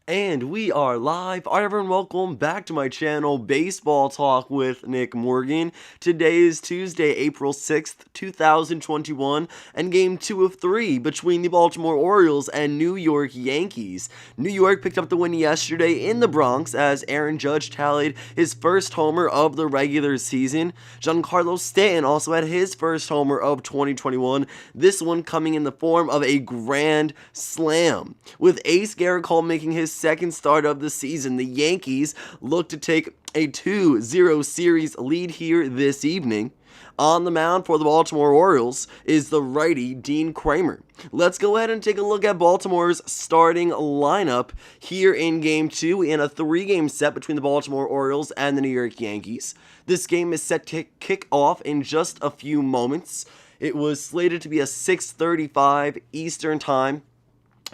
And we are live. Alright everyone, welcome back to my channel, Baseball Talk with Nick Morgan. Today is Tuesday, April 6th, 2021, and game 2 of 3 between the Baltimore Orioles and New York Yankees. New York picked up the win yesterday in the Bronx as Aaron Judge tallied his first homer of the regular season. Giancarlo Stanton also had his first homer of 2021, this one coming in the form of a grand slam. With ace Gerrit Cole making his second start of the season, the Yankees look to take a 2-0 series lead here this evening. On the mound for the Baltimore Orioles is the righty Dean Kramer. Let's go ahead and take a look at Baltimore's starting lineup here in Game 2 in a 3-game set between the Baltimore Orioles and the New York Yankees. This game is set to kick off in just a few moments. It was slated to be a 6:35 Eastern Time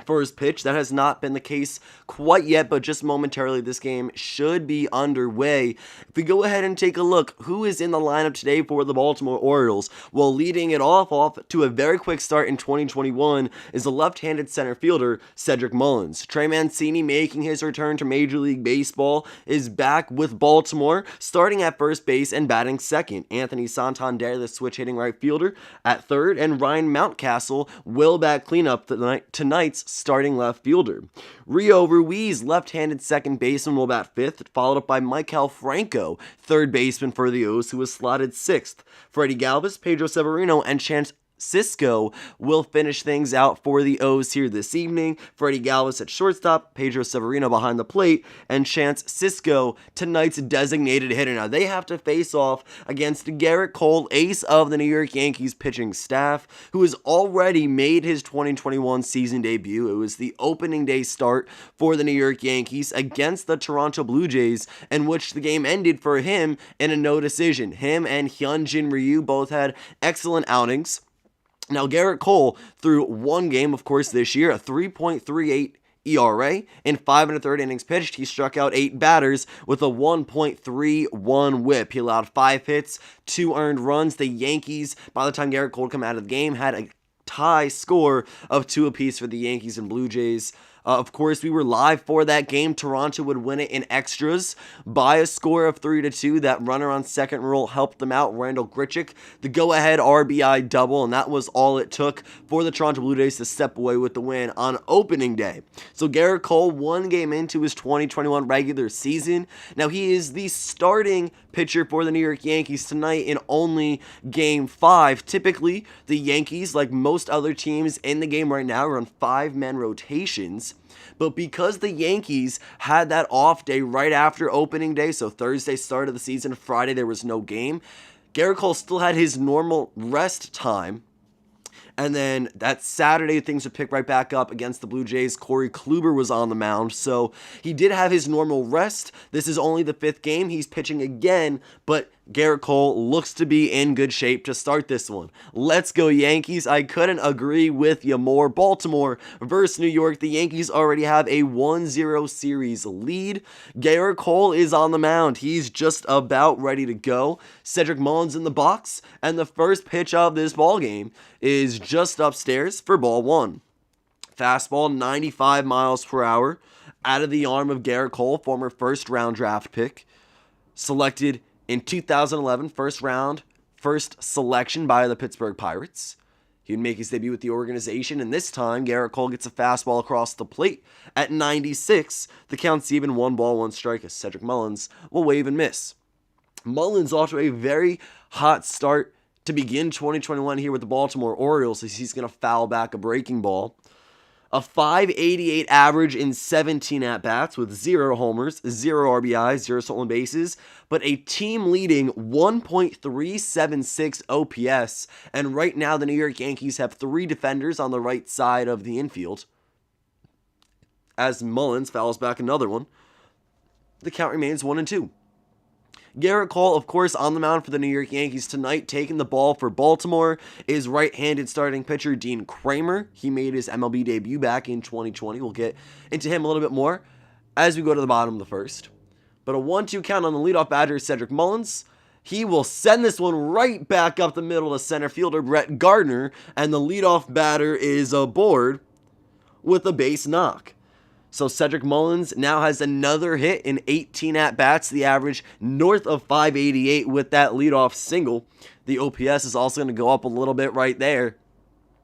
first pitch. That has not been the case quite yet, but just momentarily this game should be underway. If we go ahead and take a look, who is in the lineup today for the Baltimore Orioles? Well, leading it off to a very quick start in 2021 is the left-handed center fielder, Cedric Mullins. Trey Mancini, making his return to Major League Baseball, is back with Baltimore, starting at first base and batting second. Anthony Santander, the switch-hitting right fielder, at third, and Ryan Mountcastle will bat cleanup tonight's starting left fielder. Rio Ruiz, left-handed second baseman, will bat fifth, followed up by Maikel Franco, third baseman for the O's, who was slotted sixth. Freddie Galvis, Pedro Severino, and Chance Sisco will finish things out for the O's here this evening. Freddie Galvis at shortstop, Pedro Severino behind the plate, and Chance Sisco, tonight's designated hitter. Now, they have to face off against Gerrit Cole, ace of the New York Yankees pitching staff, who has already made his 2021 season debut. It was the opening day start for the New York Yankees against the Toronto Blue Jays, in which the game ended for him in a no decision. Him and Hyunjin Ryu both had excellent outings. Now, Gerrit Cole, through one game, of course, this year, a 3.38 ERA. In 5 1/3 innings pitched, he struck out 8 batters with a 1.31 whip. He allowed 5 hits, 2 earned runs. The Yankees, by the time Gerrit Cole came out of the game, had a tie score of 2 apiece for the Yankees and Blue Jays. Of course, we were live for that game. Toronto would win it in extras by a score of 3-2. That runner on second role helped them out. Randall Grichuk, the go-ahead RBI double, and that was all it took for the Toronto Blue Jays to step away with the win on opening day. So Gerrit Cole, 1 game into his 2021 regular season. Now, he is the starting pitcher for the New York Yankees tonight in only Game 5. Typically, the Yankees, like most other teams in the game right now, run 5-man rotations. But because the Yankees had that off day right after opening day, so Thursday start of the season, Friday there was no game, Gerrit Cole still had his normal rest time. And then that Saturday, things would pick right back up against the Blue Jays. Corey Kluber was on the mound, so he did have his normal rest. This is only the 5th game. He's pitching again, but Gerrit Cole looks to be in good shape to start this one. Let's go Yankees. I couldn't agree with you more. Baltimore versus New York. The Yankees already have a 1-0 series lead. Gerrit Cole is on the mound. He's just about ready to go. Cedric Mullins in the box, and the first pitch of this ballgame is just upstairs for ball 1. Fastball, 95 miles per hour, out of the arm of Gerrit Cole, former first-round draft pick, selected in 2011, first selection by the Pittsburgh Pirates. He would make his debut with the organization, and this time, Gerrit Cole gets a fastball across the plate at 96. The count's even, 1 ball, 1 strike, as Cedric Mullins will wave and miss. Mullins off to a very hot start to begin 2021 here with the Baltimore Orioles, as he's going to foul back a breaking ball. A 5.88 average in 17 at-bats with 0 homers, 0 RBIs, 0 stolen bases, but a team-leading 1.376 OPS. And right now, the New York Yankees have 3 defenders on the right side of the infield. As Mullins fouls back another one, the count remains 1-2. Gerrit Cole, of course, on the mound for the New York Yankees tonight, taking the ball for Baltimore, is right-handed starting pitcher Dean Kramer. He made his MLB debut back in 2020. We'll get into him a little bit more as we go to the bottom of the first. But a 1-2 count on the leadoff batter is Cedric Mullins. He will send this one right back up the middle to center fielder Brett Gardner, and the leadoff batter is aboard with a base knock. So Cedric Mullins now has another hit in 18 at-bats, the average north of 588 with that leadoff single. The OPS is also going to go up a little bit right there.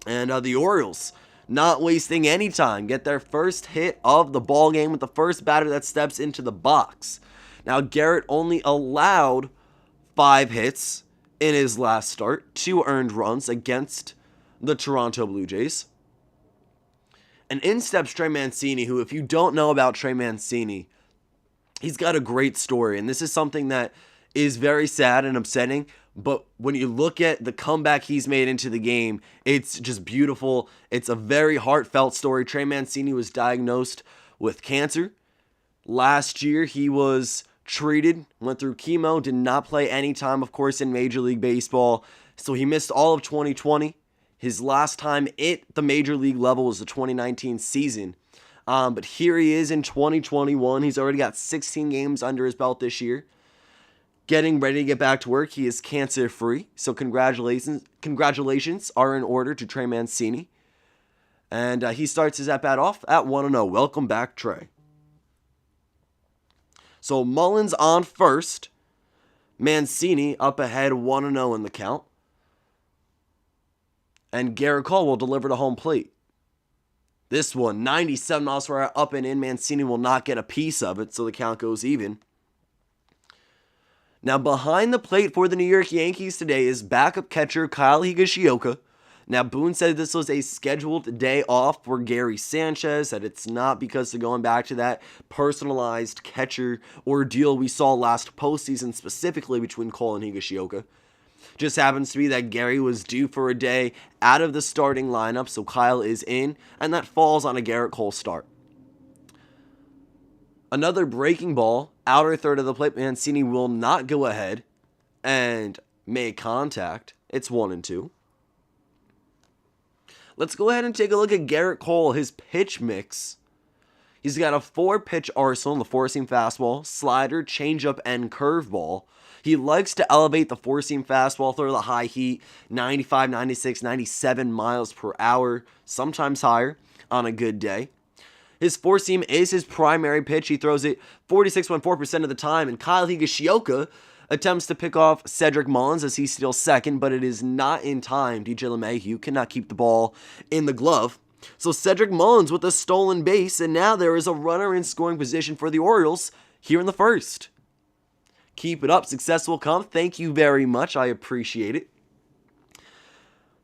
And the Orioles, not wasting any time, get their first hit of the ball game with the first batter that steps into the box. Now, Gerrit only allowed 5 hits in his last start, 2 earned runs against the Toronto Blue Jays. And in steps Trey Mancini, who, if you don't know about Trey Mancini, he's got a great story. And this is something that is very sad and upsetting. But when you look at the comeback he's made into the game, it's just beautiful. It's a very heartfelt story. Trey Mancini was diagnosed with cancer. Last year, he was treated, went through chemo, did not play any time, of course, in Major League Baseball. So he missed all of 2020. His last time at the Major League level was the 2019 season. But here he is in 2021. He's already got 16 games under his belt this year. Getting ready to get back to work. He is cancer-free. So congratulations are in order to Trey Mancini. And he starts his at-bat off at 1-0. Welcome back, Trey. So Mullins on first. Mancini up ahead 1-0 in the count. And Gerrit Cole will deliver to home plate. This one, 97 miles per hour up and in. Mancini will not get a piece of it, so the count goes even. Now, behind the plate for the New York Yankees today is backup catcher Kyle Higashioka. Now, Boone said this was a scheduled day off for Gary Sanchez, that it's not because they're going back to that personalized catcher ordeal we saw last postseason, specifically between Cole and Higashioka. Just happens to be that Gary was due for a day out of the starting lineup, so Kyle is in, and that falls on a Gerrit Cole start. Another breaking ball, outer third of the plate. Mancini will not go ahead and make contact. It's 1-2. Let's go ahead and take a look at Gerrit Cole, his pitch mix. He's got a 4-pitch arsenal, the 4-seam fastball, slider, changeup, and curveball. He likes to elevate the 4-seam fastball, throw the high heat, 95, 96, 97 miles per hour, sometimes higher on a good day. His 4-seam is his primary pitch. He throws it 46.4% of the time, and Kyle Higashioka attempts to pick off Cedric Mullins as he steals second, but it is not in time. DJ LeMahieu cannot keep the ball in the glove. So Cedric Mullins with a stolen base, and now there is a runner in scoring position for the Orioles here in the first. Keep it up. Success will come. Thank you very much. I appreciate it.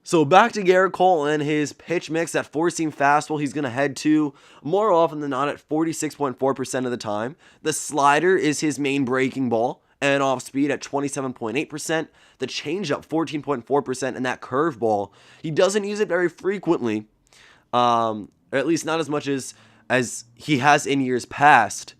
So back to Gerrit Cole and his pitch mix. That 4-seam fastball he's going to head to more often than not at 46.4% of the time. The slider is his main breaking ball and off speed at 27.8%. The changeup 14.4%, and that curveball, he doesn't use it very frequently, or at least not as much as he has in years past.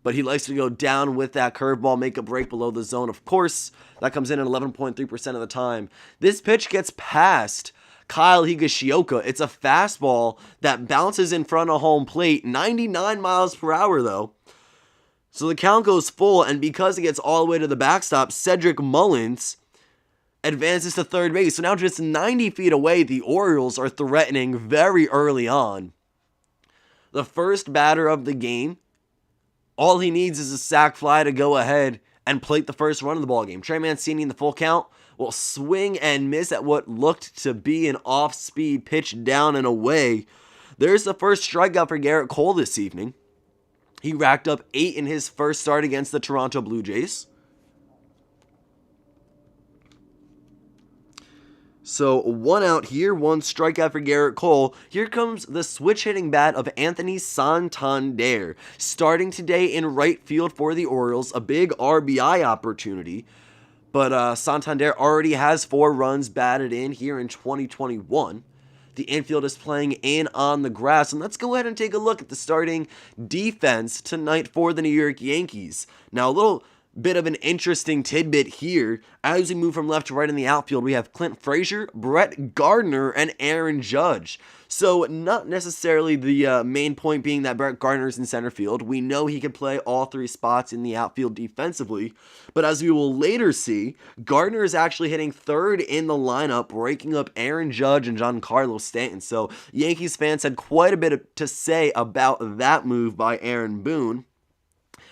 But he likes to go down with that curveball, make a break below the zone. Of course, that comes in at 11.3% of the time. This pitch gets past Kyle Higashioka. It's a fastball that bounces in front of home plate, 99 miles per hour though. So the count goes full, and because it gets all the way to the backstop, Cedric Mullins advances to third base. So now just 90 feet away, the Orioles are threatening very early on. The first batter of the game, all he needs is a sac fly to go ahead and plate the first run of the ballgame. Trey Mancini in the full count will swing and miss at what looked to be an off-speed pitch down and away. There's the first strikeout for Gerrit Cole this evening. He racked up 8 in his first start against the Toronto Blue Jays. So 1 out here, 1 strikeout for Gerrit Cole. Here comes the switch-hitting bat of Anthony Santander. Starting today in right field for the Orioles, a big RBI opportunity. But Santander already has 4 runs batted in here in 2021. The infield is playing in on the grass. And let's go ahead and take a look at the starting defense tonight for the New York Yankees. Now, a little bit of an interesting tidbit here. As we move from left to right in the outfield, we have Clint Frazier, Brett Gardner, and Aaron Judge. So not necessarily the main point being that Brett Gardner's in center field. We know he can play all three spots in the outfield defensively, but as we will later see, Gardner is actually hitting third in the lineup, breaking up Aaron Judge and Giancarlo Stanton. So Yankees fans had quite a bit to say about that move by Aaron Boone.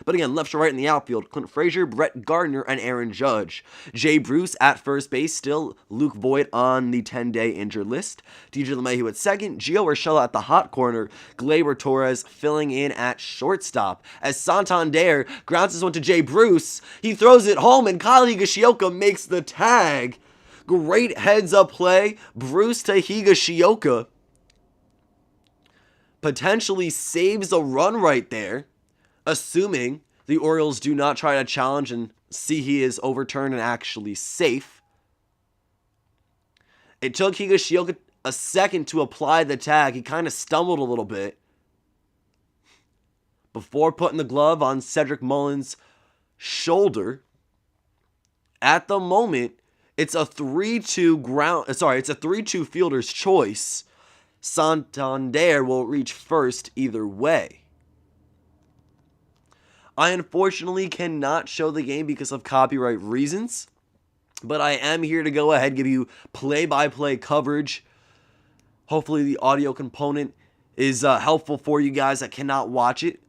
But again, left to right in the outfield, Clint Frazier, Brett Gardner, and Aaron Judge. Jay Bruce at first base, still Luke Voigt on the 10-day injured list. DJ LeMahieu at second, Gio Urshela at the hot corner, Gleyber Torres filling in at shortstop. As Santander grounds this one to Jay Bruce, he throws it home, and Kyle Higashioka makes the tag. Great heads-up play, Bruce to Higashioka. Potentially saves a run right there, assuming the Orioles do not try to challenge and see he is overturned and actually safe. It took Higashioka a second to apply the tag. He kind of stumbled a little bit before putting the glove on Cedric Mullins' shoulder. At the moment, it's a 3-2 fielder's choice. Santander will reach first either way. I unfortunately cannot show the game because of copyright reasons, but I am here to go ahead and give you play-by-play coverage. Hopefully the audio component is helpful for you guys that cannot watch it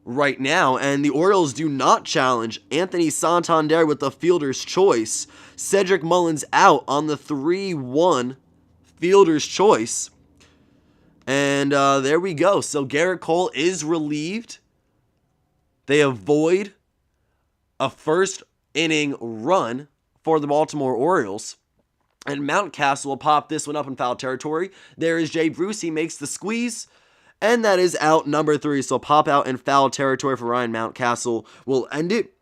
right now. And the Orioles do not challenge Anthony Santander with the fielder's choice. Cedric Mullins out on the 3-1 fielder's choice. And there we go. So Gerrit Cole is relieved. They avoid a first inning run for the Baltimore Orioles. And Mountcastle will pop this one up in foul territory. There is Jay Bruce. He makes the squeeze. And that is out number 3. So pop out in foul territory for Ryan Mountcastle will end it.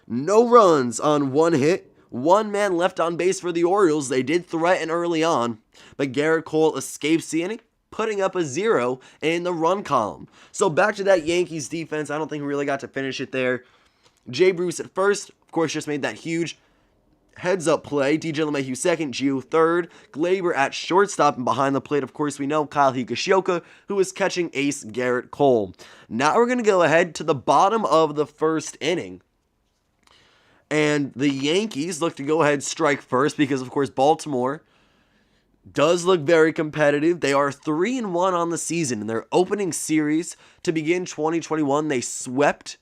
No runs on one hit. One man left on base for the Orioles. They did threaten early on, but Gerrit Cole escapes the inning, putting up a 0 in the run column. So back to that Yankees defense. I don't think we really got to finish it there. Jay Bruce at first, of course, just made that huge heads-up play. DJ LeMahieu second, Gio third, Gleyber at shortstop, and behind the plate, of course, we know Kyle Higashioka, who is catching ace Gerrit Cole. Now we're going to go ahead to the bottom of the first inning. And the Yankees look to go ahead and strike first because, of course, Baltimore does look very competitive. They are 3-1 on the season. In their opening series to begin 2021, they swept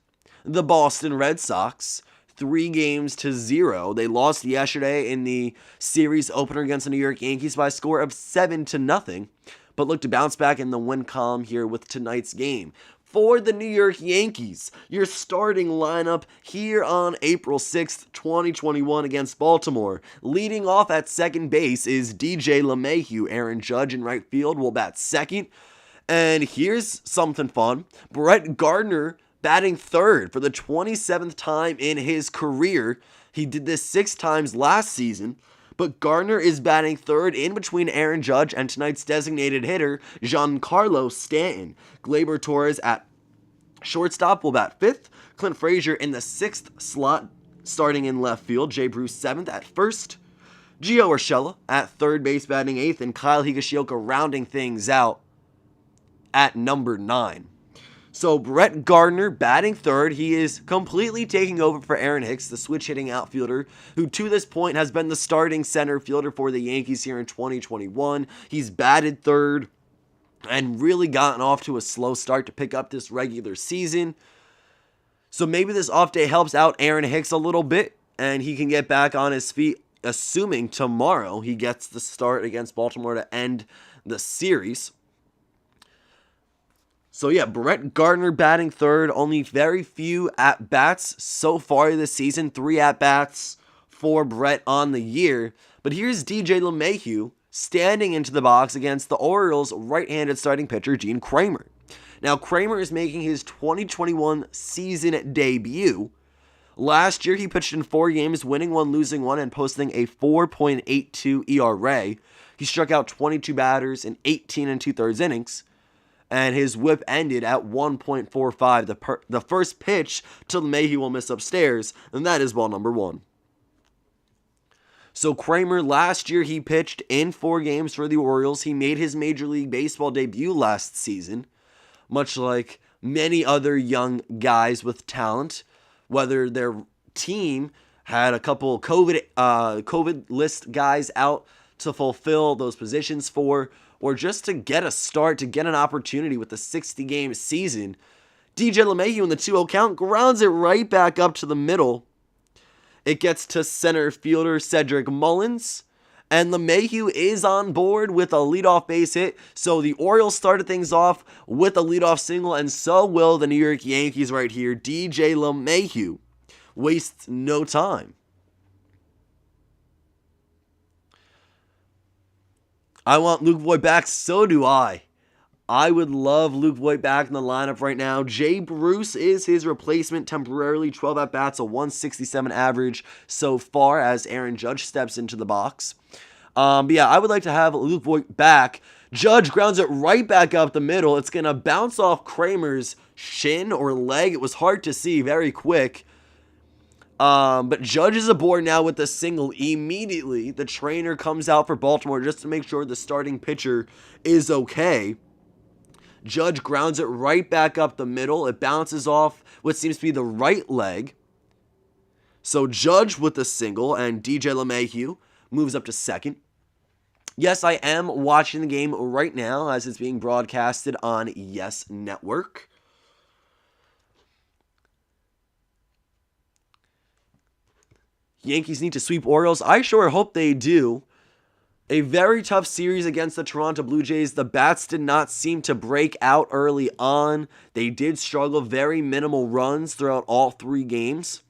the Boston Red Sox 3-0. They lost yesterday in the series opener against the New York Yankees by a score of 7-0, but look to bounce back in the win column here with tonight's game. For the New York Yankees, your starting lineup here on April 6th, 2021 against Baltimore. Leading off at second base is DJ LeMahieu. Aaron Judge in right field will bat second. And here's something fun. Brett Gardner batting third for the 27th time in his career. He did this 6 times last season. But Gardner is batting third in between Aaron Judge and tonight's designated hitter, Giancarlo Stanton. Gleyber Torres at shortstop will bat fifth. Clint Frazier in the 6th slot, starting in left field. Jay Bruce 7th at first. Gio Urshela at third base batting 8th. And Kyle Higashioka rounding things out at number 9. So Brett Gardner batting third. He is completely taking over for Aaron Hicks, the switch-hitting outfielder, who to this point has been the starting center fielder for the Yankees here in 2021. He's batted third and really gotten off to a slow start to pick up this regular season. So maybe this off day helps out Aaron Hicks a little bit, and he can get back on his feet, assuming tomorrow he gets the start against Baltimore to end the series. So yeah, Brett Gardner batting third, only very few at-bats so far this season, 3 at-bats for Brett on the year. But here's DJ LeMahieu standing into the box against the Orioles' right-handed starting pitcher, Gene Kramer. Now, Kramer is making his 2021 season debut. Last year, he pitched in 4 games, winning 1, losing 1, and posting a 4.82 ERA. He struck out 22 batters in 18 2/3 innings. and his whip ended at 1.45. The first pitch to LeMahieu will miss upstairs, and that is ball number 1. So Kramer, last year he pitched in 4 games for the Orioles. He made his Major League Baseball debut last season, much like many other young guys with talent, whether their team had a couple COVID list guys out to fulfill those positions for, or just to get a start, to get an opportunity with the 60-game season. DJ LeMahieu in the 2-0 count grounds it right back up to the middle. It gets to center fielder Cedric Mullins, and LeMahieu is on board with a leadoff base hit. So the Orioles started things off with a leadoff single, and so will the New York Yankees right here. DJ LeMahieu wastes no time. I want Luke Voit back, so do I. I would love Luke Voit back in the lineup right now. Jay Bruce is his replacement temporarily. 12 at-bats, a 167 average so far as Aaron Judge steps into the box. But yeah, I would like to have Luke Voit back. Judge grounds it right back up the middle. It's going to bounce off Kramer's shin or leg. It was hard to see, very quick. But Judge is aboard now with the single. Immediately, the trainer comes out for Baltimore just to make sure the starting pitcher is okay. Judge grounds it right back up the middle. It bounces off what seems to be the right leg. So Judge with the single, and DJ LeMahieu moves up to second. Yes, I am watching the game right now as it's being broadcasted on Yes Network. Yankees need to sweep Orioles. I sure hope they do. A very tough series against the Toronto Blue Jays. The bats did not seem to break out early on. They did struggle, very minimal runs throughout all 3 games.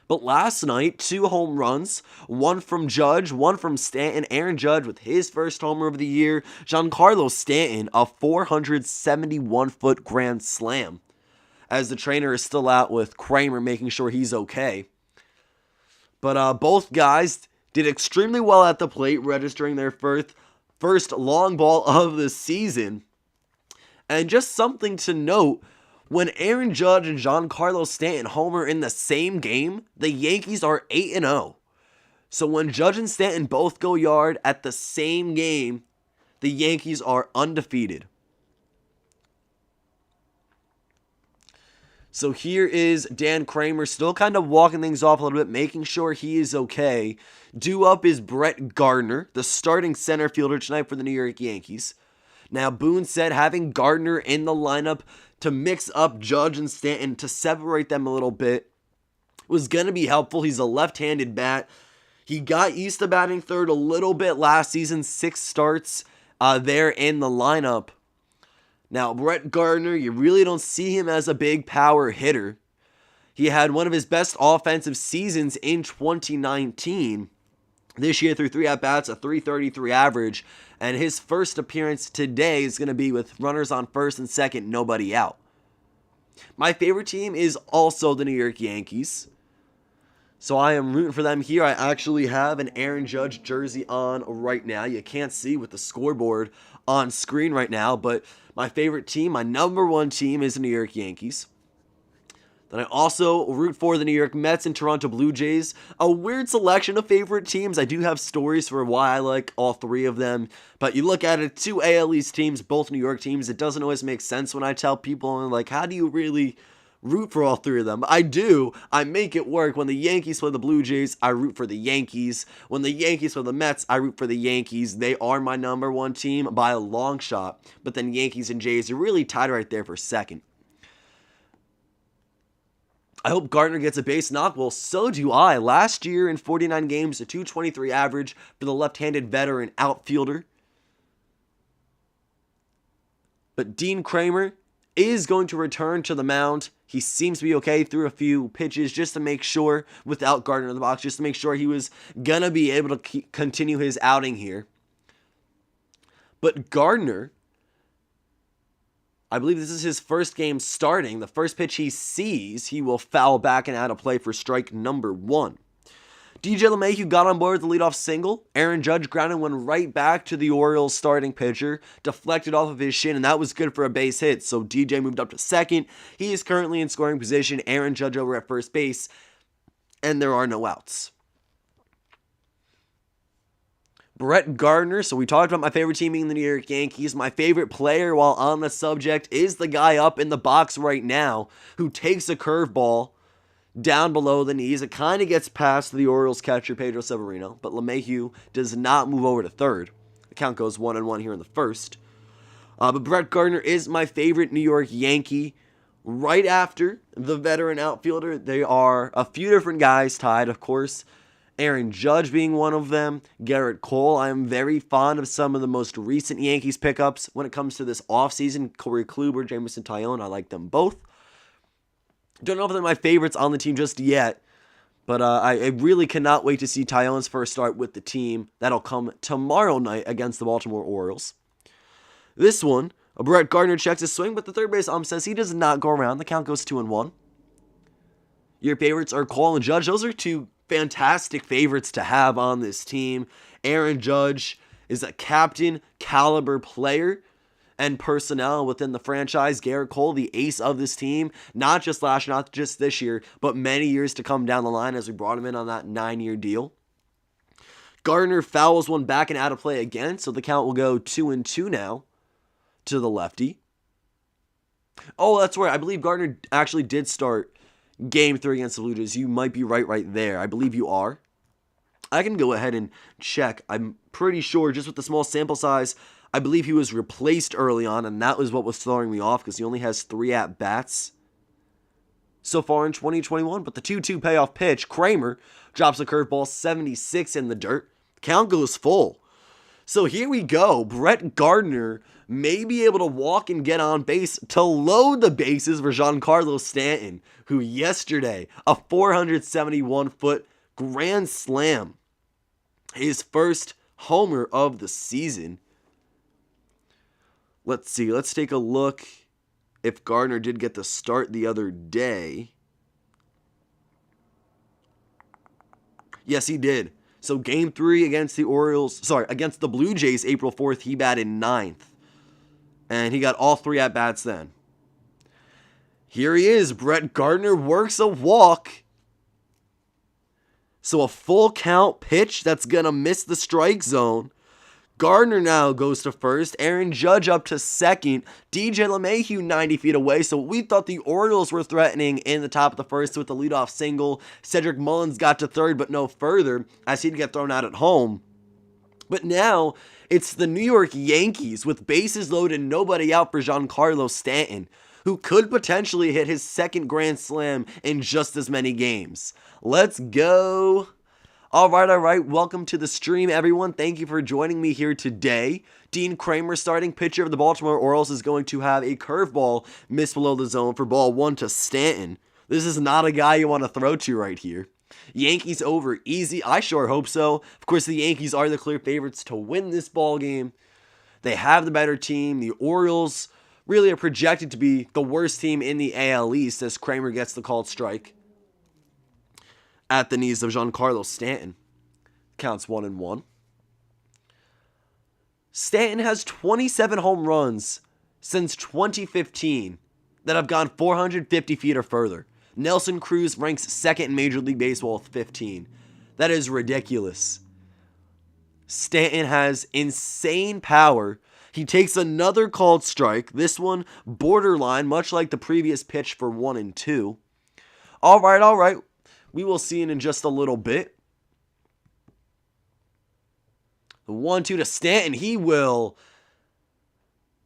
But last night, 2 home runs, one from Judge, one from Stanton. Aaron Judge with his first homer of the year. Giancarlo Stanton, a 471-foot grand slam, as the trainer is still out with Kramer making sure he's okay. But both guys did extremely well at the plate, registering their first long ball of the season. And just something to note, when Aaron Judge and Giancarlo Stanton homer in the same game, the Yankees are 8-0. So when Judge and Stanton both go yard at the same game, the Yankees are undefeated. So here is Dan Kramer still kind of walking things off a little bit, making sure he is okay. Due up is Brett Gardner, the starting center fielder tonight for the New York Yankees. Now, Boone said having Gardner in the lineup to mix up Judge and Stanton to separate them a little bit was going to be helpful. He's a left-handed bat. He got used to batting third a little bit last season, 6 starts there in the lineup. Now, Brett Gardner, you really don't see him as a big power hitter. He had one of his best offensive seasons in 2019. This year, through 3 at-bats, a 333 average. And his first appearance today is going to be with runners on first and second, nobody out. My favorite team is also the New York Yankees. So I am rooting for them here. I actually have an Aaron Judge jersey on right now. You can't see with the scoreboard on screen right now, but my favorite team, my number 1 team, is the New York Yankees. Then I also root for the New York Mets and Toronto Blue Jays. A weird selection of favorite teams. I do have stories for why I like all 3 of them. But you look at it, 2 AL East teams, both New York teams. It doesn't always make sense when I tell people, like, how do you really root for all 3 of them? I do. I make it work. When the Yankees play the Blue Jays, I root for the Yankees. When the Yankees play the Mets, I root for the Yankees. They are my number 1 team by a long shot. But then Yankees and Jays are really tied right there for second. I hope Gardner gets a base knock. Well, so do I. Last year in 49 games, a 223 average for the left-handed veteran outfielder. But Dean Kramer is going to return to the mound. He seems to be okay through a few pitches just to make sure, without Gardner in the box, just to make sure he was going to be able to continue his outing here. But Gardner, I believe this is his first game starting. The first pitch he sees, he will foul back and out of play for strike number 1. DJ LeMahieu got on board with the leadoff single. Aaron Judge grounded one right back to the Orioles starting pitcher, deflected off of his shin, and that was good for a base hit. So DJ moved up to second. He is currently in scoring position. Aaron Judge over at first base, and there are no outs. Brett Gardner, so we talked about my favorite team being the New York Yankees. My favorite player, while on the subject, is the guy up in the box right now who takes a curveball down below the knees. It kind of gets past the Orioles catcher, Pedro Severino, but LeMahieu does not move over to third. The count goes 1-1 here in the first. But Brett Gardner is my favorite New York Yankee. Right after the veteran outfielder, they are a few different guys tied, of course. Aaron Judge being one of them. Gerrit Cole. I am very fond of some of the most recent Yankees pickups when it comes to this offseason. Corey Kluber, Jameson Taillon. I like them both. Don't know if they're my favorites on the team just yet, but I really cannot wait to see Taillon's first start with the team. That'll come tomorrow night against the Baltimore Orioles. This one, Brett Gardner checks his swing, but the third base ump says he does not go around. The count goes 2-1. Your favorites are Cole and Judge. Those are two fantastic favorites to have on this team. Aaron Judge is a captain caliber player and personnel within the franchise. Gerrit Cole, the ace of this team, not just last year, not just this year, but many years to come down the line as we brought him in on that 9-year deal. Gardner fouls one back and out of play again, so the count will go 2-2 now to the lefty. Oh, that's right. I believe Gardner actually did start Game 3 against the Blue Jays. You might be right there. I believe you are. I can go ahead and check. I'm pretty sure, just with the small sample size, I believe he was replaced early on, and that was what was throwing me off because he only has 3 at-bats so far in 2021. But the 2-2 payoff pitch, Kramer drops a curveball 76 in the dirt. Count goes full. So here we go. Brett Gardner may be able to walk and get on base to load the bases for Giancarlo Stanton, who yesterday, a 471-foot grand slam, his first homer of the season. Let's see. Let's take a look if Gardner did get the start the other day. Yes, he did. So Game 3 against against the Blue Jays, April 4th, he batted 9th. And he got all 3 at-bats then. Here he is. Brett Gardner works a walk. So a full count pitch that's going to miss the strike zone. Gardner now goes to first. Aaron Judge up to second. DJ LeMahieu 90 feet away. So we thought the Orioles were threatening in the top of the first with the leadoff single. Cedric Mullins got to third, but no further as he'd get thrown out at home. But now it's the New York Yankees with bases loaded and nobody out for Giancarlo Stanton, who could potentially hit his second grand slam in just as many games. Let's go. All right. Welcome to the stream, everyone. Thank you for joining me here today. Dean Kramer, starting pitcher of the Baltimore Orioles, is going to have a curveball missed below the zone for ball 1 to Stanton. This is not a guy you want to throw to right here. Yankees over easy. I sure hope so. Of course, the Yankees are the clear favorites to win this ball game. They have the better team. The Orioles really are projected to be the worst team in the AL East as Kramer gets the called strike at the knees of Giancarlo Stanton. Counts 1-1. Stanton has 27 home runs since 2015 that have gone 450 feet or further. Nelson Cruz ranks second in Major League Baseball with 15. That is ridiculous. Stanton has insane power. He takes another called strike. This one borderline, much like the previous pitch for 1 and 2. All right. We will see it in just a little bit. The 1-2 to Stanton. He will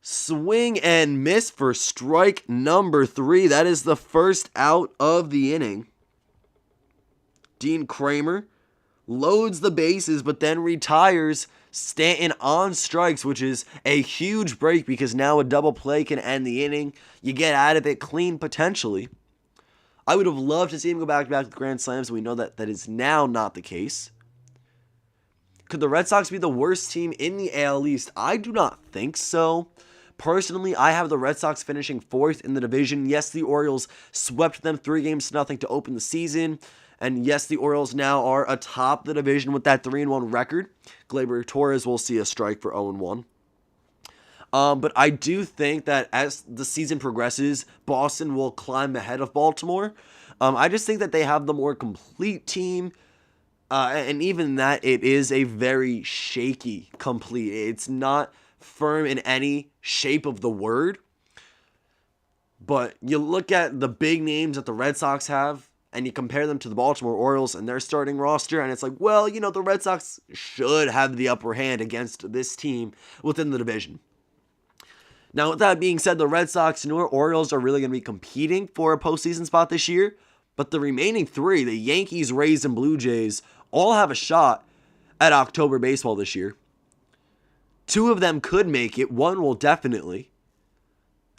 swing and miss for strike number 3. That is the first out of the inning. Dean Kramer loads the bases, but then retires Stanton on strikes, which is a huge break because now a double play can end the inning. You get out of it clean potentially. I would have loved to see him go back-to-back with grand slams. We know that is now not the case. Could the Red Sox be the worst team in the AL East? I do not think so. Personally, I have the Red Sox finishing 4th in the division. Yes, the Orioles swept them 3-0 to open the season, And yes, the Orioles now are atop the division with that 3-1 record. Gleyber Torres will see a strike for 0-1. But I do think that as the season progresses, Boston will climb ahead of Baltimore. I just think that they have the more complete team. And even that, it is a very shaky complete. It's not firm in any shape of the word. But you look at the big names that the Red Sox have, and you compare them to the Baltimore Orioles and their starting roster, and it's like, well, the Red Sox should have the upper hand against this team within the division. Now, with that being said, the Red Sox nor Orioles are really going to be competing for a postseason spot this year, but the remaining three, the Yankees, Rays, and Blue Jays, all have a shot at October baseball this year. Two of them could make it. One will definitely.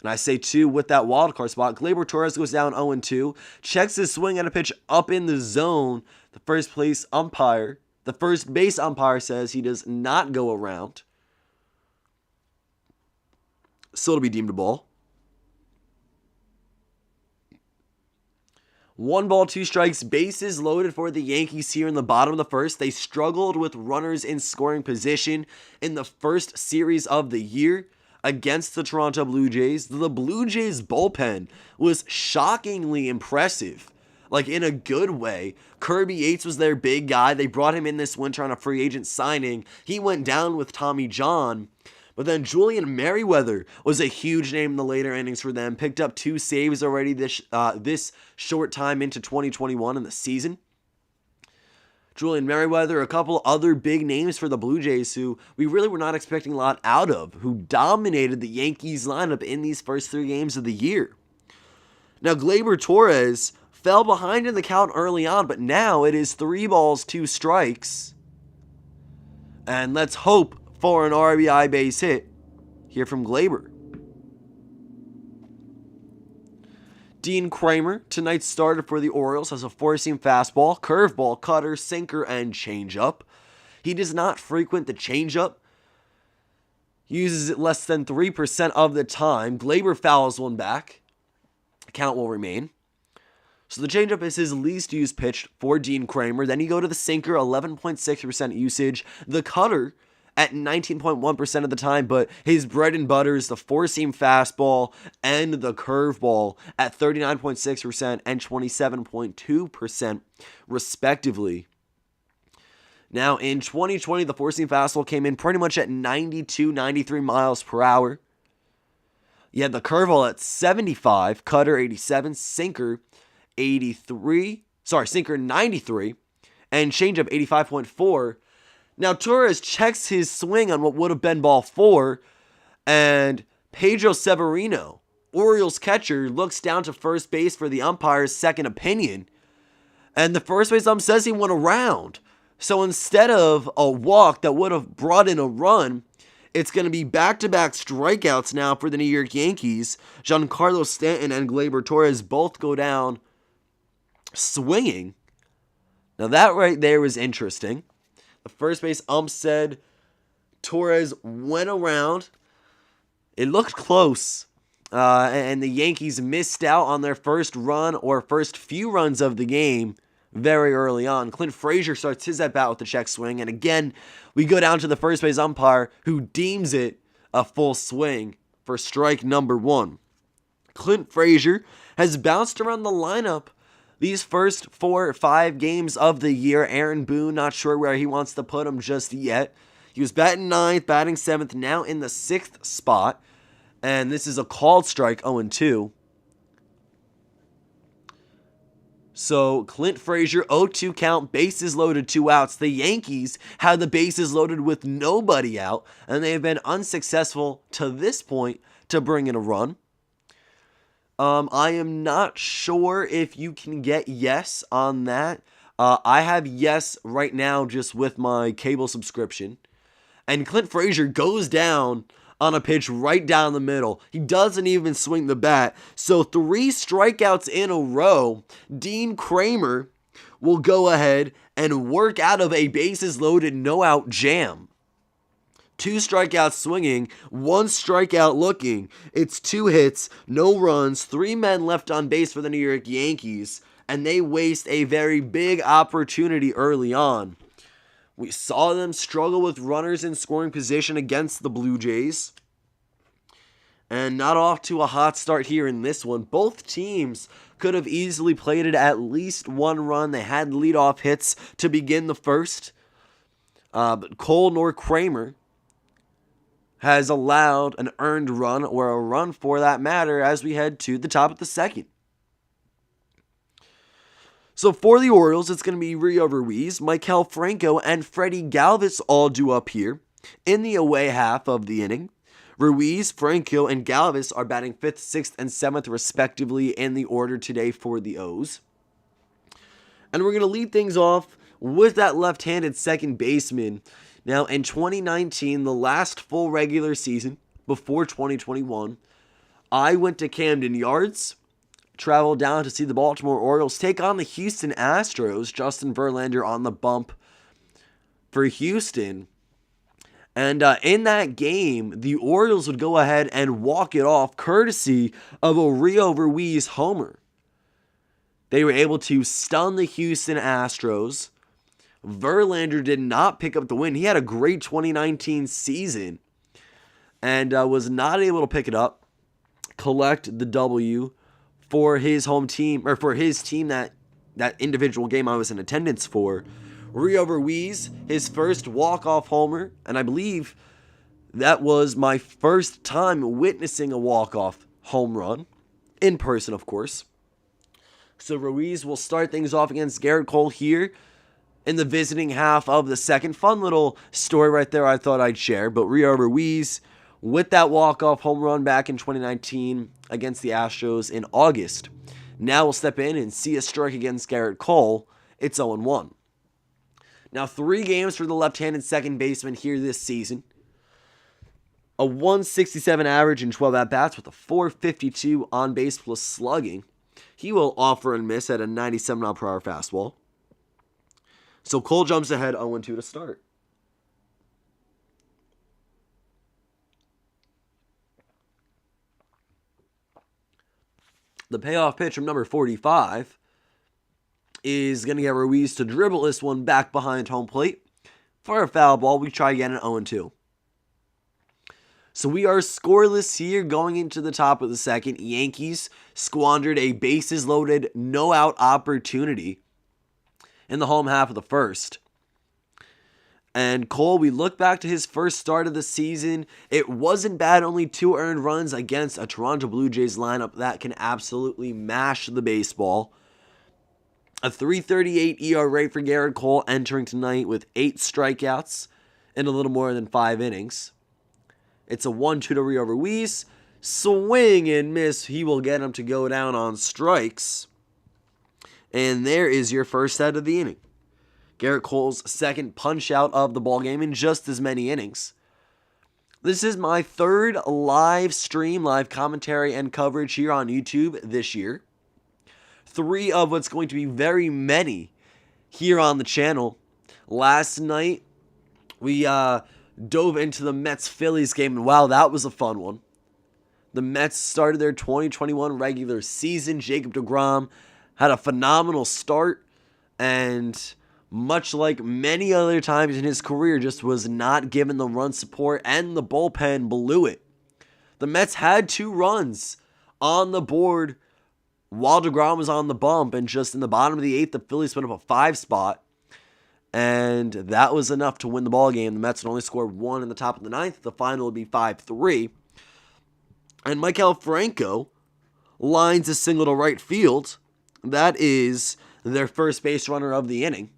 And I say two with that wildcard spot. Gleyber Torres goes down 0-2. Checks his swing at a pitch up in the zone. The first base umpire says he does not go around. So it'll be deemed a ball. 1 ball, 2 strikes, bases loaded for the Yankees here in the bottom of the first. They struggled with runners in scoring position in the first series of the year against the Toronto Blue Jays. The Blue Jays bullpen was shockingly impressive, like in a good way. Kirby Yates was their big guy. They brought him in this winter on a free agent signing. He went down with Tommy John. But then Julian Merryweather was a huge name in the later innings for them. Picked up 2 saves already this short time into 2021 in the season. Julian Merryweather, a couple other big names for the Blue Jays who we really were not expecting a lot out of, who dominated the Yankees lineup in these first 3 games of the year. Now, Gleyber Torres fell behind in the count early on, but now it is 3 balls, 2 strikes. And let's hope for an RBI base hit here from Gleyber. Dean Kramer, tonight's starter for the Orioles, has a 4-seam fastball, curveball, cutter, sinker, and changeup. He does not frequent the changeup. He uses it less than 3% of the time. Gleyber fouls one back. Count will remain. So the changeup is his least used pitch for Dean Kramer. Then you go to the sinker, 11.6% usage. The cutter at 19.1% of the time, but his bread and butter is the 4-seam fastball and the curveball at 39.6% and 27.2% respectively. Now, in 2020, the 4-seam fastball came in pretty much at 92, 93 miles per hour. You had the curveball at 75, cutter 87, sinker 93, sinker 93, and changeup 85.4. Now, Torres checks his swing on what would have been ball 4, and Pedro Severino, Orioles catcher, looks down to first base for the umpire's second opinion, and the first base ump says he went around. So instead of a walk that would have brought in a run, it's going to be back-to-back strikeouts now for the New York Yankees. Giancarlo Stanton and Gleyber Torres both go down swinging. Now, that right there was interesting. The first base ump said Torres went around. It looked close. And the Yankees missed out on their first run or first few runs of the game very early on. Clint Frazier starts his at-bat with the check swing. And again, we go down to the first base umpire who deems it a full swing for strike number 1. Clint Frazier has bounced around the lineup these first 4 or 5 games of the year. Aaron Boone, not sure where he wants to put him just yet. He was batting 9th, batting 7th, now in the 6th spot. And this is a called strike, 0-2. So Clint Frazier, 0-2 count, bases loaded, 2 outs. The Yankees had the bases loaded with nobody out, and they have been unsuccessful to this point to bring in a run. I am not sure if you can get yes on that. I have yes right now just with my cable subscription. And Clint Frazier goes down on a pitch right down the middle. He doesn't even swing the bat. So 3 strikeouts in a row. Dean Kramer will go ahead and work out of a bases loaded no out jam. 2 strikeouts swinging, 1 strikeout looking. It's 2 hits, no runs, 3 men left on base for the New York Yankees. and they waste a very big opportunity early on. We saw them struggle with runners in scoring position against the Blue Jays. And not off to a hot start here in this one. Both teams could have easily played it at least one run. They had leadoff hits to begin the first. But Cole nor Kramer has allowed an earned run, or a run for that matter, as we head to the top of the second. So for the Orioles, it's going to be Rio Ruiz, Maikel Franco, and Freddie Galvis all due up here in the away half of the inning. Ruiz, Franco, and Galvis are batting 5th, 6th, and 7th respectively in the order today for the O's. And we're going to lead things off with that left-handed second baseman. Now, in 2019, the last full regular season before 2021, I went to Camden Yards, traveled down to see the Baltimore Orioles take on the Houston Astros. Justin Verlander on the bump for Houston. And in that game, the Orioles would go ahead and walk it off courtesy of a Rio Ruiz homer. They were able to stun the Houston Astros. Verlander did not pick up the win. He had a great 2019 season and was not able to pick it up, collect the W for his home team, or for his team that individual game I was in attendance for. Rio Ruiz, his first walk-off homer, and I believe that was my first time witnessing a walk-off home run, in person, of course. So Ruiz will start things off against Gerrit Cole here in the visiting half of the second. Fun little story right there I thought I'd share, but Rio Ruiz with that walk-off home run back in 2019 against the Astros in August. Now we'll step in and see a strike against Gerrit Cole. It's 0-1. Now 3 games for the left-handed second baseman here this season. A 167 average in 12 at-bats with a 452 on-base plus slugging. He will offer and miss at a 97 mile/hour fastball. So Cole jumps ahead 0-2 to start. The payoff pitch from number 45 is going to get Ruiz to dribble this one back behind home plate. For a foul ball, we try again at 0-2. So we are scoreless here going into the top of the second. Yankees squandered a bases-loaded, no-out opportunity in the home half of the first. And Cole, we look back to his first start of the season. It wasn't bad, only 2 earned runs against a Toronto Blue Jays lineup that can absolutely mash the baseball. A 3.38 ERA for Gerrit Cole entering tonight with 8 strikeouts in a little more than 5 innings. It's a 1-2 to Rio Ruiz. Swing and miss. He will get him to go down on strikes. And there is your first out of the inning. Gerrit Cole's second punch-out of the ballgame in just as many innings. This is my 3rd live stream, live commentary, and coverage here on YouTube this year. 3 of what's going to be very many here on the channel. Last night, we dove into the Mets-Phillies game, and wow, that was a fun one. The Mets started their 2021 regular season. Jacob deGrom had a phenomenal start, and much like many other times in his career, just was not given the run support, and the bullpen blew it. The Mets had 2 runs on the board while deGrom was on the bump, and just in the bottom of the 8th, the Phillies put up a 5 spot, and that was enough to win the ball game. The Mets would only score 1 in the top of the 9th. The final would be 5-3. And Maikel Franco lines a single to right field. That is their first base runner of the inning.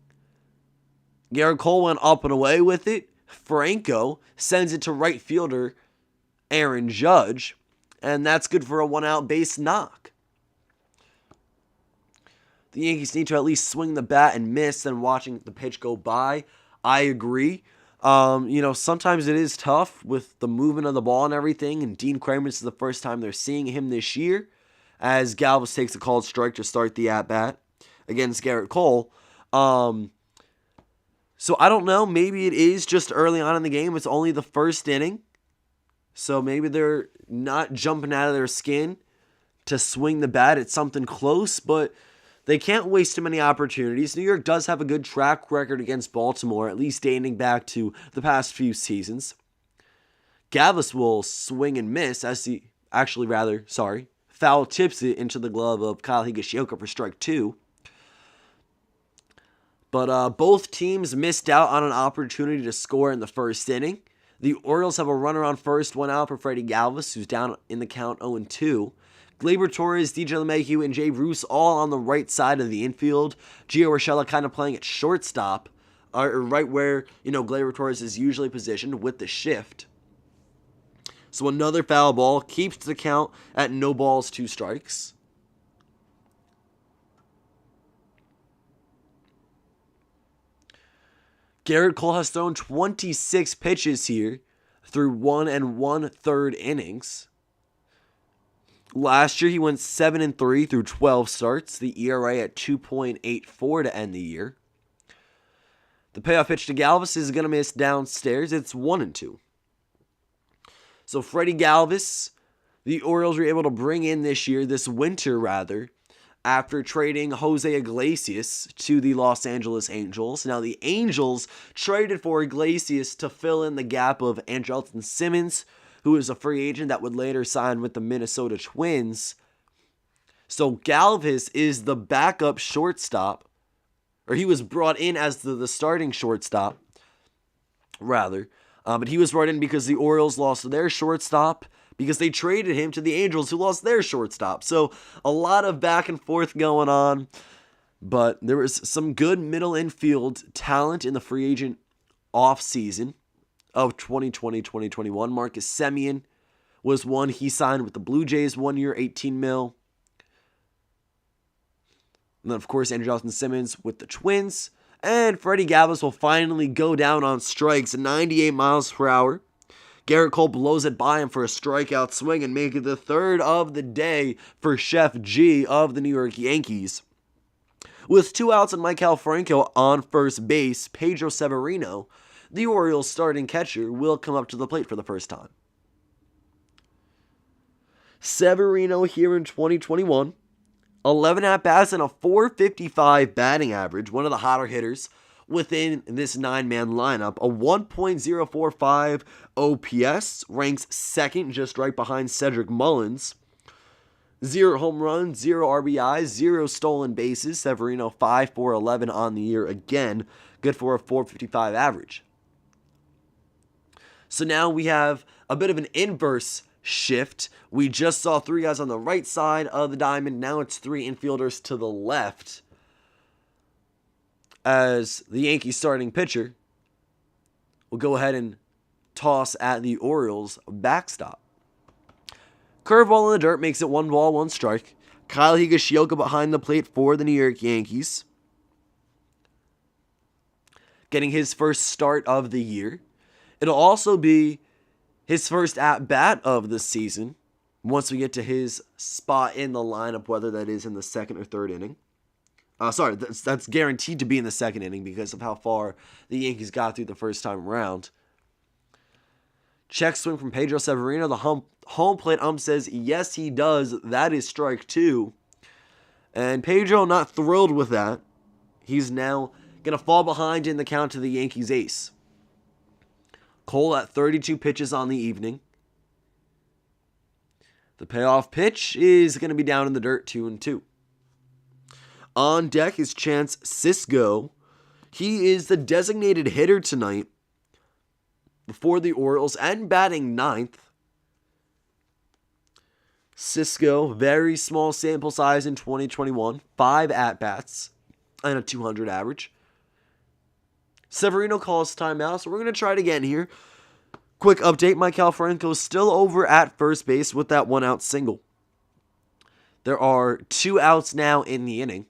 Gerrit Cole went up and away with it. Franco sends it to right fielder Aaron Judge, and that's good for a 1-out base knock. The Yankees need to at least swing the bat and miss than watching the pitch go by. I agree. Sometimes it is tough with the movement of the ball and everything, and Dean Kramer, this is the first time they're seeing him this year, as Galvis takes a called strike to start the at-bat against Gerrit Cole. So I don't know, maybe it is just early on in the game. It's only the first inning. So maybe they're not jumping out of their skin to swing the bat at something close, but They can't waste too many opportunities. New York does have a good track record against Baltimore, at least dating back to the past few seasons. Gavlis will swing and miss as he foul tips it into the glove of Kyle Higashioka for strike 2. But both teams missed out on an opportunity to score in the first inning. The Orioles have a runner on first, one out for Freddie Galvis, who's down in the count 0-2. Gleyber Torres, DJ LeMahieu, and Jay Bruce all on the right side of the infield. Gio Urshela kind of playing at shortstop, or right where, Gleyber Torres is usually positioned with the shift. So another foul ball keeps the count at 0 balls, 2 strikes. Gerrit Cole has thrown 26 pitches here through 1 1/3 innings. Last year, he went 7-3 through 12 starts, the ERA at 2.84 to end the year. The payoff pitch to Galvis is going to miss downstairs. It's 1-2. So Freddie Galvis, the Orioles were able to bring in this winter, after trading Jose Iglesias to the Los Angeles Angels. Now, the Angels traded for Iglesias to fill in the gap of Andrelton Simmons, who is a free agent that would later sign with the Minnesota Twins. So Galvis is the backup shortstop, or he was brought in as the starting shortstop, but he was brought in because the Orioles lost their shortstop, because they traded him to the Angels, who lost their shortstop. So a lot of back and forth going on, but there was some good middle infield talent in the free agent offseason of 2020-2021. Marcus Semien was one. He signed with the Blue Jays 1 year, $18 million. And then, of course, Andrelton Simmons with the Twins. And Freddie Galvis will finally go down on strikes at 98 miles per hour. Gerrit Cole blows it by him for a strikeout swing and make it the third of the day for Chef G of the New York Yankees. With 2 outs and Maikel Franco on first base, Pedro Severino, the Orioles starting catcher, will come up to the plate for the first time. Severino here in 2021, 11 at-bats and a .455 batting average, one of the hotter hitters within this 9-man lineup. A 1.045 OPS, ranks second just right behind Cedric Mullins. 0 home runs, 0 RBIs, 0 stolen bases. Severino 5 for 11 on the year again, good for a .455 average. So now we have a bit of an inverse shift. We just saw 3 guys on the right side of the diamond. Now it's 3 infielders to the left, as the Yankees starting pitcher will go ahead and toss at the Orioles backstop. Curveball in the dirt makes it 1 ball, 1 strike. Kyle Higashioka behind the plate for the New York Yankees, getting his first start of the year. It'll also be his first at-bat of the season once we get to his spot in the lineup, whether that is in the second or third inning. That's guaranteed to be in the second inning because of how far the Yankees got through the first time around. Check swing from Pedro Severino. The home plate ump says, yes, he does. That is strike 2. And Pedro not thrilled with that. He's now going to fall behind in the count to the Yankees ace. Cole at 32 pitches on the evening. The payoff pitch is going to be down in the dirt, 2-2. On deck is Chance Sisco. He is the designated hitter tonight for the Orioles and batting 9th. Sisco, very small sample size in 2021. 5 at-bats and a .200 average. Severino calls timeout, so we're going to try it again here. Quick update, Maikel Franco is still over at first base with that 1-out single. There are 2 outs now in the inning.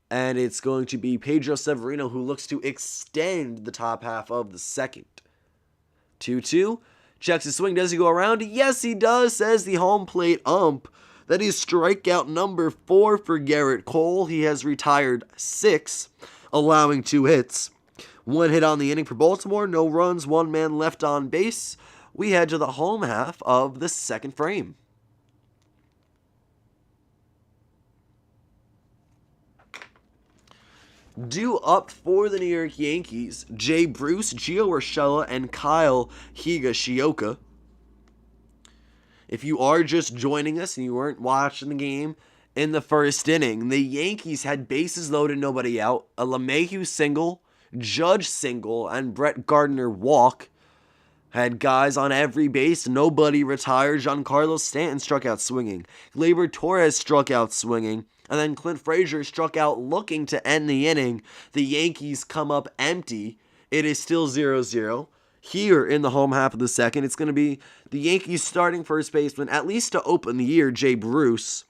And it's going to be Pedro Severino who looks to extend the top half of the second. 2-2. Checks his swing. Does he go around? Yes, he does, says the home plate ump. That is strikeout number 4 for Gerrit Cole. He has retired 6, allowing 2 hits. 1 hit on the inning for Baltimore. No runs, 1 man left on base. We head to the home half of the second frame. Due up for the New York Yankees, Jay Bruce, Gio Urshela, and Kyle Higashioka. If you are just joining us and you weren't watching the game in the first inning, the Yankees had bases loaded, nobody out, a LeMahieu single, Judge single, and Brett Gardner walk. Had guys on every base, nobody retired. Giancarlo Stanton struck out swinging. Gleyber Torres struck out swinging. And then Clint Frazier struck out looking to end the inning. The Yankees come up empty. It is still 0-0. Here in the home half of the second, it's going to be the Yankees starting first baseman, at least to open the year, Jay Bruce,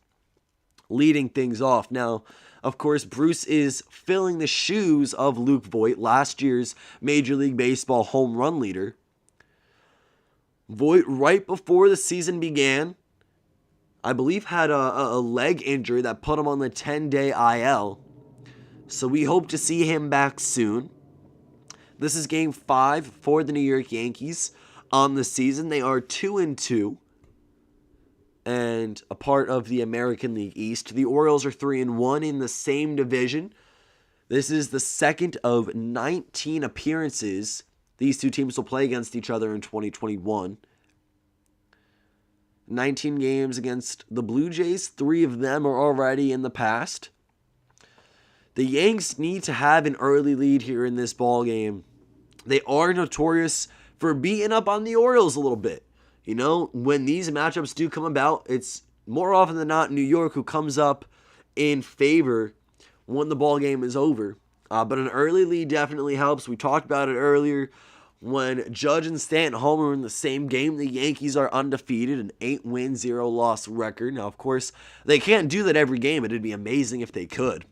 leading things off. Now, of course, Bruce is filling the shoes of Luke Voit, last year's Major League Baseball home run leader. Voit, right before the season began, I believe had a leg injury that put him on the 10-day IL. So we hope to see him back soon. This is Game 5 for the New York Yankees on the season. They are 2-2 and a part of the American League East. The Orioles are 3-1 in the same division. This is the second of 19 appearances these two teams will play against each other in 2021. 19 games against the Blue Jays. 3 of them are already in the past. The Yanks need to have an early lead here in this ball game. They are notorious for beating up on the Orioles a little bit. You know, when these matchups do come about, it's more often than not New York who comes up in favor when the ball game is over. But an early lead definitely helps. We talked about it earlier. When Judge and Stanton homer in the same game, the Yankees are undefeated, an 8-win, 0-loss record. Now, of course, they can't do that every game. It'd be amazing if they could.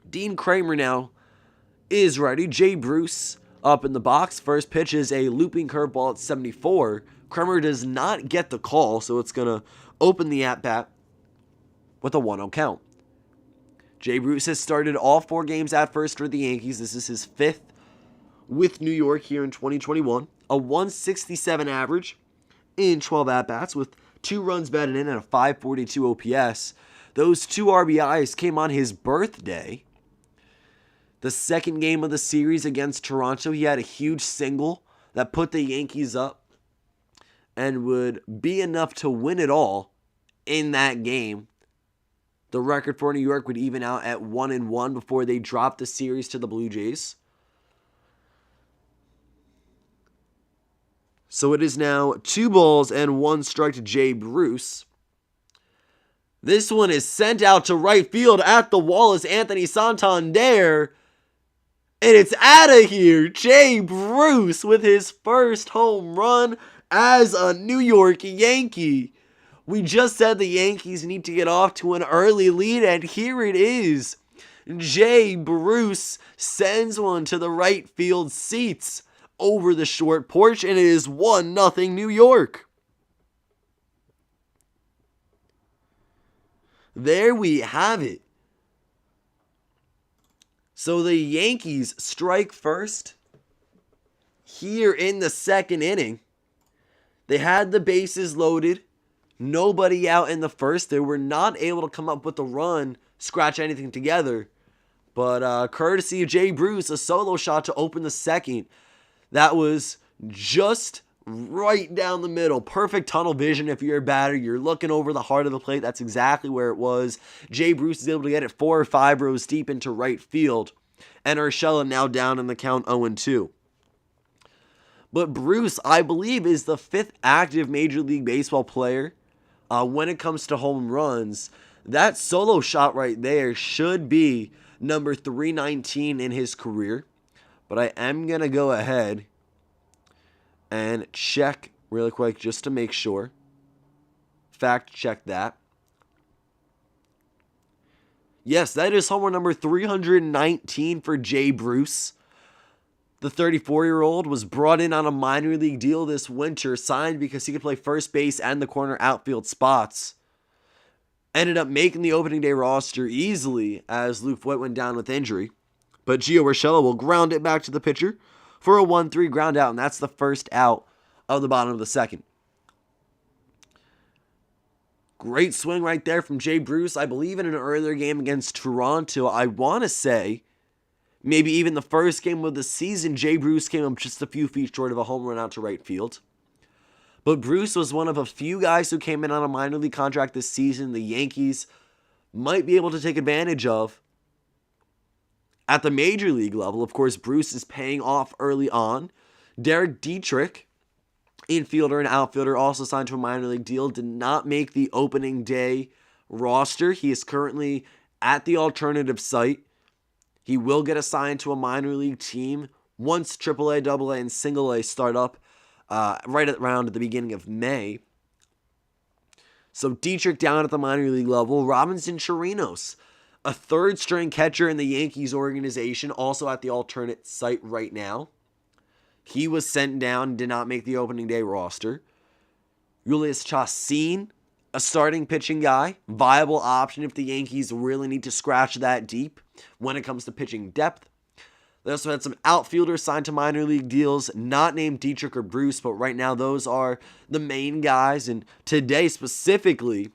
Dean Kramer now is ready. Jay Bruce up in the box. First pitch is a looping curveball at 74. Kramer does not get the call, so it's going to open the at-bat with a 1-0 count. Jay Bruce has started all 4 games at first for the Yankees. This is his 5th with New York here in 2021. A 167 average in 12 at-bats with 2 runs batted in and a 542 OPS. Those 2 RBIs came on his birthday. The second game of the series against Toronto, he had a huge single that put the Yankees up and would be enough to win it all in that game. The record for New York would even out at 1-1 before they dropped the series to the Blue Jays. So it is now 2 balls and 1 strike to Jay Bruce. This one is sent out to right field at the wall as Anthony Santander. And it's out of here. Jay Bruce with his first home run as a New York Yankee. We just said the Yankees need to get off to an early lead, and here it is. Jay Bruce sends one to the right field seats over the short porch, and it is 1-0 New York. There we have it. So the Yankees strike first here in the second inning. They had the bases loaded. Nobody out in the first. They were not able to come up with a run, scratch anything together. But courtesy of Jay Bruce, a solo shot to open the second. That was just right down the middle. Perfect tunnel vision if you're a batter. You're looking over the heart of the plate. That's exactly where it was. Jay Bruce is able to get it 4 or 5 rows deep into right field. And Urshela now down in the count 0-2. But Bruce, I believe, is the 5th active Major League Baseball player when it comes to home runs. That solo shot right there should be number 319 in his career. But I am going to go ahead and check really quick just to make sure. Fact check that. Yes, that is homer number 319 for Jay Bruce. The 34-year-old was brought in on a minor league deal this winter, signed because he could play first base and the corner outfield spots. Ended up making the opening day roster easily as Luke Voit went down with injury. But Gio Urshela will ground it back to the pitcher for a 1-3 ground out, and that's the first out of the bottom of the second. Great swing right there from Jay Bruce. I believe in an earlier game against Toronto, I want to say, maybe even the first game of the season, Jay Bruce came up just a few feet short of a home run out to right field. But Bruce was one of a few guys who came in on a minor league contract this season the Yankees might be able to take advantage of at the major league level. Of course, Bruce is paying off early on. Derek Dietrich, infielder and outfielder, also signed to a minor league deal, did not make the opening day roster. He is currently at the alternative site. He will get assigned to a minor league team once AAA, AA, and Single A start up right around the beginning of May. So Dietrich down at the minor league level. Robinson Chirinos, a third-string catcher in the Yankees organization, also at the alternate site right now. He was sent down, did not make the opening day roster. Julius Chacin, a starting pitching guy, viable option if the Yankees really need to scratch that deep when it comes to pitching depth. They also had some outfielders signed to minor league deals, not named Dietrich or Bruce, but right now those are the main guys. And today specifically,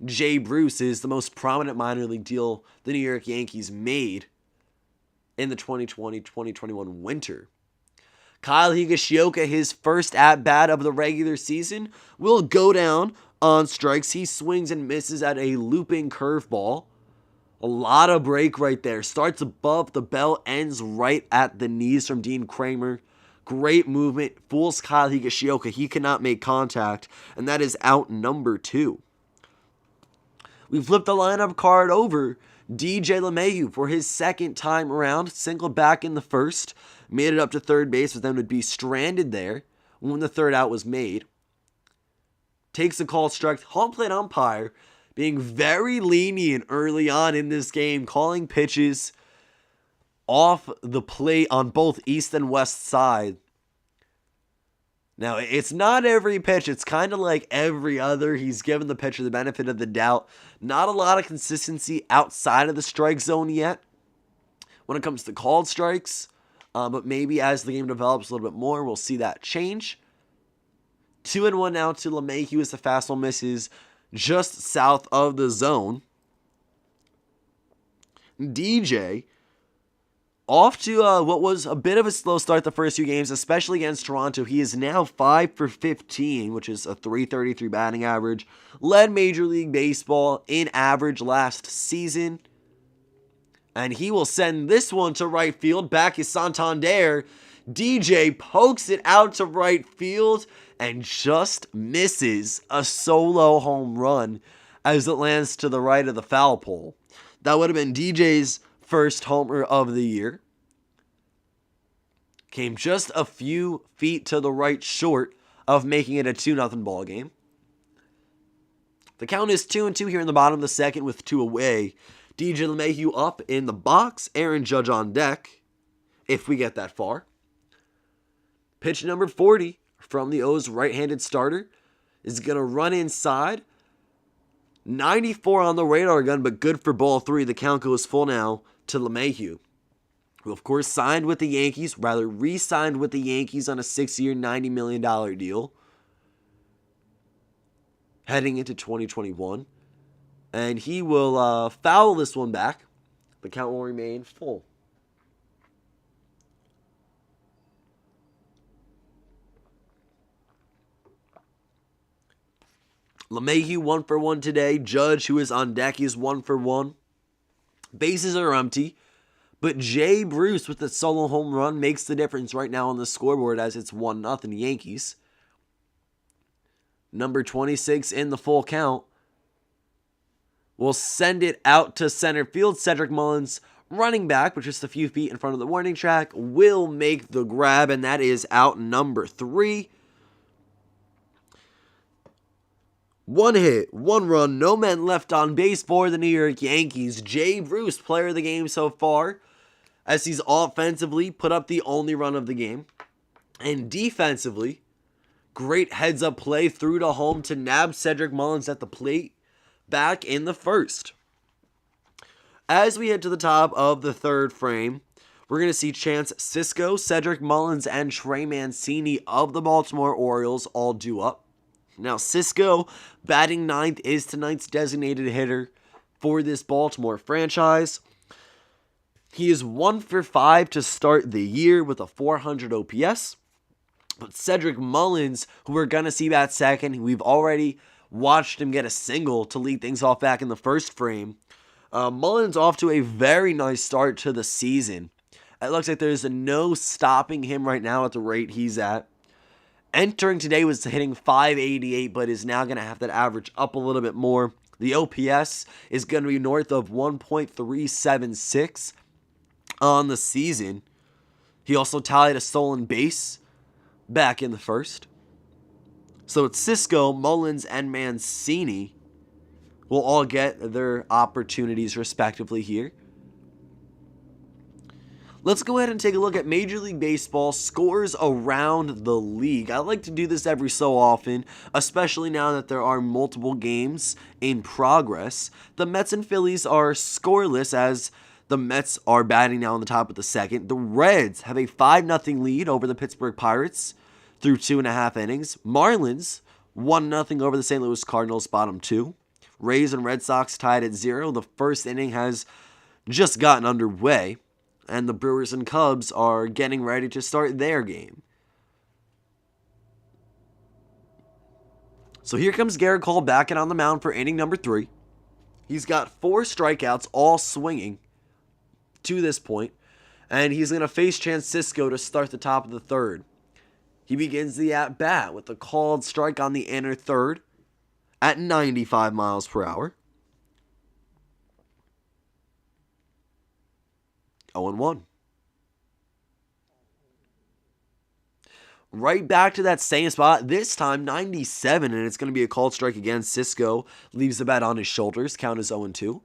Jay Bruce is the most prominent minor league deal the New York Yankees made in the 2020-2021 winter. Kyle Higashioka, his first at-bat of the regular season, will go down on strikes. He swings and misses at a looping curveball. A lot of break right there. Starts above the bell, ends right at the knees from Dean Kramer. Great movement. Fools Kyle Higashioka. He cannot make contact, and that is out number 2. We flipped the lineup card over. DJ LeMahieu for his second time around. Singled back in the first. Made it up to third base, but then would be stranded there when the third out was made. Takes the call, strike. Home plate umpire being very lenient early on in this game, calling pitches off the plate on both east and west side. Now, it's not every pitch. It's kind of like every other. He's given the pitcher the benefit of the doubt. Not a lot of consistency outside of the strike zone yet when it comes to called strikes. But maybe as the game develops a little bit more, we'll see that change. 2-1 now to LeMahieu as the fastball misses just south of the zone. DJ, off to what was a bit of a slow start the first few games, especially against Toronto. He is now 5 for 15, which is a .333 batting average. Led Major League Baseball in average last season. And he will send this one to right field. Back is Santander. DJ pokes it out to right field and just misses a solo home run as it lands to the right of the foul pole. That would have been DJ's first homer of the year. Came just a few feet to the right short of making it a 2-0 ball game. The count is 2-2 here in the bottom of the second with 2 away. DJ LeMahieu up in the box. Aaron Judge on deck, if we get that far. Pitch number 40 from the O's right-handed starter is going to run inside. 94 on the radar gun, but good for ball 3. The count goes full now to LeMahieu, who of course signed with the Yankees, rather re-signed with the Yankees on a 6-year, $90 million deal heading into 2021. And he will foul this one back. The count will remain full. LeMahieu 1 for 1 today. Judge, who is on deck, is 1 for 1. Bases are empty. But Jay Bruce with the solo home run makes the difference right now on the scoreboard as it's 1-0 Yankees. Number 26 in the full count will send it out to center field. Cedric Mullins, running back, but just a few feet in front of the warning track, will make the grab, and that is out number 3. 1 hit, 1 run, no men left on base for the New York Yankees. Jay Bruce, player of the game so far, as he's offensively put up the only run of the game. And defensively, great heads-up play through to home to nab Cedric Mullins at the plate back in the first. As we head to the top of the third frame, we're going to see Chance Sisco, Cedric Mullins, and Trey Mancini of the Baltimore Orioles all due up. Now, Cisco, batting ninth, is tonight's designated hitter for this Baltimore franchise. He is 1 for 5 to start the year with a 400 OPS. But Cedric Mullins, who we're going to see bat second, we've already watched him get a single to lead things off back in the first frame. Mullins off to a very nice start to the season. It looks like there's no stopping him right now at the rate he's at. Entering today was hitting .588, but is now going to have that average up a little bit more. The OPS is going to be north of 1.376 on the season. He also tallied a stolen base back in the first. So it's Cisco, Mullins, and Mancini will all get their opportunities respectively here. Let's go ahead and take a look at Major League Baseball scores around the league. I like to do this every so often, especially now that there are multiple games in progress. The Mets and Phillies are scoreless as the Mets are batting now on the top of the second. The Reds have a 5-0 lead over the Pittsburgh Pirates through 2.5 innings. Marlins 1-0 over the St. Louis Cardinals, bottom 2. Rays and Red Sox tied at 0. The first inning has just gotten underway, and the Brewers and Cubs are getting ready to start their game. So here comes Gerrit Cole back on the mound for inning number 3. He's got 4 strikeouts, all swinging to this point, and he's going to face Chance Cisco to start the top of the third. He begins the at-bat with a called strike on the inner third at 95 miles per hour. 0-1. Right back to that same spot, this time 97, and it's going to be a called strike again. Cisco leaves the bat on his shoulders, count is 0-2.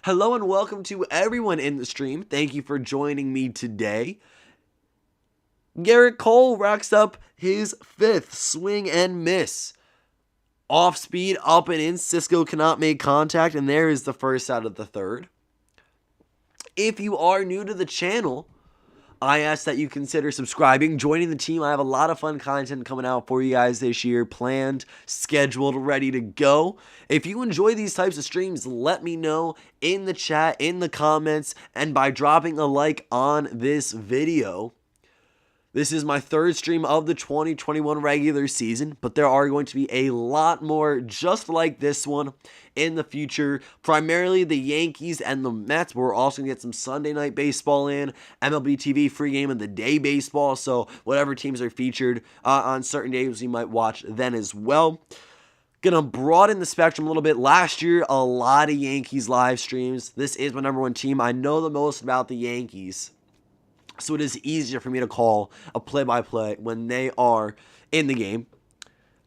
Hello and welcome to everyone in the stream. Thank you for joining me today. Gerrit Cole racks up his 5th swing and miss. Off speed, up and in. Cisco cannot make contact, and there is the first out of the third. If you are new to the channel, I ask that you consider subscribing, joining the team. I have a lot of fun content coming out for you guys this year, planned, scheduled, ready to go. If you enjoy these types of streams, let me know in the chat, in the comments, and by dropping a like on this video. This is my 3rd stream of the 2021 regular season, but there are going to be a lot more just like this one in the future. Primarily the Yankees and the Mets. We're also going to get some Sunday night baseball in, MLB TV free game of the day baseball, so whatever teams are featured on certain days, you might watch then as well. Gonna broaden the spectrum a little bit. Last year, a lot of Yankees live streams. This is my number 1 team. I know the most about the Yankees, so it is easier for me to call a play-by-play when they are in the game.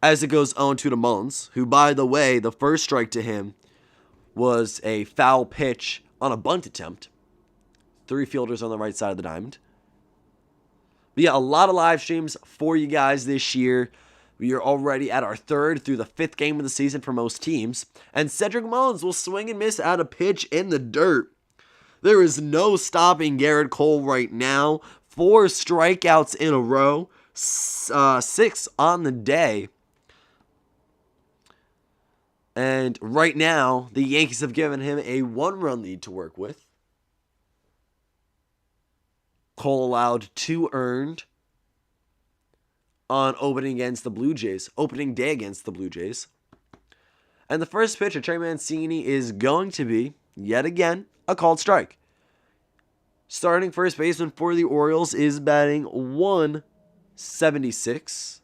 As it goes 0-2 to Mullins, who, by the way, the first strike to him was a foul pitch on a bunt attempt. 3 fielders on the right side of the diamond. But yeah, a lot of live streams for you guys this year. We are already at our 3rd through the 5th game of the season for most teams. And Cedric Mullins will swing and miss at a pitch in the dirt. There is no stopping Gerrit Cole right now. 4 strikeouts in a row. 6 on the day. And right now, the Yankees have given him a 1-run lead to work with. Cole allowed 2 earned on opening day against the Blue Jays. And the first pitch of Trey Mancini is going to be, yet again, a called strike. Starting first baseman for the Orioles is batting 176.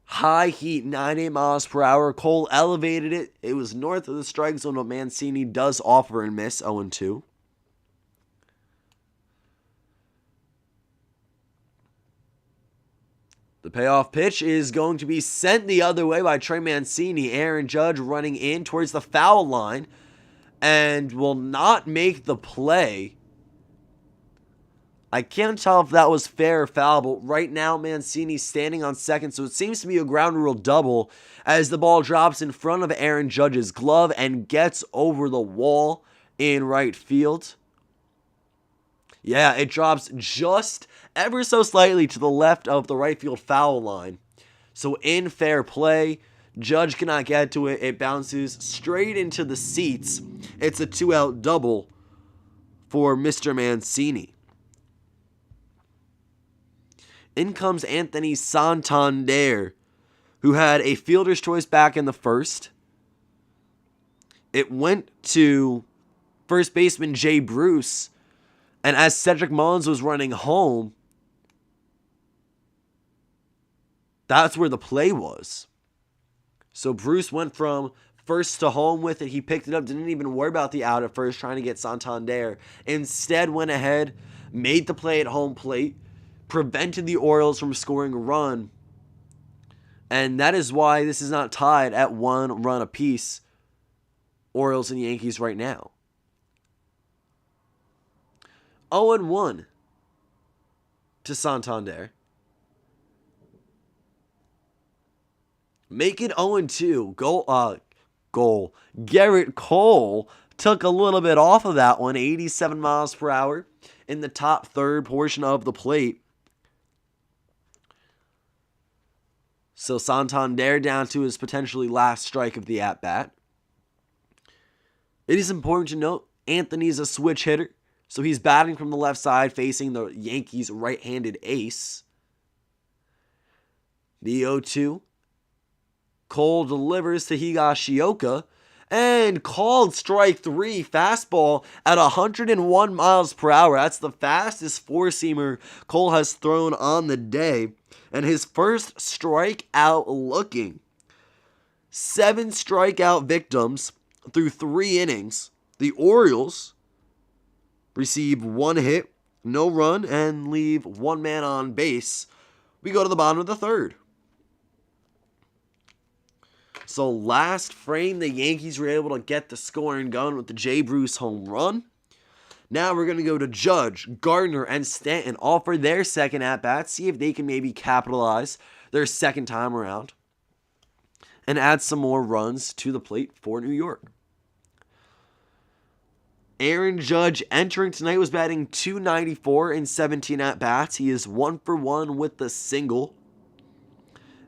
High heat, 98 miles per hour. Cole elevated it. It was north of the strike zone, but Mancini does offer and miss, 0-2. The payoff pitch is going to be sent the other way by Trey Mancini. Aaron Judge running in towards the foul line and will not make the play. I can't tell if that was fair or foul, but right now Mancini's standing on second, so it seems to be a ground rule double as the ball drops in front of Aaron Judge's glove and gets over the wall in right field. Yeah, it drops just ever so slightly to the left of the right field foul line. So in fair play, Judge cannot get to it. It bounces straight into the seats. It's a 2-out double for Mr. Mancini. In comes Anthony Santander, who had a fielder's choice back in the first. It went to first baseman Jay Bruce, and as Cedric Mullins was running home, that's where the play was. So Bruce went from first to home with it. He picked it up, didn't even worry about the out at first, trying to get Santander. Instead, went ahead, made the play at home plate, prevented the Orioles from scoring a run. And that is why this is not tied at 1 run apiece, Orioles and Yankees right now. 0-1 to Santander. Make it 0-2. Goal. Gerrit Cole took a little bit off of that one. 87 miles per hour in the top third portion of the plate. So Santander down to his potentially last strike of the at-bat. It is important to note, Anthony's a switch hitter. So he's batting from the left side, facing the Yankees' right-handed ace. The 0-2. Cole delivers to Higashioka and called strike 3, fastball at 101 miles per hour. That's the fastest four-seamer Cole has thrown on the day, and his first strikeout looking. 7 strikeout victims through 3 innings. The Orioles receive 1 hit, no run, and leave 1 man on base. We go to the bottom of the third. So last frame, the Yankees were able to get the scoring going with the Jay Bruce home run. Now we're going to go to Judge, Gardner, and Stanton, all for their second at-bat. See if they can maybe capitalize their second time around and add some more runs to the plate for New York. Aaron Judge entering tonight was batting .294 in 17 at-bats. He is 1 for 1 with the single.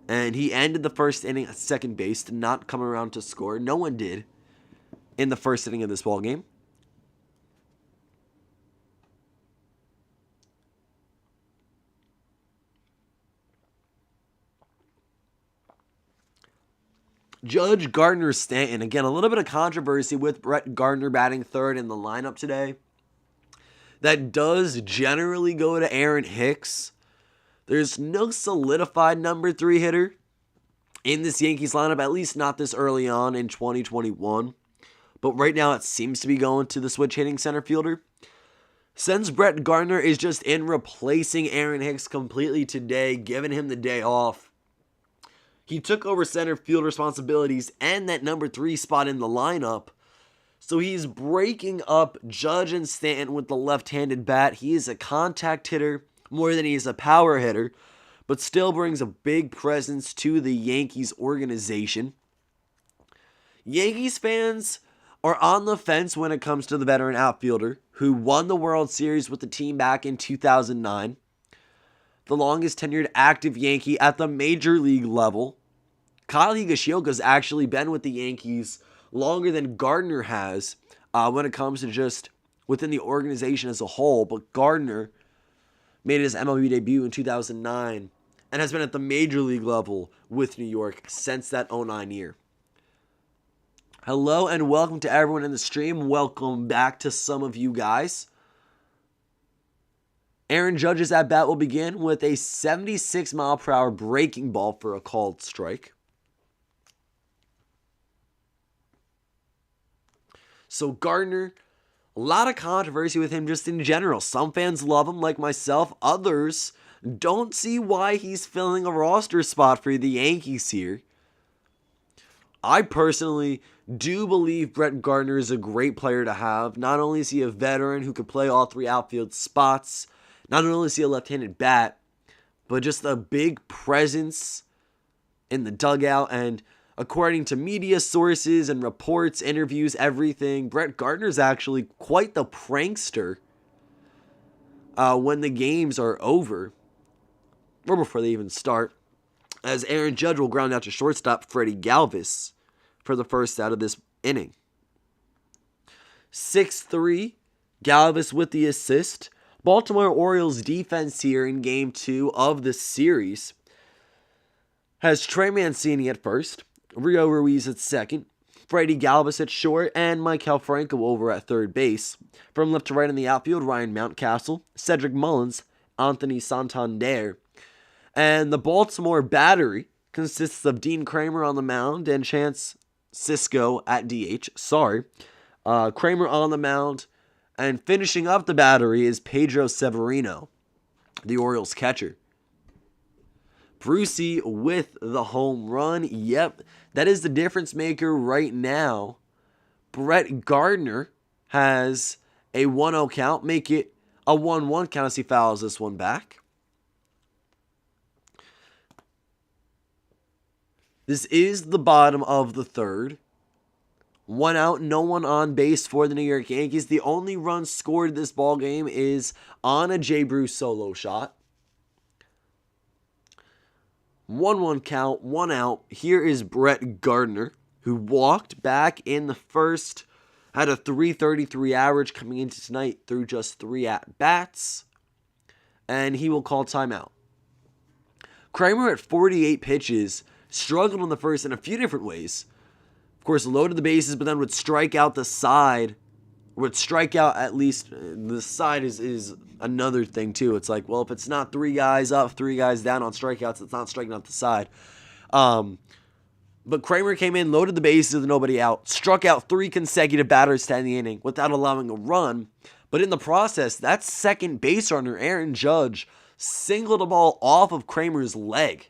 And he ended the first inning at second base, did not come around to score. No one did in the first inning of this ballgame. Judge, Gardner, Stanton. Again, a little bit of controversy with Brett Gardner batting third in the lineup today. That does generally go to Aaron Hicks. There's no solidified number 3 hitter in this Yankees lineup, at least not this early on in 2021. But right now it seems to be going to the switch hitting center fielder. Since Brett Gardner is just in replacing Aaron Hicks completely today, giving him the day off, he took over center field responsibilities and that number 3 spot in the lineup. So he's breaking up Judge and Stanton with the left-handed bat. He is a contact hitter more than he is a power hitter, but still brings a big presence to the Yankees organization. Yankees fans are on the fence when it comes to the veteran outfielder who won the World Series with the team back in 2009. The longest tenured active Yankee at the major league level. Kyle Higashioka's actually been with the Yankees longer than Gardner has when it comes to just within the organization as a whole, but Gardner made his MLB debut in 2009 and has been at the major league level with New York since that 2009 year. Hello and welcome to everyone in the stream. Welcome back to some of you guys. Aaron Judge's at-bat will begin with a 76 mile per hour breaking ball for a called strike. So Gardner, a lot of controversy with him just in general. Some fans love him like myself. Others don't see why he's filling a roster spot for the Yankees here. I personally do believe Brett Gardner is a great player to have. Not only is he a veteran who could play all 3 outfield spots, not only is he a left-handed bat, but just a big presence in the dugout. And according to media sources and reports, interviews, everything, Brett Gardner's actually quite the prankster. when the games are over, or before they even start, as Aaron Judge will ground out to shortstop Freddie Galvis for the first out of this inning. 6-3, Galvis with the assist. Baltimore Orioles defense here in Game 2 of the series has Trey Mancini at first, Rio Ruiz at second, Freddie Galvis at short, and Maikel Franco over at third base. From left to right in the outfield, Ryan Mountcastle, Cedric Mullins, Anthony Santander. And the Baltimore battery consists of Dean Kramer on the mound and Chance Sisco at DH. Kramer on the mound. And finishing up the battery is Pedro Severino, the Orioles catcher. Brucey with the home run. Yep, that is the difference maker right now. Brett Gardner has a 1-0 count. Make it a 1-1 count as he fouls this one back. This is the bottom of the third. 1 out, no one on base for the New York Yankees. The only run scored this ball game is on a Jay Bruce solo shot. 1-1 count, 1 out. Here is Brett Gardner, who walked back in the first, had a .333 average coming into tonight through just 3 at-bats, and he will call timeout. Kramer at 48 pitches struggled in the first in a few different ways. Of course, loaded the bases, but then would strike out the side. Would strike out at least, the side is another thing too. It's like, well, if it's not 3 guys up, 3 guys down on strikeouts, it's not striking out the side. But Kramer came in, loaded the bases with nobody out, struck out 3 consecutive batters to end the inning without allowing a run. But in the process, that second base runner, Aaron Judge, singled a ball off of Kramer's leg.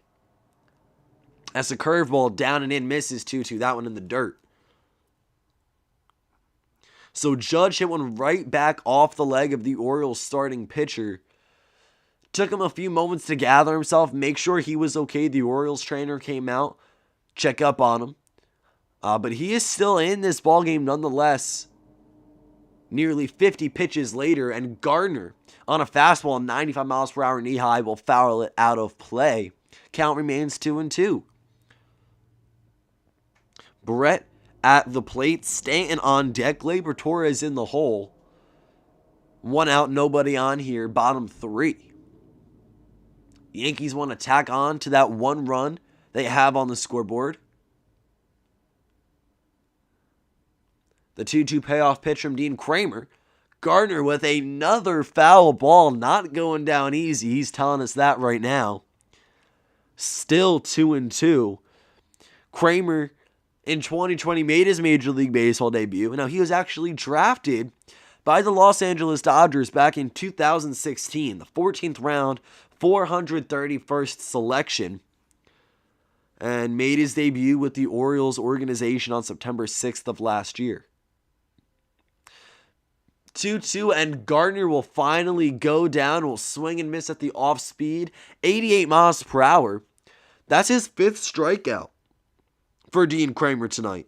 As the curveball down and in misses 2-2. That one in the dirt. So Judge hit one right back off the leg of the Orioles starting pitcher. Took him a few moments to gather himself, make sure he was okay. The Orioles trainer came out, check up on him. But he is still in this ballgame nonetheless. Nearly 50 pitches later, and Gardner on a fastball 95 miles per hour knee high will foul it out of play. Count remains 2-2. Brett at the plate, Stanton on deck, Gleyber Torres in the hole. 1 out, nobody on here, bottom 3. The Yankees want to tack on to that 1 run they have on the scoreboard. The 2-2 payoff pitch from Dean Kramer. Gardner with another foul ball, not going down easy. He's telling us that right now. Still 2-2. Kramer in 2020 made his Major League Baseball debut. Now, he was actually drafted by the Los Angeles Dodgers back in 2016, the 14th round, 431st selection, and made his debut with the Orioles organization on September 6th of last year. 2-2, and Gardner will finally go down, will swing and miss at the off speed, 88 miles per hour. That's his 5th strikeout for Dean Kramer tonight.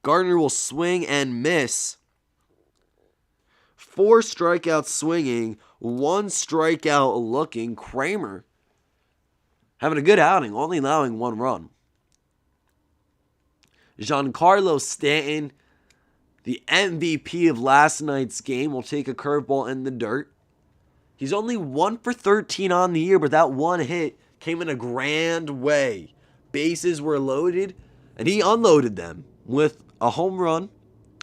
Gardner will swing and miss. 4 strikeouts swinging, 1 strikeout looking. Kramer having a good outing, only allowing 1 run. Giancarlo Stanton, the MVP of last night's game, will take a curveball in the dirt. He's only 1 for 13 on the year, but that 1 hit came in a grand way. Bases were loaded, and he unloaded them with a home run,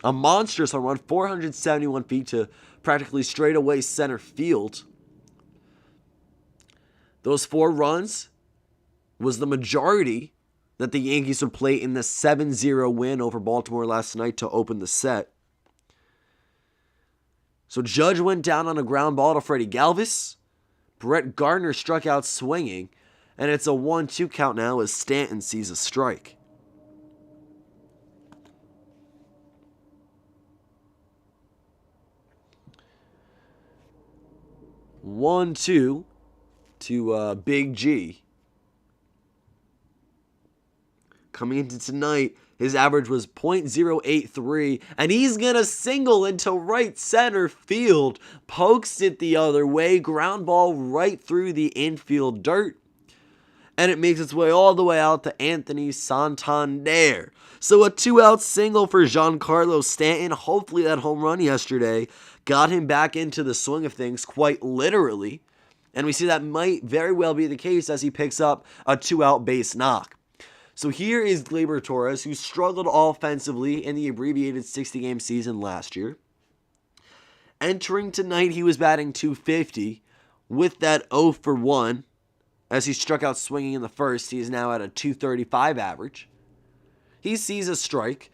a monstrous home run, 471 feet to practically straightaway center field. Those 4 runs was the majority that the Yankees would play in the 7-0 win over Baltimore last night to open the set. So Judge went down on a ground ball to Freddie Galvis. Brett Gardner struck out swinging. And it's a 1-2 count now as Stanton sees a strike. One, two to Big G. coming into tonight, his average was .083, and he's gonna single into right center field. Pokes it the other way, ground ball right through the infield dirt, and it makes its way all the way out to Anthony Santander. So a 2-out single for Giancarlo Stanton. Hopefully that home run yesterday got him back into the swing of things, quite literally. And we see that might very well be the case as he picks up a 2-out base knock. So here is Gleyber Torres, who struggled offensively in the abbreviated 60-game season last year. Entering tonight, he was batting .250 with that 0 for 1. As he struck out swinging in the first, he is now at a .235 average. He sees a strike.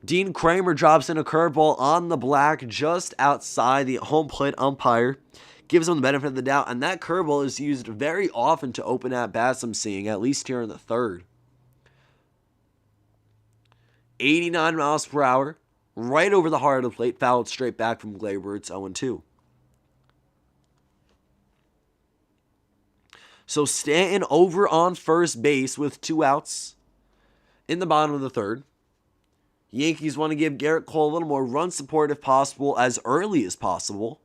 Dean Kramer drops in a curveball on the black just outside the home plate umpire. Gives him the benefit of the doubt, and that curveball is used very often to open at bats, I'm seeing, at least here in the third. 89 miles per hour, right over the heart of the plate, fouled straight back from Gleyber. It's 0-2. So Stanton over on first base with 2 outs in the bottom of the third. Yankees want to give Gerrit Cole a little more run support if possible, as early as possible.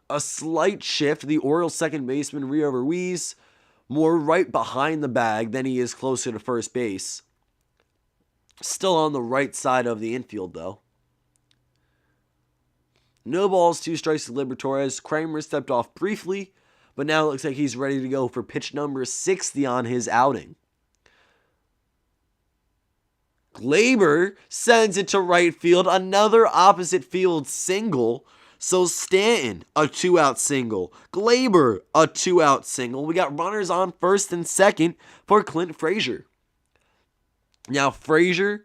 A slight shift, the Orioles second baseman Rio Ruiz, more right behind the bag than he is closer to first base. Still on the right side of the infield, though. No balls, 2 strikes to Gleyber Torres. Kramer stepped off briefly, but now it looks like he's ready to go for pitch number 60 on his outing. Gleyber sends it to right field, another opposite field single. So Stanton, a 2-out single. Gleyber, a 2-out single. We got runners on first and second for Clint Frazier. Now, Frazier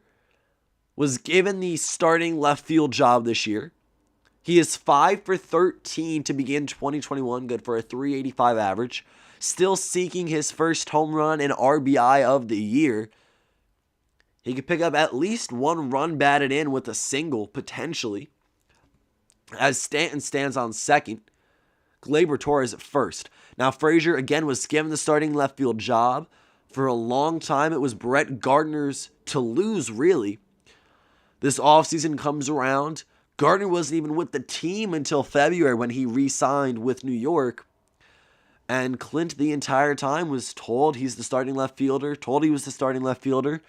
was given the starting left field job this year. He is 5 for 13 to begin 2021, good for a .385 average. Still seeking his first home run and RBI of the year. He could pick up at least 1 run batted in with a single, potentially. As Stanton stands on second, Gleyber Torres at first. Now, Frazier, again, was given the starting left field job. For a long time, it was Brett Gardner's to lose, really. This offseason comes around. Gardner wasn't even with the team until February when he re-signed with New York. And Clint, the entire time, was told he's the starting left fielder, told he was the starting left fielder.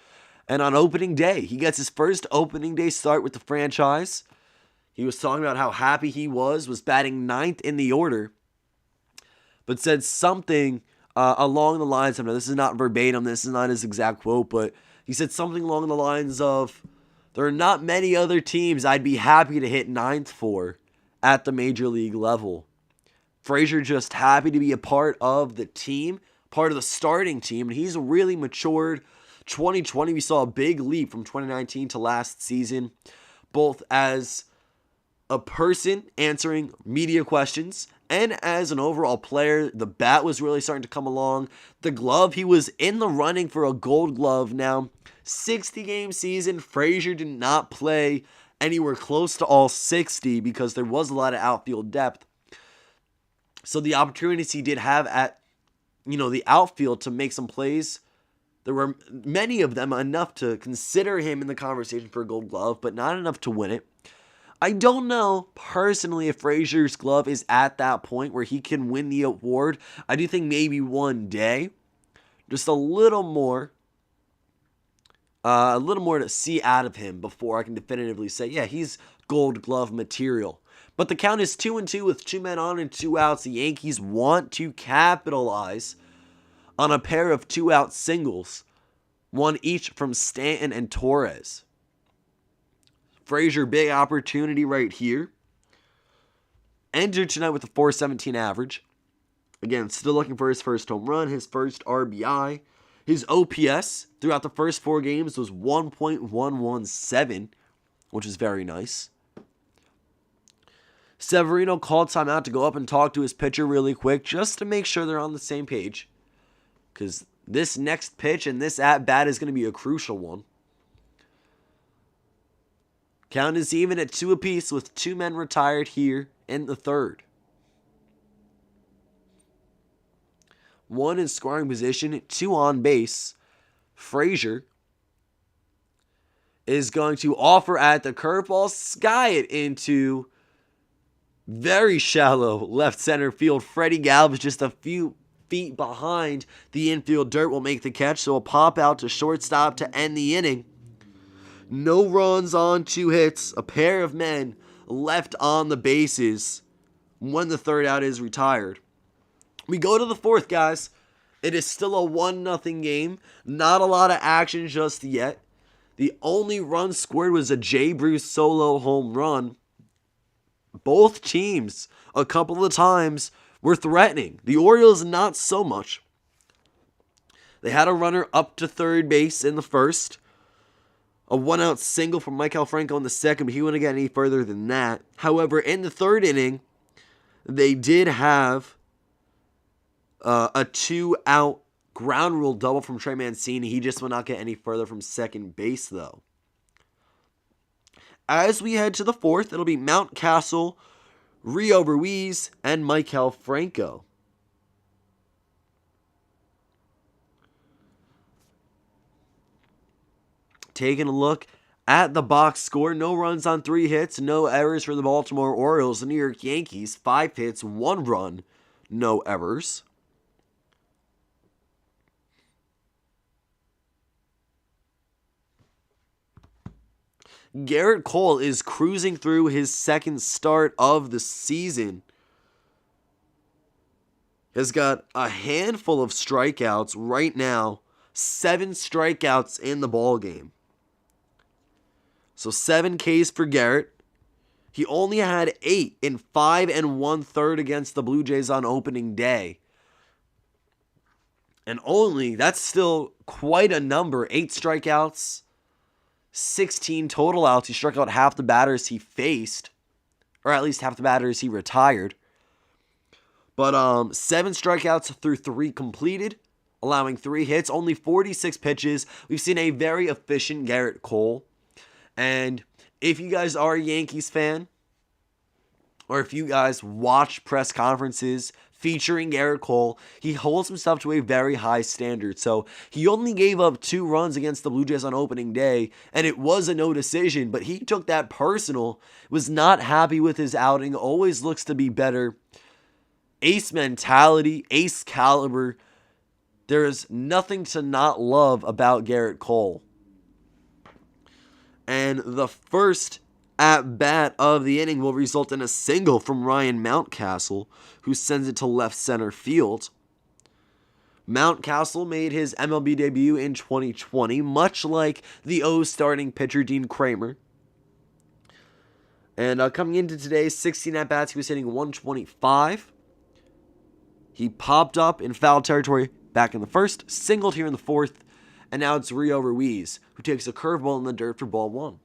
And on opening day, he gets his first opening day start with the franchise. He was talking about how happy he was batting 9th in the order, but said something along the lines of, now this is not verbatim, this is not his exact quote, but he said something along the lines of, there are not many other teams I'd be happy to hit 9th for at the major league level. Frazier just happy to be a part of the team, part of the starting team, and he's really matured. 2020, we saw a big leap from 2019 to last season, both as a person answering media questions and as an overall player. The bat was really starting to come along. The glove, he was in the running for a gold glove. Now, 60-game season, Frazier did not play anywhere close to all 60 because there was a lot of outfield depth. So the opportunities he did have at, the outfield to make some plays, there were many of them enough to consider him in the conversation for a gold glove, but not enough to win it. I don't know personally if Frazier's glove is at that point where he can win the award. I do think maybe one day, just a little more to see out of him before I can definitively say, yeah, he's gold glove material. But the count is 2-2 with 2 men on and 2 outs. The Yankees want to capitalize on a pair of 2-out singles, one each from Stanton and Torres. Frazier, big opportunity right here. Entered tonight with a .417 average. Again, still looking for his first home run, his first RBI. His OPS throughout the first 4 games was 1.117, which is very nice. Severino called timeout to go up and talk to his pitcher really quick just to make sure they're on the same page. Because this next pitch and this at-bat is going to be a crucial one. Count is even at 2 apiece with 2 men retired here in the third. 1 in scoring position, 2 on base. Frazier is going to offer at the curveball, sky it into very shallow left center field. Freddie Galvis just a few feet behind the infield dirt will make the catch, so a pop out to shortstop to end the inning. No runs on 2 hits, a pair of men left on the bases when the third out is retired. We go to the fourth, guys. It is still a 1-0 game. Not a lot of action just yet. The only run scored was a Jay Bruce solo home run. Both teams, a couple of times, were threatening. The Orioles, not so much. They had a runner up to third base in the first. A 1-out single from Maikel Franco in the second, but he wouldn't get any further than that. However, in the third inning, they did have a 2-out ground rule double from Trey Mancini. He just would not get any further from second base, though. As we head to the fourth, it'll be Mountcastle, Rio Ruiz, and Maikel Franco. Taking a look at the box score, no runs on 3 hits, no errors for the Baltimore Orioles. The New York Yankees, 5 hits, 1 run, no errors. Gerrit Cole is cruising through his second start of the season. Has got a handful of strikeouts right now. 7 strikeouts in the ball game. So 7 Ks for Gerrit. He only had 8 in 5 1/3 against the Blue Jays on opening day. And that's still quite a number. 8 strikeouts, 16 total outs. He struck out half the batters he faced, or at least half the batters he retired. But 7 strikeouts through 3 completed, allowing 3 hits, only 46 pitches. We've seen a very efficient Gerrit Cole. And if you guys are a Yankees fan, or if you guys watch press conferences featuring Gerrit Cole, he holds himself to a very high standard. So he only gave up 2 runs against the Blue Jays on opening day, and it was a no decision, but he took that personal, was not happy with his outing, always looks to be better. Ace mentality, ace caliber. There is nothing to not love about Gerrit Cole. And the first at-bat of the inning will result in a single from Ryan Mountcastle, who sends it to left center field. Mountcastle made his MLB debut in 2020, much like the O's starting pitcher Dean Kramer. And coming into today's 16 at-bats, he was hitting 125. He popped up in foul territory back in the first, singled here in the fourth, and now it's Rio Ruiz, who takes a curveball in the dirt for ball 1.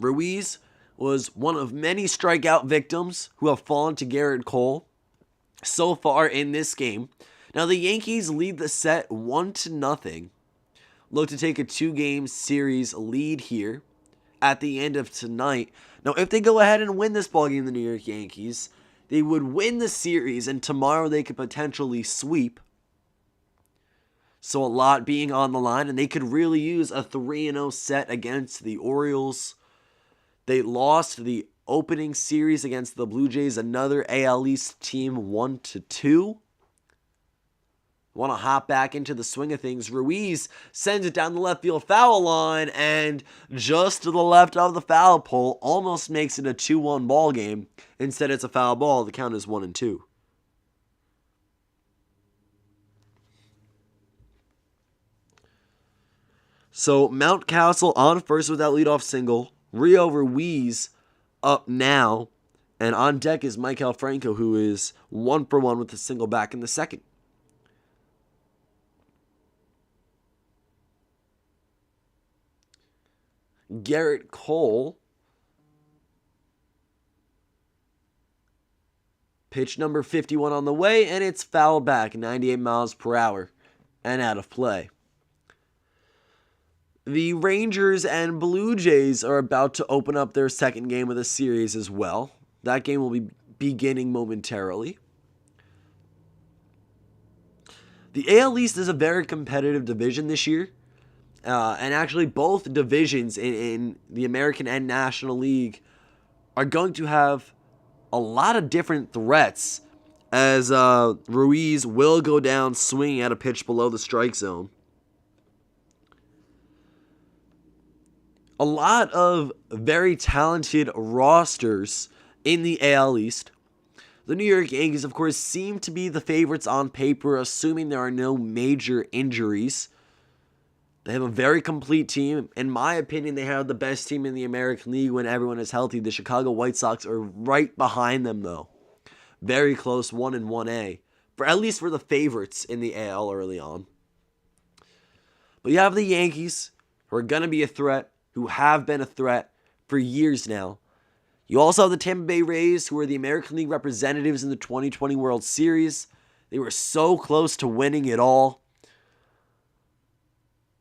Ruiz was one of many strikeout victims who have fallen to Gerrit Cole so far in this game. Now the Yankees lead the set 1-0. Look to take a 2-game series lead here at the end of tonight. Now if they go ahead and win this ballgame, the New York Yankees, they would win the series, and tomorrow they could potentially sweep. So a lot being on the line, and they could really use a 3-0 set against the Orioles. They lost the opening series against the Blue Jays, another AL East team, 1-2. Want to hop back into the swing of things. Ruiz sends it down the left field foul line, and just to the left of the foul pole, almost makes it a 2-1 ball game. Instead, it's a foul ball. The count is 1-2. So Mountcastle on first with that leadoff single. Rio Ruiz up now, and on deck is Maikel Franco, who is 1 for 1 with a single back in the second. Gerrit Cole, pitch number 51 on the way, and it's fouled back, 98 miles per hour, and out of play. The Rangers and Blue Jays are about to open up their second game of the series as well. That game will be beginning momentarily. The AL East is a very competitive division this year. And actually, both divisions in the American and National League are going to have a lot of different threats, as Ruiz will go down swinging at a pitch below the strike zone. A lot of very talented rosters in the AL East. The New York Yankees, of course, seem to be the favorites on paper, assuming there are no major injuries. They have a very complete team. In my opinion, they have the best team in the American League when everyone is healthy. The Chicago White Sox are right behind them, though. Very close, 1 and 1A. At least for the favorites in the AL early on. But you have the Yankees, who are going to be a threat, who have been a threat for years now. You also have the Tampa Bay Rays, who are the American League representatives in the 2020 World Series. They were so close to winning it all,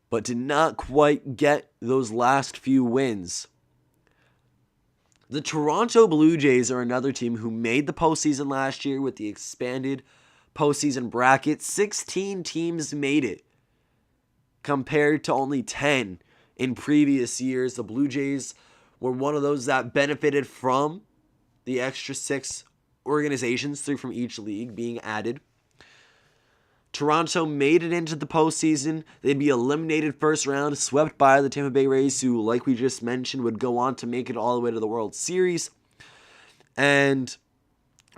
but did not quite get those last few wins. The Toronto Blue Jays are another team who made the postseason last year with the expanded postseason bracket. 16 teams made it, compared to only 10 in previous years. The Blue Jays were one of those that benefited from the extra 6 organizations, 3 from each league, being added. Toronto made it into the postseason. They'd be eliminated first round, swept by the Tampa Bay Rays, who, like we just mentioned, would go on to make it all the way to the World Series. And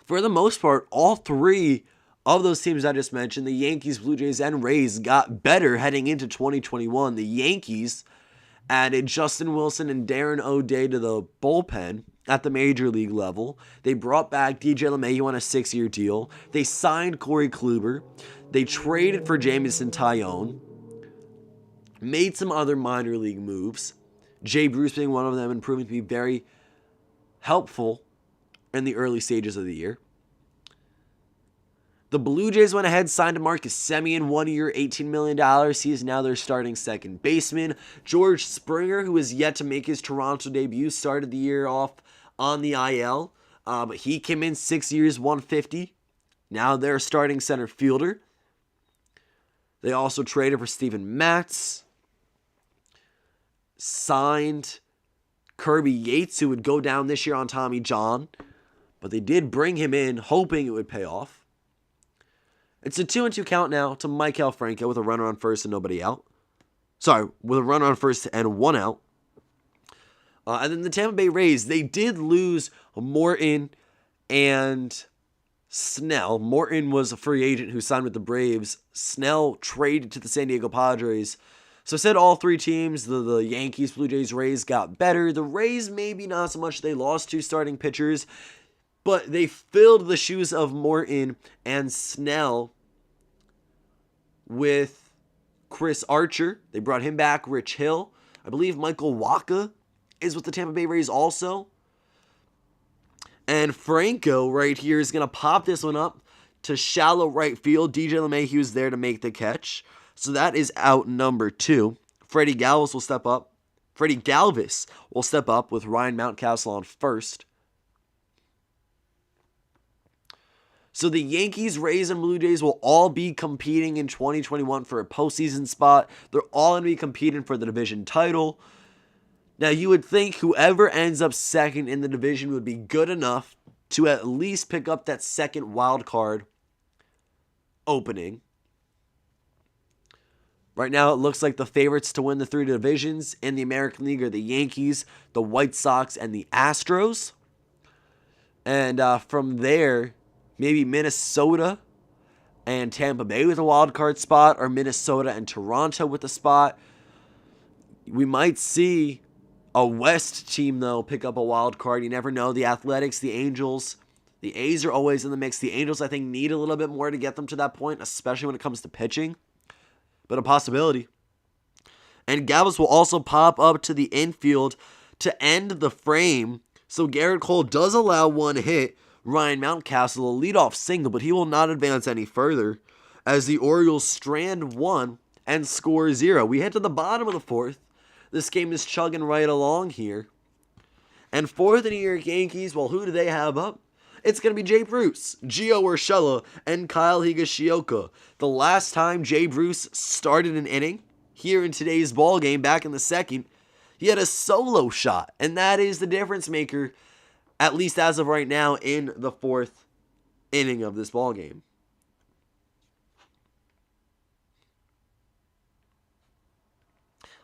for the most part, all 3 of those teams I just mentioned, the Yankees, Blue Jays, and Rays, got better heading into 2021. The Yankees added Justin Wilson and Darren O'Day to the bullpen at the major league level. They brought back DJ LeMahieu on a 6-year deal. They signed Corey Kluber. They traded for Jameson Taillon. Made some other minor league moves. Jay Bruce being one of them and proving to be very helpful in the early stages of the year. The Blue Jays went ahead, signed Marcus Semien, 1 year, $18 million. He is now their starting second baseman. George Springer, who is yet to make his Toronto debut, started the year off on the IL. But he came in 6 years, $150. Now they're starting center fielder. They also traded for Steven Matz. Signed Kirby Yates, who would go down this year on Tommy John. But they did bring him in, hoping it would pay off. It's a 2-2 count now to Maikel Franco with a runner on first and nobody out. Sorry, with a runner on first and 1 out. And then the Tampa Bay Rays, they did lose Morton and Snell. Morton was a free agent who signed with the Braves. Snell traded to the San Diego Padres. So I said all 3 teams, the Yankees, Blue Jays, Rays, got better. The Rays, maybe not so much. They lost 2 starting pitchers. But they filled the shoes of Morton and Snell with Chris Archer. They brought him back, Rich Hill. I believe Michael Wacha is with the Tampa Bay Rays also. And Franco right here is going to pop this one up to shallow right field. DJ LeMahieu is there to make the catch. So that is out number 2. Freddie Galvis will step up. With Ryan Mountcastle on first. So the Yankees, Rays, and Blue Jays will all be competing in 2021 for a postseason spot. They're all going to be competing for the division title. Now, you would think whoever ends up second in the division would be good enough to at least pick up that second wild card opening. Right now, it looks like the favorites to win the 3 divisions in the American League are the Yankees, the White Sox, and the Astros. And from there, maybe Minnesota and Tampa Bay with a wild card spot, or Minnesota and Toronto with a spot. We might see a West team, though, pick up a wild card. You never know. The Athletics, the Angels, the A's are always in the mix. The Angels, I think, need a little bit more to get them to that point, especially when it comes to pitching. But a possibility. And Galvis will also pop up to the infield to end the frame. So Gerrit Cole does allow 1 hit. Ryan Mountcastle, a leadoff single, but he will not advance any further as the Orioles strand 1 and score 0. We head to the bottom of the 4th. This game is chugging right along here. And for the New York Yankees, well, who do they have up? It's going to be Jay Bruce, Gio Urshela, and Kyle Higashioka. The last time Jay Bruce started an inning here in today's ball game, back in the second, he had a solo shot, and that is the difference maker, at least as of right now, in the fourth inning of this ball game.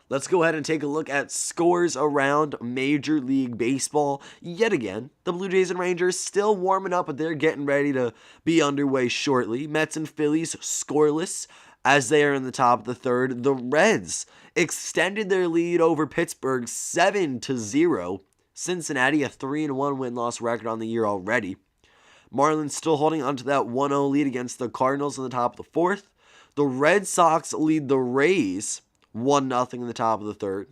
Let's go ahead and take a look at scores around Major League Baseball. Yet again, the Blue Jays and Rangers still warming up, but they're getting ready to be underway shortly. Mets and Phillies scoreless as they are in the top of the third. The Reds extended their lead over Pittsburgh 7-0. Cincinnati, a 3-1 win-loss record on the year already. Marlins still holding onto that 1-0 lead against the Cardinals in the top of the fourth. The Red Sox lead the Rays 1-0 in the top of the third.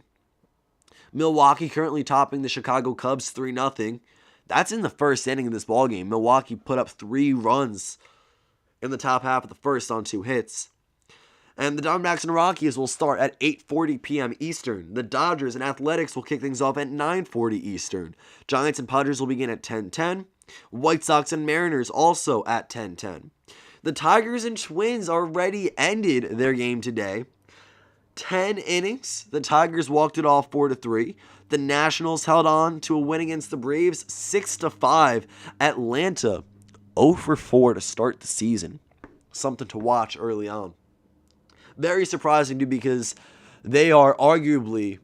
Milwaukee currently topping the Chicago Cubs 3-0. That's in the first inning of this ballgame. Milwaukee put up 3 runs in the top half of the first on 2 hits. And the Diamondbacks and Rockies will start at 8:40 p.m. Eastern. The Dodgers and Athletics will kick things off at 9:40 Eastern. Giants and Padres will begin at 10:10. White Sox and Mariners also at 10:10. The Tigers and Twins already ended their game today. 10 innings. The Tigers walked it off 4-3. The Nationals held on to a win against the Braves 6-5. Atlanta 0-4 to start the season. Something to watch early on. Very surprising too, because they are arguably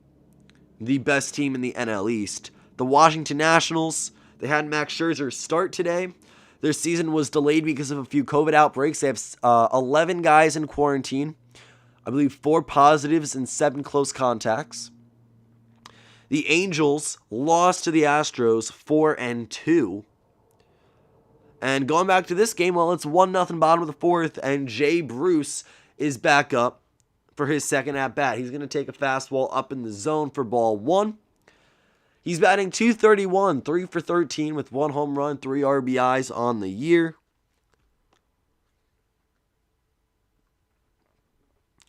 the best team in the NL East. The Washington Nationals, they had Max Scherzer start today. Their season was delayed because of a few COVID outbreaks. They have 11 guys in quarantine. I believe 4 positives and 7 close contacts. The Angels lost to the Astros 4-2. And going back to this game, well, it's 1-0 bottom of the fourth, and Jay Bruce is back up for his second at-bat. He's going to take a fastball up in the zone for ball 1. He's batting .231, 3 for 13 with 1 home run, 3 RBIs on the year.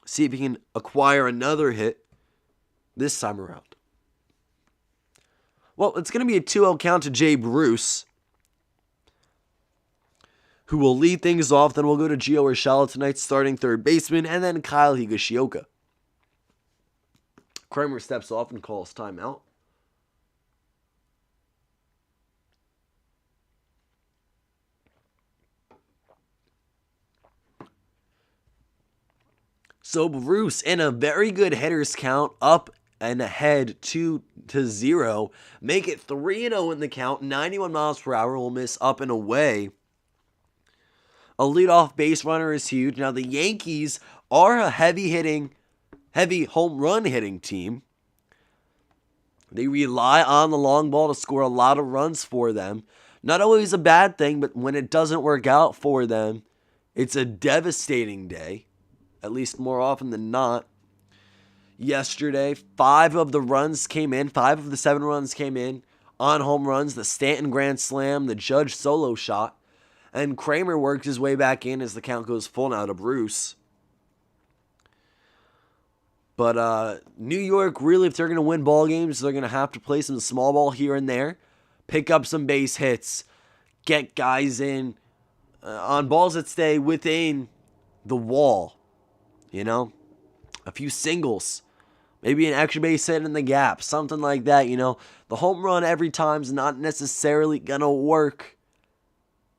See if he can acquire another hit this time around. Well, it's going to be a 2-0 count to Jay Bruce, who will lead things off. Then we'll go to Gio Urshela, tonight's starting third baseman, and then Kyle Higashioka. Kramer steps off and calls timeout. So Bruce, in a very good hitters count, up and ahead 2-0. Make it 3-0 in the count. 91 miles per hour. Will miss up and away. A leadoff base runner is huge. Now, the Yankees are a heavy home run hitting team. They rely on the long ball to score a lot of runs for them. Not always a bad thing, but when it doesn't work out for them, it's a devastating day, at least more often than not. Yesterday, 5 of the 7 runs came in on home runs. The Stanton grand slam, the Judge solo shot. And Kramer worked his way back in as the count goes full now to Bruce. But New York, really, if they're going to win ball games, they're going to have to play some small ball here and there. Pick up some base hits. Get guys in on balls that stay within the wall. You know? A few singles. Maybe an extra base hit in the gap. Something like that, you know? The home run every time is not necessarily going to work.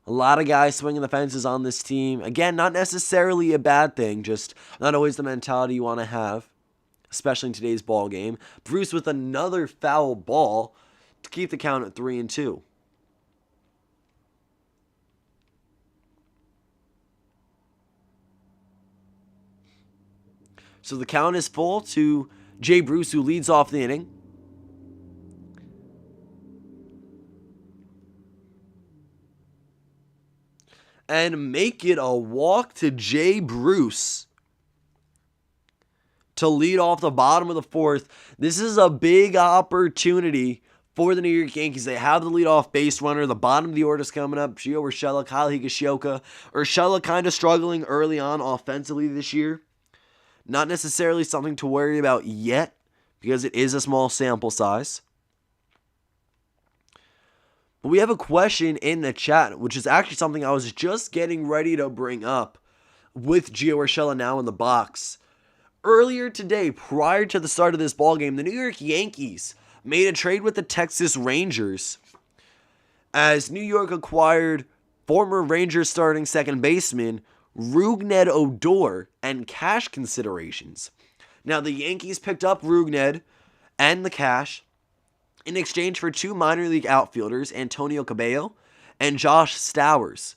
A lot of guys swinging the fences on this team. Again, not necessarily a bad thing, just not always the mentality you want to have, especially in today's ball game. Bruce with another foul ball to keep the count at 3-2. So the count is full to Jay Bruce, who leads off the inning. And make it a walk to Jay Bruce to lead off the bottom of the fourth. This is a big opportunity for the New York Yankees. They have the leadoff base runner. The bottom of the order is coming up. Gio Urshela, Kyle Higashioka. Urshela kind of struggling early on offensively this year. Not necessarily something to worry about yet, because it is a small sample size. But we have a question in the chat, which is actually something I was just getting ready to bring up with Gio Urshela now in the box. Earlier today, prior to the start of this ballgame, the New York Yankees made a trade with the Texas Rangers as New York acquired former Rangers starting second baseman Rougned Odor and cash considerations. Now, the Yankees picked up Rougned and the cash in exchange for two minor league outfielders, Antonio Cabello and Josh Stowers.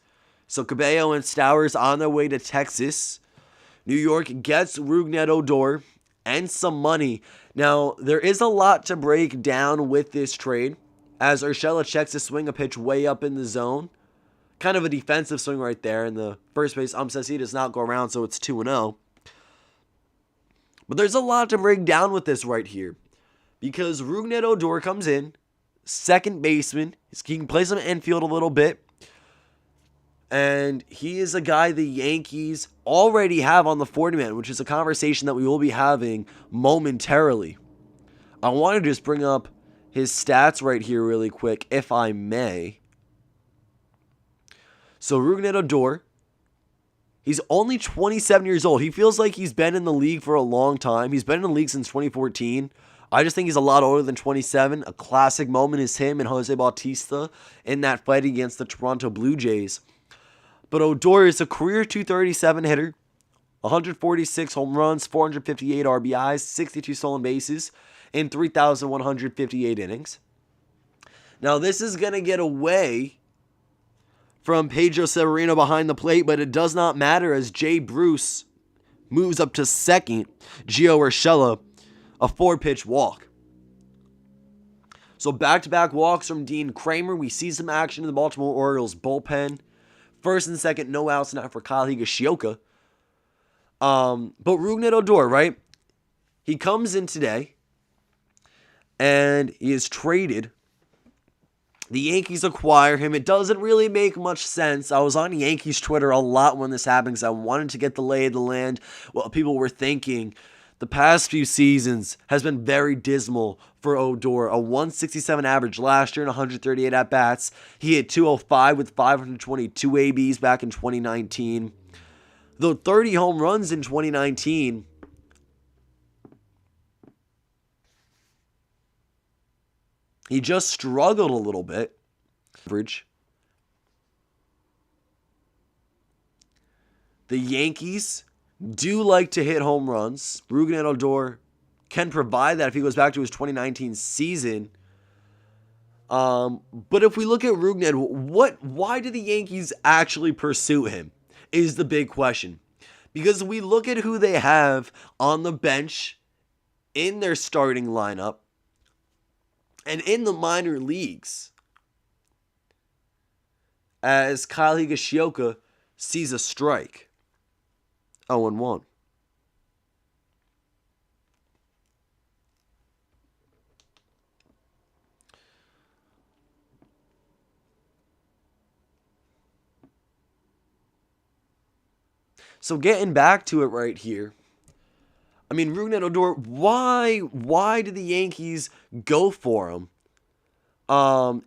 So Cabello and Stowers on their way to Texas. New York gets Rougned Odor and some money. Now, there is a lot to break down with this trade, as Urshela checks to swing a pitch way up in the zone. Kind of a defensive swing right there, and the first base ump says he does not go around, so it's 2-0. But there's a lot to break down with this right here, because Rougned Odor comes in, second baseman. He can play some infield a little bit. And he is a guy the Yankees already have on the 40-man, which is a conversation that we will be having momentarily. I want to just bring up his stats right here really quick, if I may. So Rougned Odor, he's only 27 years old. He feels like he's been in the league for a long time. He's been in the league since 2014. I just think he's a lot older than 27. A classic moment is him and Jose Bautista in that fight against the Toronto Blue Jays. But Odor is a career .237 hitter, 146 home runs, 458 RBIs, 62 stolen bases in 3,158 innings. Now, this is going to get away from Pedro Severino behind the plate, but it does not matter as Jay Bruce moves up to second. Gio Urshela, a 4-pitch walk. So back-to-back walks from Dean Kramer. We see some action in the Baltimore Orioles bullpen. First and second, no outs now for Kyle Higashioka. But Rougned Odor, right? He comes in today, and he is traded. The Yankees acquire him. It doesn't really make much sense. I was on Yankees Twitter a lot when this happened because I wanted to get the lay of the land. What people were thinking. The past few seasons has been very dismal for Odor. A 167 average last year and 138 at-bats. He hit .205 with 522 ABs back in 2019. Though 30 home runs in 2019, he just struggled a little bit. Average. The Yankees do like to hit home runs. Rougned Odor can provide that if he goes back to his 2019 season. But if we look at Rougned, why do the Yankees actually pursue him is the big question. Because we look at who they have on the bench in their starting lineup and in the minor leagues, as Kyle Higashioka sees a strike. 0-1. So getting back to it right here. I mean, Rougned Odor, why did the Yankees go for him?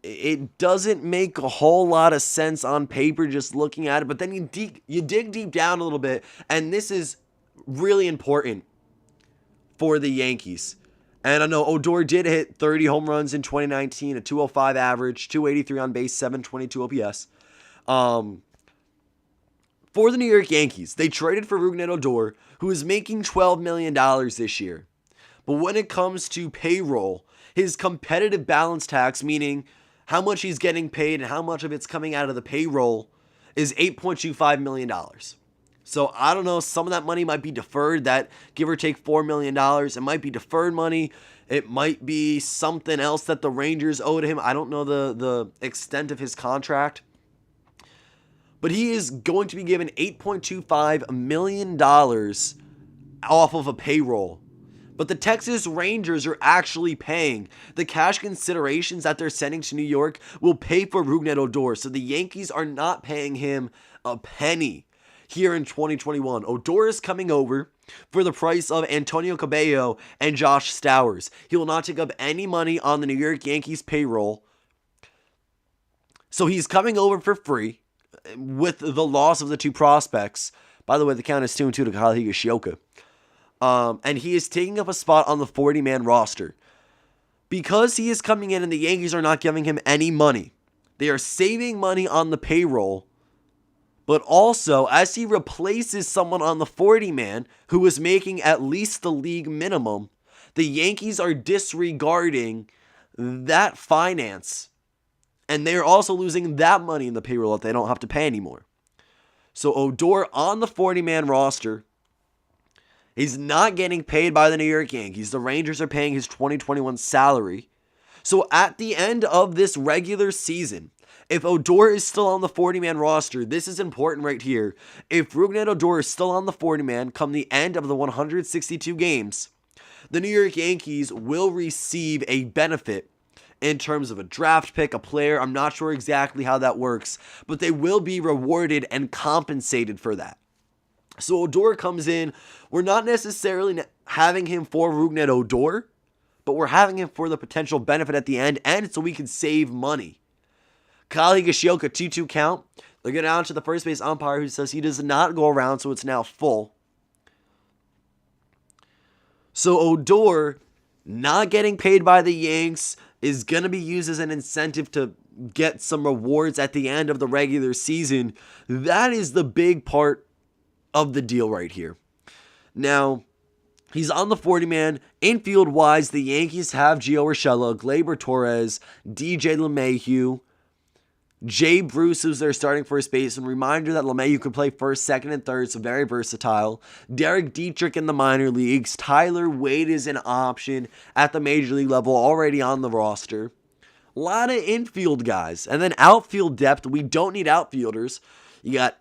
It doesn't make a whole lot of sense on paper just looking at it, but then you dig deep down a little bit, and this is really important for the Yankees. And I know Odor did hit 30 home runs in 2019, a .205 average, 283 on base, 722 OPS. For the New York Yankees, they traded for Rougned Odor, who is making $12 million this year. But when it comes to payroll, his competitive balance tax, meaning how much he's getting paid and how much of it's coming out of the payroll, is $8.25 million. So I don't know, some of that money might be deferred, that give or take $4 million. It might be deferred money. It might be something else that the Rangers owed him. I don't know the extent of his contract. But he is going to be given $8.25 million off of a payroll. But the Texas Rangers are actually paying. The cash considerations that they're sending to New York will pay for Rougned Odor. So the Yankees are not paying him a penny. here in 2021. Odor is coming over for the price of Antonio Cabello and Josh Stowers. He will not take up any money on the New York Yankees payroll. So he's coming over for free with the loss of the two prospects. By the way, the count is 2-2 to Kyle Higashioka. And he is taking up a spot on the 40-man roster. Because he is coming in and the Yankees are not giving him any money, they are saving money on the payroll. But also, as he replaces someone on the 40-man who is making at least the league minimum, the Yankees are disregarding that finance. And they're also losing that money in the payroll that they don't have to pay anymore. So Odor on the 40-man roster, he's not getting paid by the New York Yankees. The Rangers are paying his 2021 salary. So at the end of this regular season, if Odor is still on the 40-man roster, this is important right here. If Rougned Odor is still on the 40-man come the end of the 162 games, the New York Yankees will receive a benefit in terms of a draft pick, a player. I'm not sure exactly how that works, but they will be rewarded and compensated for that. So Odor comes in. We're not necessarily having him for Rougned Odor, but we're having him for the potential benefit at the end, and so we can save money. Kyle Higashioka, 2-2 count. They're going down to the first base umpire who says he does not go around, so it's now full. So Odor, not getting paid by the Yanks, is going to be used as an incentive to get some rewards at the end of the regular season. That is the big part of the deal right here. Now, he's on the 40-man. Infield-wise, the Yankees have Gio Urshela, Gleyber Torres, DJ LeMahieu, Jay Bruce, who's their starting first baseman. Reminder that LeMahieu could play first, second, and third, so very versatile. Derek Dietrich in the minor leagues. Tyler Wade is an option at the major league level, already on the roster. A lot of infield guys. And then outfield depth, we don't need outfielders. You got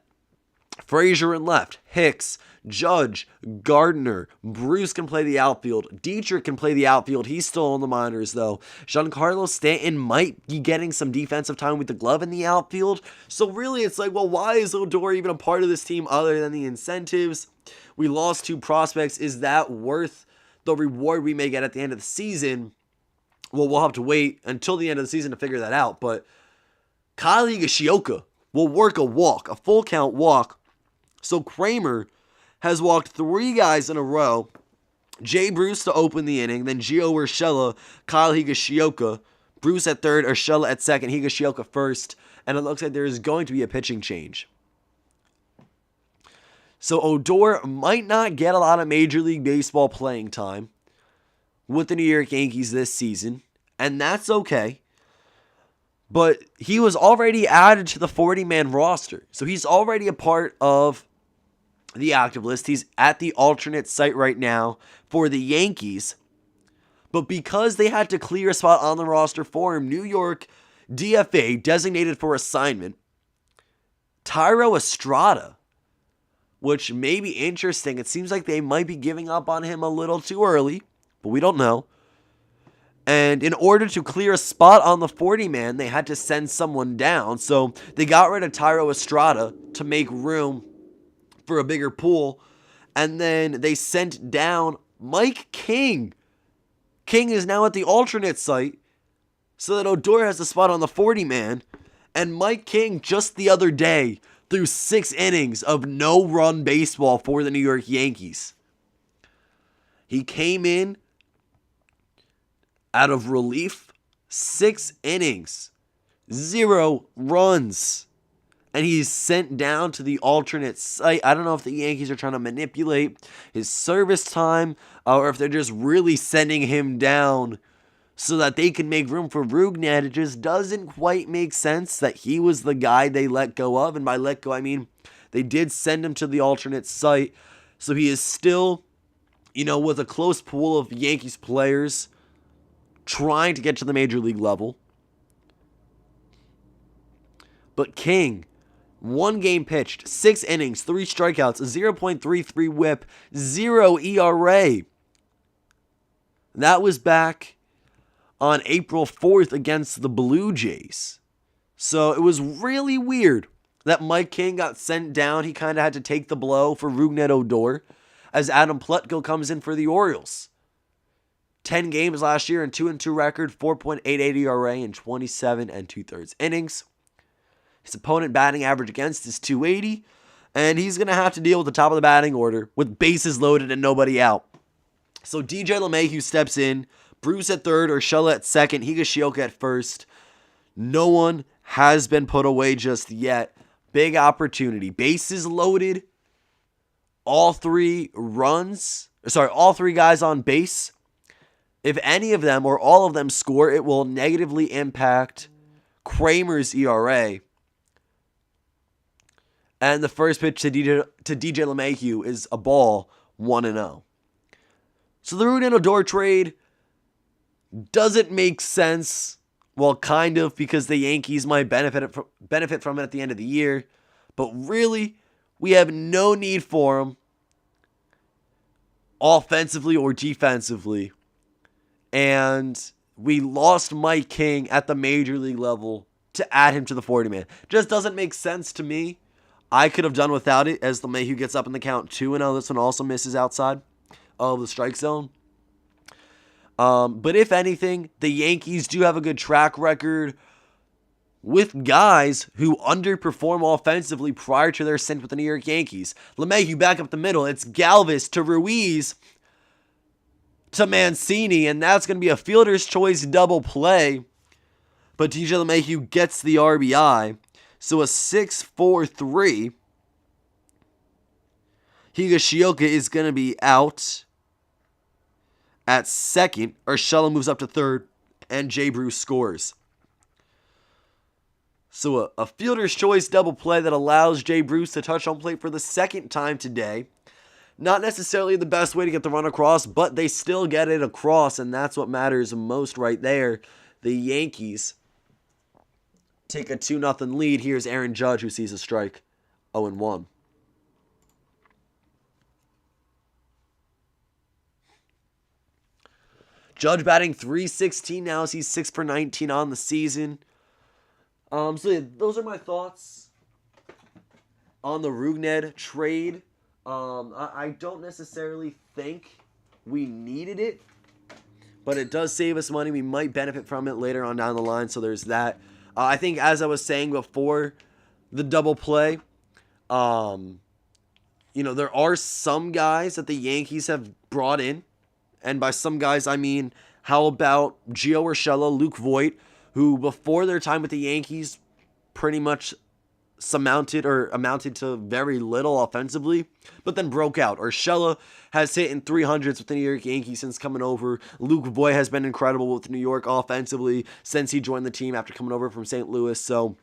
Frazier in left, Hicks, Judge, Gardner, Bruce can play the outfield, Dietrich can play the outfield, he's still in the minors though. Giancarlo Stanton might be getting some defensive time with the glove in the outfield, so really it's like, well, why is Odor even a part of this team other than the incentives? We lost two prospects, is that worth the reward we may get at the end of the season? Well, we'll have to wait until the end of the season to figure that out, but Kyle Higashioka will work a walk, a full count walk. So Kramer has walked three guys in a row. Jay Bruce to open the inning, then Gio Urshela, Kyle Higashioka, Bruce at third, Urshela at second, Higashioka first, and it looks like there is going to be a pitching change. So Odor might not get a lot of Major League Baseball playing time with the New York Yankees this season, and that's okay. But he was already added to the 40-man roster, so he's already a part of the active list. He's at the alternate site right now for the Yankees. But because they had to clear a spot on the roster for him, New York DFA, designated for assignment, Thairo Estrada, which may be interesting. It seems like they might be giving up on him a little too early, but we don't know. And in order to clear a spot on the 40-man, they had to send someone down. So they got rid of Thairo Estrada to make room for a bigger pool. And then they sent down Mike King. King is now at the alternate site so that Odor has a spot on the 40-man. And Mike King just the other day threw 6 innings of no-run baseball for the New York Yankees. He came in out of relief, 6 innings, 0 runs. And he's sent down to the alternate site. I don't know if the Yankees are trying to manipulate his service time or if they're just really sending him down so that they can make room for Rougned. It just doesn't quite make sense that he was the guy they let go of. And by let go, I mean they did send him to the alternate site. So he is still, with a close pool of Yankees players trying to get to the major league level. But King, 1 game pitched, 6 innings, 3 strikeouts, a 0.33 whip, 0 ERA. That was back on April 4th against the Blue Jays. So it was really weird that Mike King got sent down. He kind of had to take the blow for Rougned Odor as Adam Plutko comes in for the Orioles. 10 games last year and 2-2 record, 4.88 ERA in 27 2/3 innings. His opponent batting average against is 280, and he's going to have to deal with the top of the batting order with bases loaded and nobody out. So DJ LeMahieu steps in, Bruce at third, Urshela at second, Higashioka at first. No one has been put away just yet. Big opportunity. Bases loaded. All three guys on base. If any of them or all of them score, it will negatively impact Kramer's ERA. And the first pitch to DJ LeMahieu is a ball, 1-0. So the Rougned Odor trade doesn't make sense. Well, kind of, because the Yankees might benefit from it at the end of the year. But really, we have no need for him offensively or defensively. And we lost Mike King at the major league level to add him to the 40-man. Just doesn't make sense to me. I could have done without it as LeMahieu gets up in the count 2-0. This one also misses outside of the strike zone. But if anything, the Yankees do have a good track record with guys who underperform offensively prior to their stint with the New York Yankees. LeMahieu back up the middle. It's Galvis to Ruiz to Mancini, and that's going to be a fielder's choice double play. But DJ LeMahieu gets the RBI. So a 6-4-3. Higashioka is going to be out at second. Urshela moves up to third, and Jay Bruce scores. So a fielder's choice double play that allows Jay Bruce to touch home plate for the second time today. Not necessarily the best way to get the run across, but they still get it across, and that's what matters most right there. The Yankees take a 2-0 lead. Here's Aaron Judge, who sees a strike, 0-1. Judge batting .316 now as he's 6 for 19 on the season. So yeah, those are my thoughts on the Rougned trade. I don't necessarily think we needed it, but it does save us money. We might benefit from it later on down the line, so there's that. I think, as I was saying before the double play, there are some guys that the Yankees have brought in, and by some guys, I mean, how about Gio Urshela, Luke Voit, who before their time with the Yankees pretty much amounted to very little offensively, but then broke out. Urshela has hit in 300s with the New York Yankees since coming over. Luke Voit has been incredible with New York offensively since he joined the team after coming over from St. Louis. So,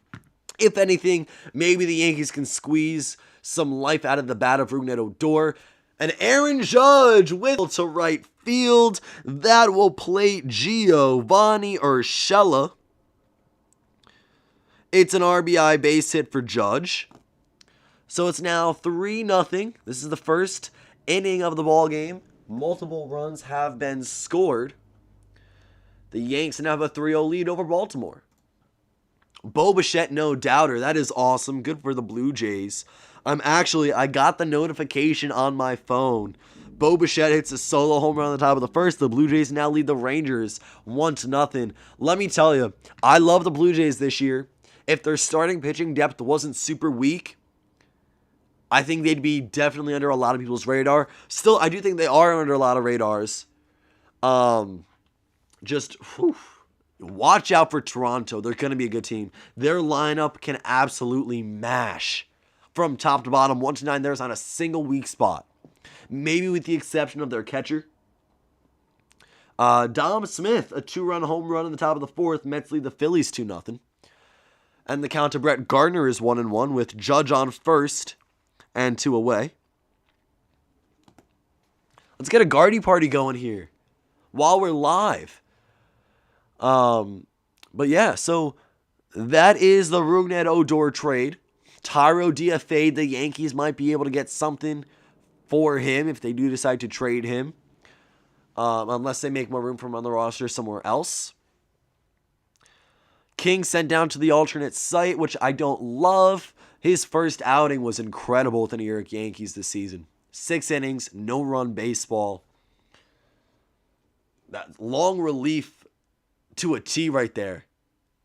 if anything, maybe the Yankees can squeeze some life out of the bat of Rougned Odor. And Aaron Judge with to right field. That will plate Giovanni Urshela. It's an RBI base hit for Judge. So it's now 3-0. This is the first inning of the ball game. Multiple runs have been scored. The Yanks now have a 3-0 lead over Baltimore. Bo Bichette, no doubter. That is awesome. Good for the Blue Jays. I got the notification on my phone. Bo Bichette hits a solo home run on the top of the first. The Blue Jays now lead the Rangers 1-0. Let me tell you, I love the Blue Jays this year. If their starting pitching depth wasn't super weak, I think they'd be definitely under a lot of people's radar. Still, I do think they are under a lot of radars. Watch out for Toronto. They're going to be a good team. Their lineup can absolutely mash from top to bottom. 1-9, there's on a single weak spot. Maybe with the exception of their catcher. Dom Smith, a 2-run home run in the top of the fourth. Mets lead the Phillies 2-0. And the count to Brett Gardner is 1-1 with Judge on first and 2 away. Let's get a Gardy party going here while we're live. But yeah, so that is the Rougned Odor trade. Tyro DFA'd. The Yankees might be able to get something for him if they do decide to trade him. Unless they make more room for him on the roster somewhere else. King sent down to the alternate site, which I don't love. His first outing was incredible with the New York Yankees this season. 6 innings, no run baseball. That long relief to a T right there.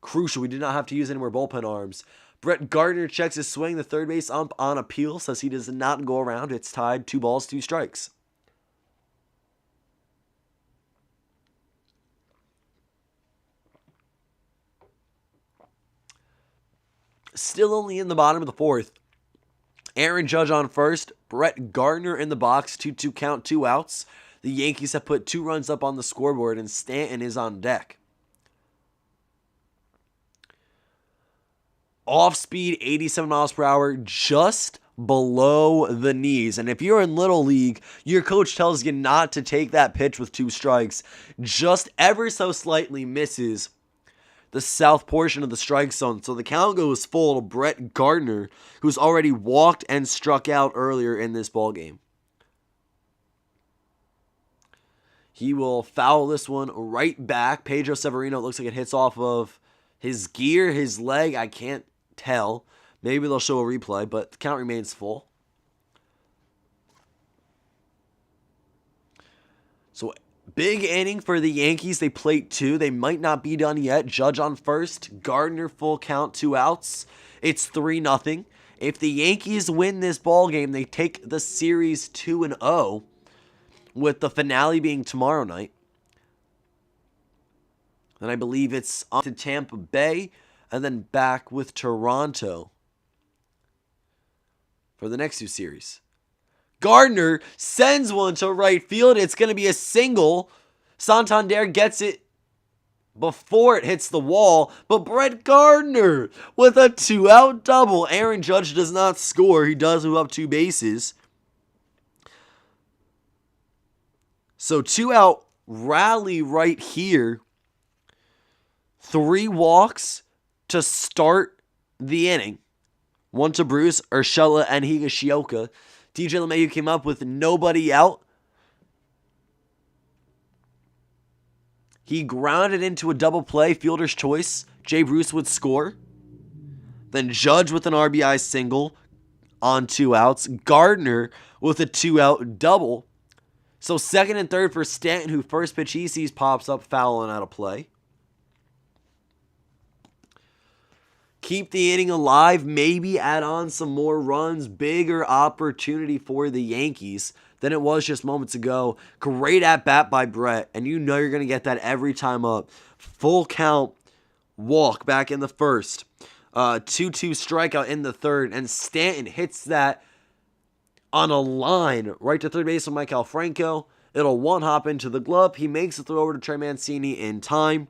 Crucial. We did not have to use any more bullpen arms. Brett Gardner checks his swing. The third base ump on appeal says he does not go around. It's tied 2 balls, 2 strikes. Still only in the bottom of the 4th. Aaron Judge on first. Brett Gardner in the box. 2-2 count, 2 outs. The Yankees have put 2 runs up on the scoreboard, and Stanton is on deck. Off speed, 87 miles per hour, just below the knees. And if you're in Little League, your coach tells you not to take that pitch with 2 strikes. Just ever so slightly misses the south portion of the strike zone. So the count goes full to Brett Gardner, who's already walked and struck out earlier in this ballgame. He will foul this one right back. Pedro Severino, it looks like it hits off of his gear, his leg. I can't tell. Maybe they'll show a replay, but the count remains full. So big inning for the Yankees. They plate 2. They might not be done yet. Judge on first. Gardner full count, 2 outs. It's 3-0. If the Yankees win this ball game, they take the series 2-0, with the finale being tomorrow night. Then I believe it's on to Tampa Bay and then back with Toronto for the next 2 series. Gardner sends one to right field. It's going to be a single. Santander gets it before it hits the wall, but Brett Gardner with a 2-out double. Aaron Judge does not score. He does move up 2 bases. So 2-out rally right here. 3 walks to start the inning. 1 to Bruce, Urshela, and Higashioka. DJ LeMahieu came up with nobody out. He grounded into a double play, fielder's choice. Jay Bruce would score. Then Judge with an RBI single on 2 outs. Gardner with a 2-out double. So second and third for Stanton, who first pitch he sees pops up, foul and out of play. Keep the inning alive, maybe add on some more runs. Bigger opportunity for the Yankees than it was just moments ago. Great at-bat by Brett, and you know you're going to get that every time up. Full count, walk back in the first. 2-2 strikeout in the third, and Stanton hits that on a line right to third base with Mike Alfranco. It'll one-hop into the glove. He makes the throw over to Trey Mancini in time.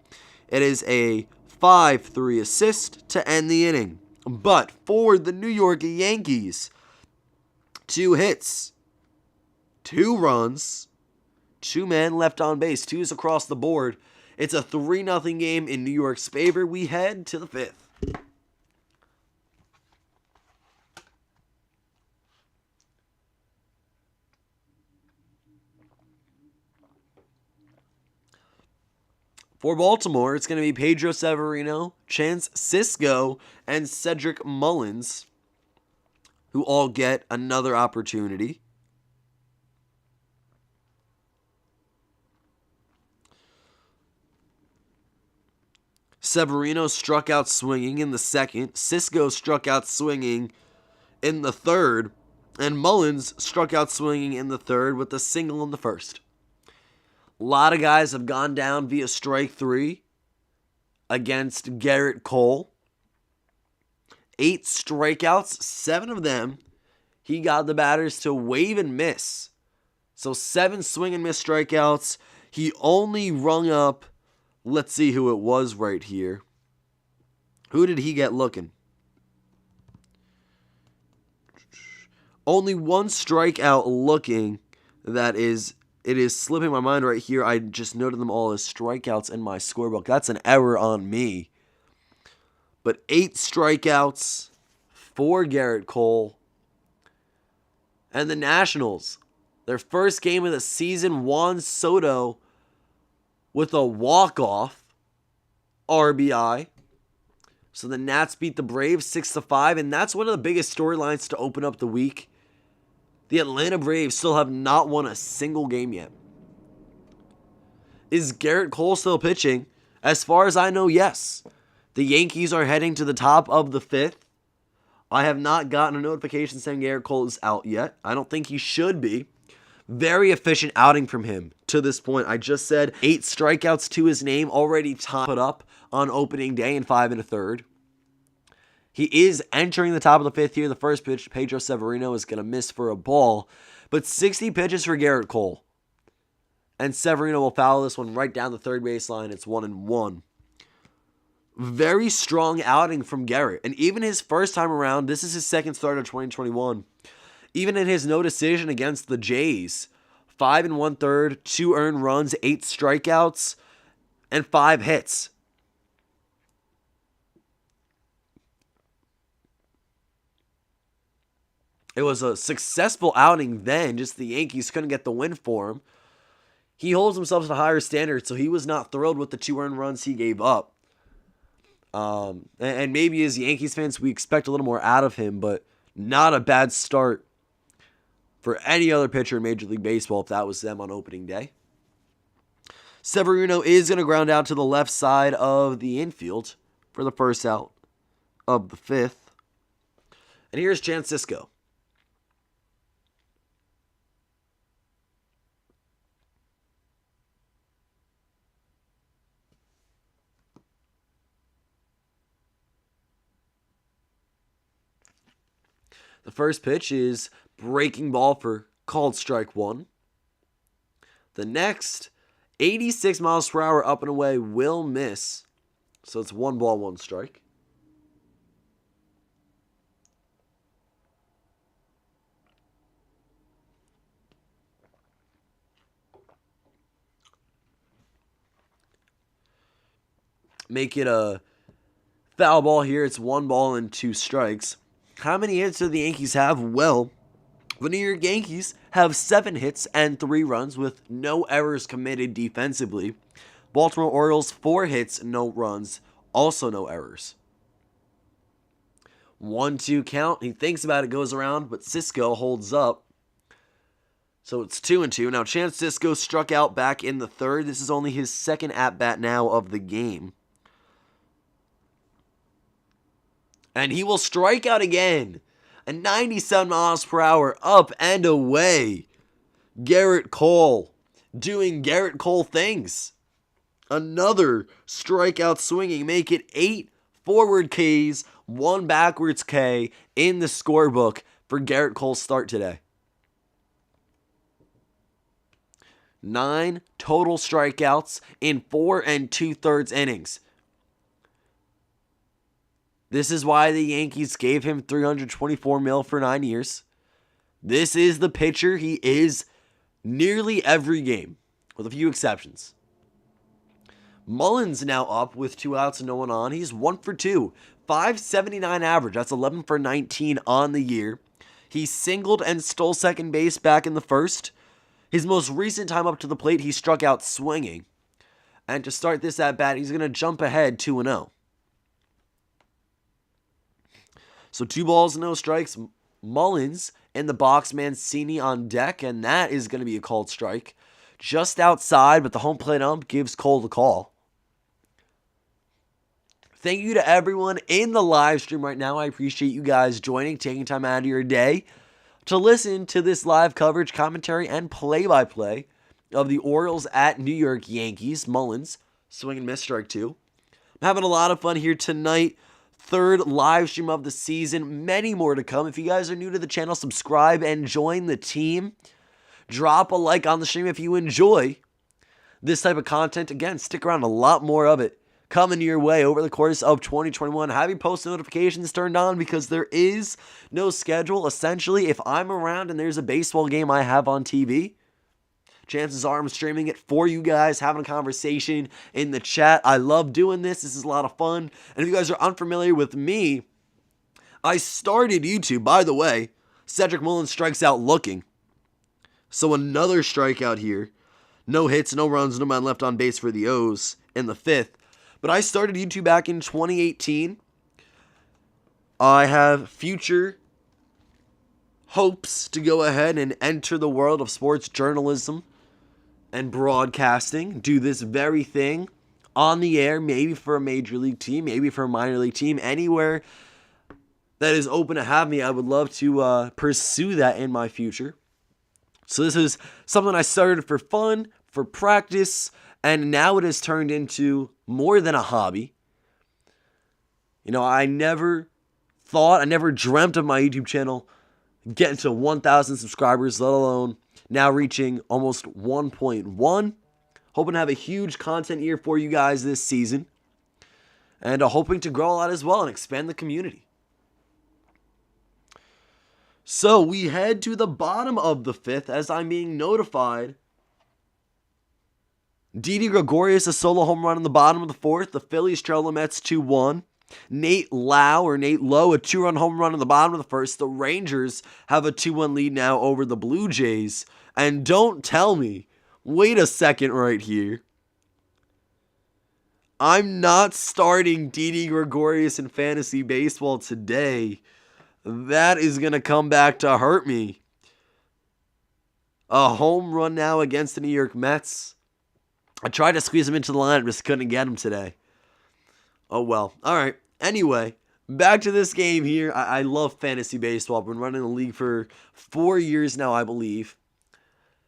It is a 5-3 assist to end the inning. But for the New York Yankees, 2 hits, 2 runs, 2 men left on base, 2s across the board. It's a 3-0 game in New York's favor. We head to the 5th. For Baltimore, it's going to be Pedro Severino, Chance Sisco, and Cedric Mullins, who all get another opportunity. Severino struck out swinging in the second. Sisco struck out swinging in the third. And Mullins struck out swinging in the third with a single in the first. A lot of guys have gone down via strike 3 against Gerrit Cole. 8 strikeouts, 7 of them, he got the batters to wave and miss. So 7 swing and miss strikeouts. He only rung up, let's see who it was right here. Who did he get looking? Only 1 strikeout looking. It is slipping my mind right here. I just noted them all as strikeouts in my scorebook. That's an error on me. But 8 strikeouts for Gerrit Cole. And the Nationals, their first game of the season, Juan Soto with a walk-off RBI. So the Nats beat the Braves 6-5, and that's one of the biggest storylines to open up the week. The Atlanta Braves still have not won a single game yet. Is Gerrit Cole still pitching? As far as I know, yes. The Yankees are heading to the top of the 5th. I have not gotten a notification saying Gerrit Cole is out yet. I don't think he should be. Very efficient outing from him to this point. I just said 8 strikeouts to his name, already put up on opening day in 5 1/3. He is entering the top of the 5th here. The first pitch, Pedro Severino, is going to miss for a ball. But 60 pitches for Gerrit Cole. And Severino will foul this one right down the third baseline. It's 1-1. Very strong outing from Gerrit. And even his first time around, this is his second start of 2021. Even in his no decision against the Jays, 5 1/3, 2 earned runs, 8 strikeouts, and 5 hits. It was a successful outing then, just the Yankees couldn't get the win for him. He holds himself to a higher standard, so he was not thrilled with the 2 earned runs he gave up. And maybe as Yankees fans, we expect a little more out of him, but not a bad start for any other pitcher in Major League Baseball if that was them on opening day. Severino is going to ground out to the left side of the infield for the first out of the 5th. And here's Francisco. The first pitch is breaking ball for called strike 1. The next, 86 miles per hour up and away, will miss. So it's 1 ball, 1 strike. Make it a foul ball here. It's 1 ball and 2 strikes. How many hits do the Yankees have? Well, the New York Yankees have 7 hits and 3 runs with no errors committed defensively. Baltimore Orioles, 4 hits, no runs, also no errors. 1-2 count. He thinks about it, goes around, but Cisco holds up. So it's 2-2. Now, Francisco struck out back in the 3rd. This is only his second at-bat now of the game. And he will strike out again. A 97 miles per hour up and away. Gerrit Cole doing Gerrit Cole things. Another strikeout swinging. Make it 8 forward Ks, 1 backwards K in the scorebook for Gerrit Cole's start today. 9 total strikeouts in 4 2/3 innings. This is why the Yankees gave him $324 million for 9 years. This is the pitcher he is nearly every game, with a few exceptions. Mullins now up with 2 outs and no one on. He's 1 for 2, 579 average. That's 11 for 19 on the year. He singled and stole second base back in the 1st. His most recent time up to the plate, he struck out swinging. And to start this at bat, he's going to jump ahead 2-0. So 2 balls, no strikes. Mullins and the box, Mancini on deck, and that is going to be a called strike. Just outside, but the home plate ump gives Cole the call. Thank you to everyone in the live stream right now. I appreciate you guys joining, taking time out of your day to listen to this live coverage, commentary, and play-by-play of the Orioles at New York Yankees. Mullins, swing and miss, strike 2. I'm having a lot of fun here tonight. 3rd live stream of the season. Many more to come. If you guys are new to the channel, subscribe and join the team. Drop a like on the stream if you enjoy this type of content. Again, stick around. A lot more of it coming your way over the course of 2021. Have your post notifications turned on because there is no schedule. Essentially, if I'm around and there's a baseball game I have on TV, chances are I'm streaming it for you guys, having a conversation in the chat. I love doing this. This is a lot of fun. And if you guys are unfamiliar with me, I started YouTube. By the way, Cedric Mullins strikes out looking. So another strikeout here. No hits, no runs, no man left on base for the O's in the 5th. But I started YouTube back in 2018. I have future hopes to go ahead and enter the world of sports journalism and broadcasting, do this very thing on the air, maybe for a major league team, maybe for a minor league team, anywhere that is open to have me. I would love to pursue that in my future. So this is something I started for fun, for practice, and now it has turned into more than a hobby. I never dreamt of my YouTube channel getting to 1,000 subscribers, let alone now reaching almost 1.1. Hoping to have a huge content year for you guys this season. And hoping to grow a lot as well and expand the community. So we head to the bottom of the fifth as I'm being notified. Didi Gregorius, a solo home run in the bottom of the fourth. The Phillies trail the Mets 2-1. Nate Lowe, a 2-run home run in the bottom of the first. The Rangers have a 2-1 lead now over the Blue Jays. And don't tell me, wait a second right here, I'm not starting Didi Gregorius in fantasy baseball today. That is going to come back to hurt me. A home run now against the New York Mets. I tried to squeeze him into the line, just couldn't get him today. Oh well. All right. Anyway, back to this game here. I love fantasy baseball. I've been running the league for 4 years now, I believe.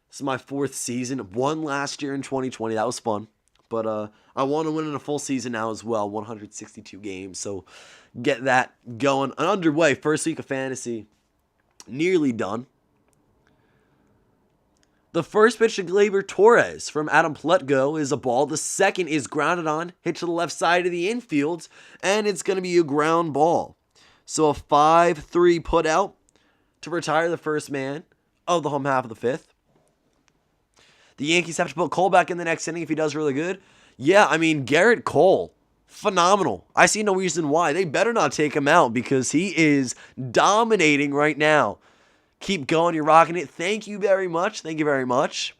This is my 4th season. Won last year in 2020. That was fun. But I want to win in a full season now as well. 162 games. So get that going. Underway. First week of fantasy. Nearly done. The first pitch to Gleyber Torres from Adam Plutko is a ball. The second is grounded on, hit to the left side of the infield, and it's going to be a ground ball. So a 5-3 put out to retire the first man of the home half of the fifth. The Yankees have to put Cole back in the next inning if he does really good. Yeah, Gerrit Cole, phenomenal. I see no reason why. They better not take him out because he is dominating right now. Keep going. You're rocking it. Thank you very much. Thank you very much.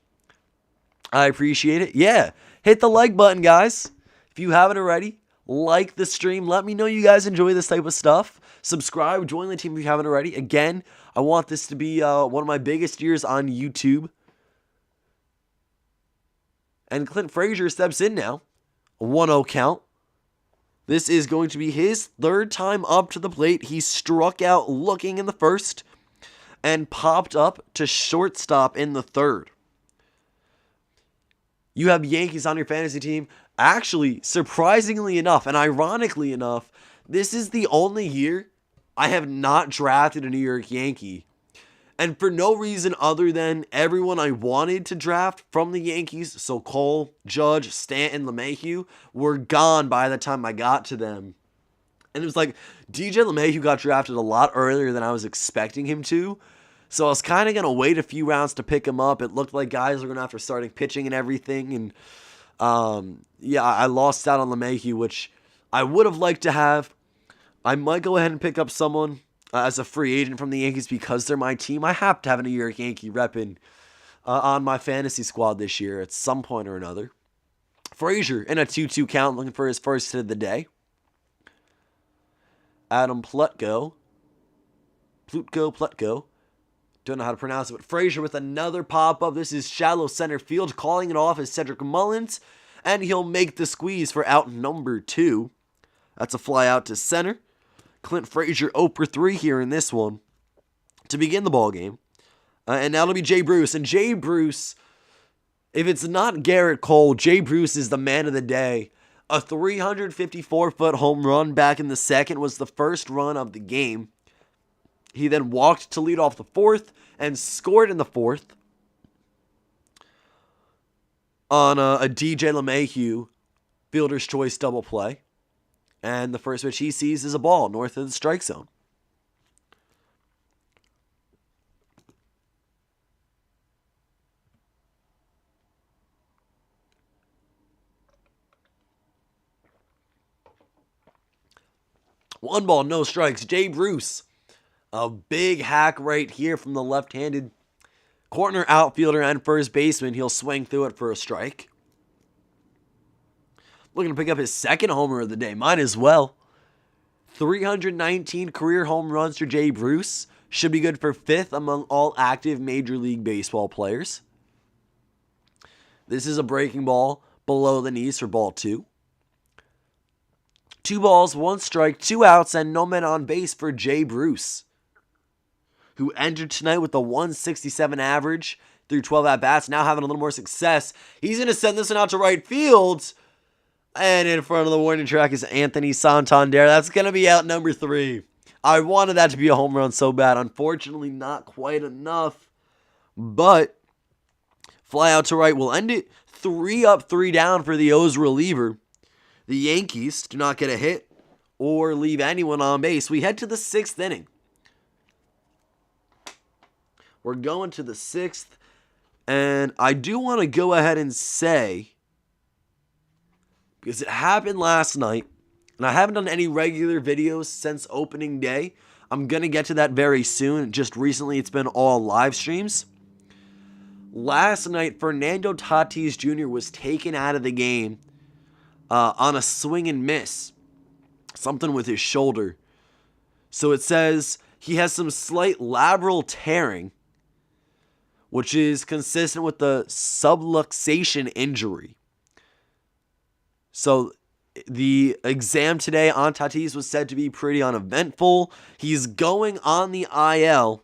I appreciate it. Yeah. Hit the like button, guys. If you haven't already, like the stream. Let me know you guys enjoy this type of stuff. Subscribe. Join the team if you haven't already. Again, I want this to be one of my biggest years on YouTube. And Clint Frazier steps in now. A 1-0 count. This is going to be his 3rd time up to the plate. He struck out looking in the first and popped up to shortstop in the 3rd. You have Yankees on your fantasy team. Actually, surprisingly enough, and ironically enough, this is the only year I have not drafted a New York Yankee. And for no reason other than everyone I wanted to draft from the Yankees, so Cole, Judge, Stanton, LeMahieu, were gone by the time I got to them. And it was like, DJ LeMahieu got drafted a lot earlier than I was expecting him to. So I was kind of going to wait a few rounds to pick him up. It looked like guys were going to have to start pitching and everything. And I lost out on LeMahieu, which I would have liked to have. I might go ahead and pick up someone as a free agent from the Yankees because they're my team. I have to have a New York Yankee repping on my fantasy squad this year at some point or another. Frazier in a 2-2 count looking for his first hit of the day. Adam Plutko. Don't know how to pronounce it, but Frazier with another pop-up. This is shallow center field. Calling it off is Cedric Mullins, and he'll make the squeeze for out number 2. That's a fly out to center. Clint Frazier 0 for 3 here in this one to begin the ball game. And now it'll be Jay Bruce. And Jay Bruce, if it's not Gerrit Cole, Jay Bruce is the man of the day. A 354-foot home run back in the second was the first run of the game. He then walked to lead off the 4th and scored in the 4th on a DJ LeMahieu fielder's choice double play. And the first pitch he sees is a ball north of the strike zone. One ball, no strikes. Jay Bruce. A big hack right here from the left-handed corner outfielder and first baseman. He'll swing through it for a strike. Looking to pick up his second homer of the day. Might as well. 319 career home runs for Jay Bruce. Should be good for 5th among all active Major League Baseball players. This is a breaking ball below the knees for ball 2. 2 balls, 1 strike, 2 outs, and no men on base for Jay Bruce, who entered tonight with a 167 average through 12 at-bats, now having a little more success. He's going to send this one out to right field. And in front of the warning track is Anthony Santander. That's going to be out number 3. I wanted that to be a home run so bad. Unfortunately, not quite enough. But fly out to right will end it. 3 up, 3 down for the O's reliever. The Yankees do not get a hit or leave anyone on base. We head to the 6th inning. We're going to the 6th. And I do want to go ahead and say, because it happened last night, and I haven't done any regular videos since opening day. I'm going to get to that very soon. Just recently, it's been all live streams. Last night, Fernando Tatis Jr. was taken out of the game on a swing and miss. Something with his shoulder. So it says he has some slight labral tearing, which is consistent with the subluxation injury. So the exam today on Tatis was said to be pretty uneventful. He's going on the IL,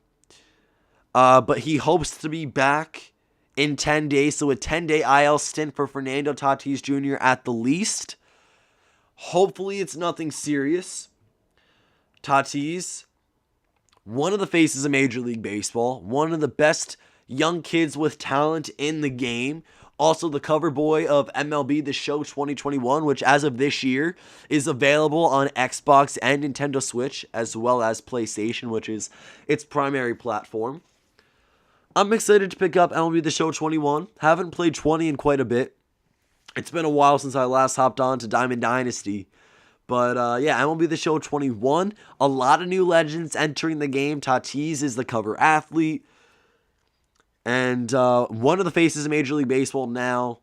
but he hopes to be back in 10 days. So a 10-day IL stint for Fernando Tatis Jr. at the least. Hopefully it's nothing serious. Tatis, one of the faces of Major League Baseball, one of the best young kids with talent in the game. Also the cover boy of MLB The Show 2021, which as of this year is available on Xbox and Nintendo Switch, as well as PlayStation, which is its primary platform. I'm excited to pick up MLB The Show 21. Haven't played 20 in quite a bit. It's been a while since I last hopped on to Diamond Dynasty. But yeah, MLB The Show 21. A lot of new legends entering the game. Tatis is the cover athlete. And one of the faces of Major League Baseball now,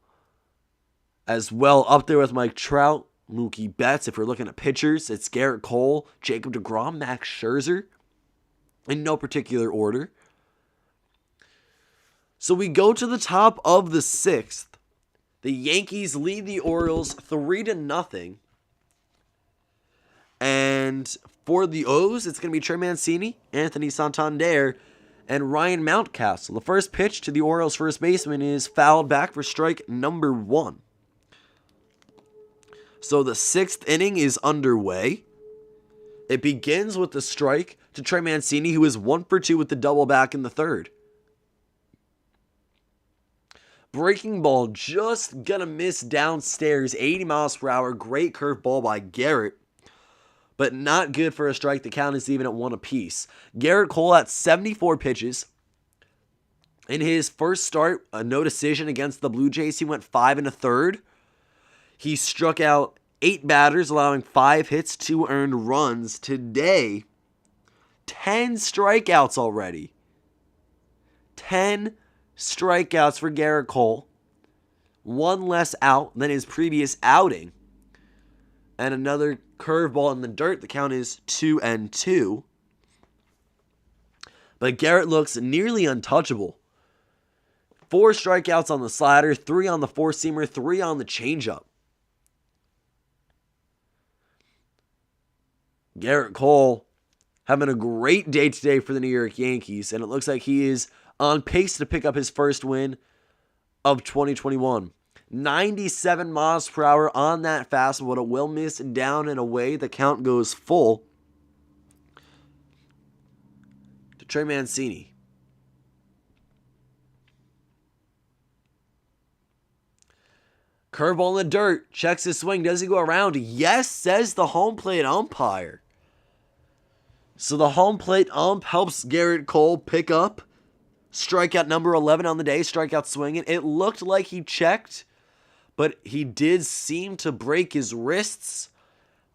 as well, up there with Mike Trout, Mookie Betts. If we're looking at pitchers, it's Gerrit Cole, Jacob deGrom, Max Scherzer, in no particular order. So we go to the top of the 6th. The Yankees lead the Orioles 3-0. And for the O's, it's going to be Trey Mancini, Anthony Santander, and Ryan Mountcastle. The first pitch to the Orioles first baseman is fouled back for strike number 1. So the 6th inning is underway. It begins with the strike to Trey Mancini, who is 1 for 2 with the double back in the 3rd. Breaking ball just gonna miss downstairs, 80 miles per hour. Great curveball by Gerrit, but not good for a strike. The count is even at 1 apiece. Gerrit Cole at 74 pitches. In his first start, a no decision against the Blue Jays, he went 5 1/3. He struck out 8 batters, allowing 5 hits, 2 earned runs. Today, 10 strikeouts already. 10 strikeouts for Gerrit Cole. 1 less out than his previous outing. And another curveball in the dirt. The count is 2-2. But Gerrit looks nearly untouchable. 4 strikeouts on the slider, 3 on the four-seamer, 3 on the changeup. Gerrit Cole having a great day today for the New York Yankees, and it looks like he is on pace to pick up his first win of 2021. 97 miles per hour on that fastball. It will miss down and away. The count goes full to Trey Mancini. Curveball in the dirt. Checks his swing. Does he go around? Yes, says the home plate umpire. So the home plate ump helps Gerrit Cole pick up strikeout number 11 on the day. Strikeout swinging. It looked like he checked, but he did seem to break his wrists,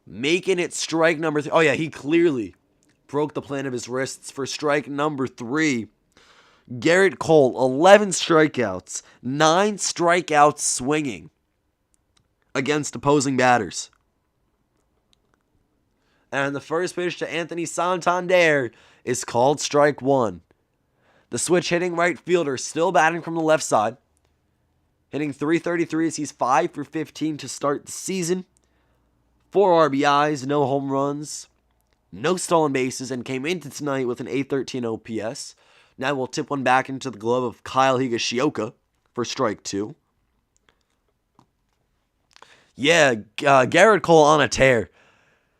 making it strike number 3. Oh yeah, he clearly broke the plan of his wrists for strike number 3. Gerrit Cole, 11 strikeouts, 9 strikeouts swinging against opposing batters. And the first pitch to Anthony Santander is called strike one. The switch hitting right fielder still batting from the left side. Hitting .333 as he's 5 for 15 to start the season. 4 RBIs, no home runs, no stolen bases, and came into tonight with an .813 OPS. Now we'll tip one back into the glove of Kyle Higashioka for strike two. Yeah, Gerrit Cole on a tear.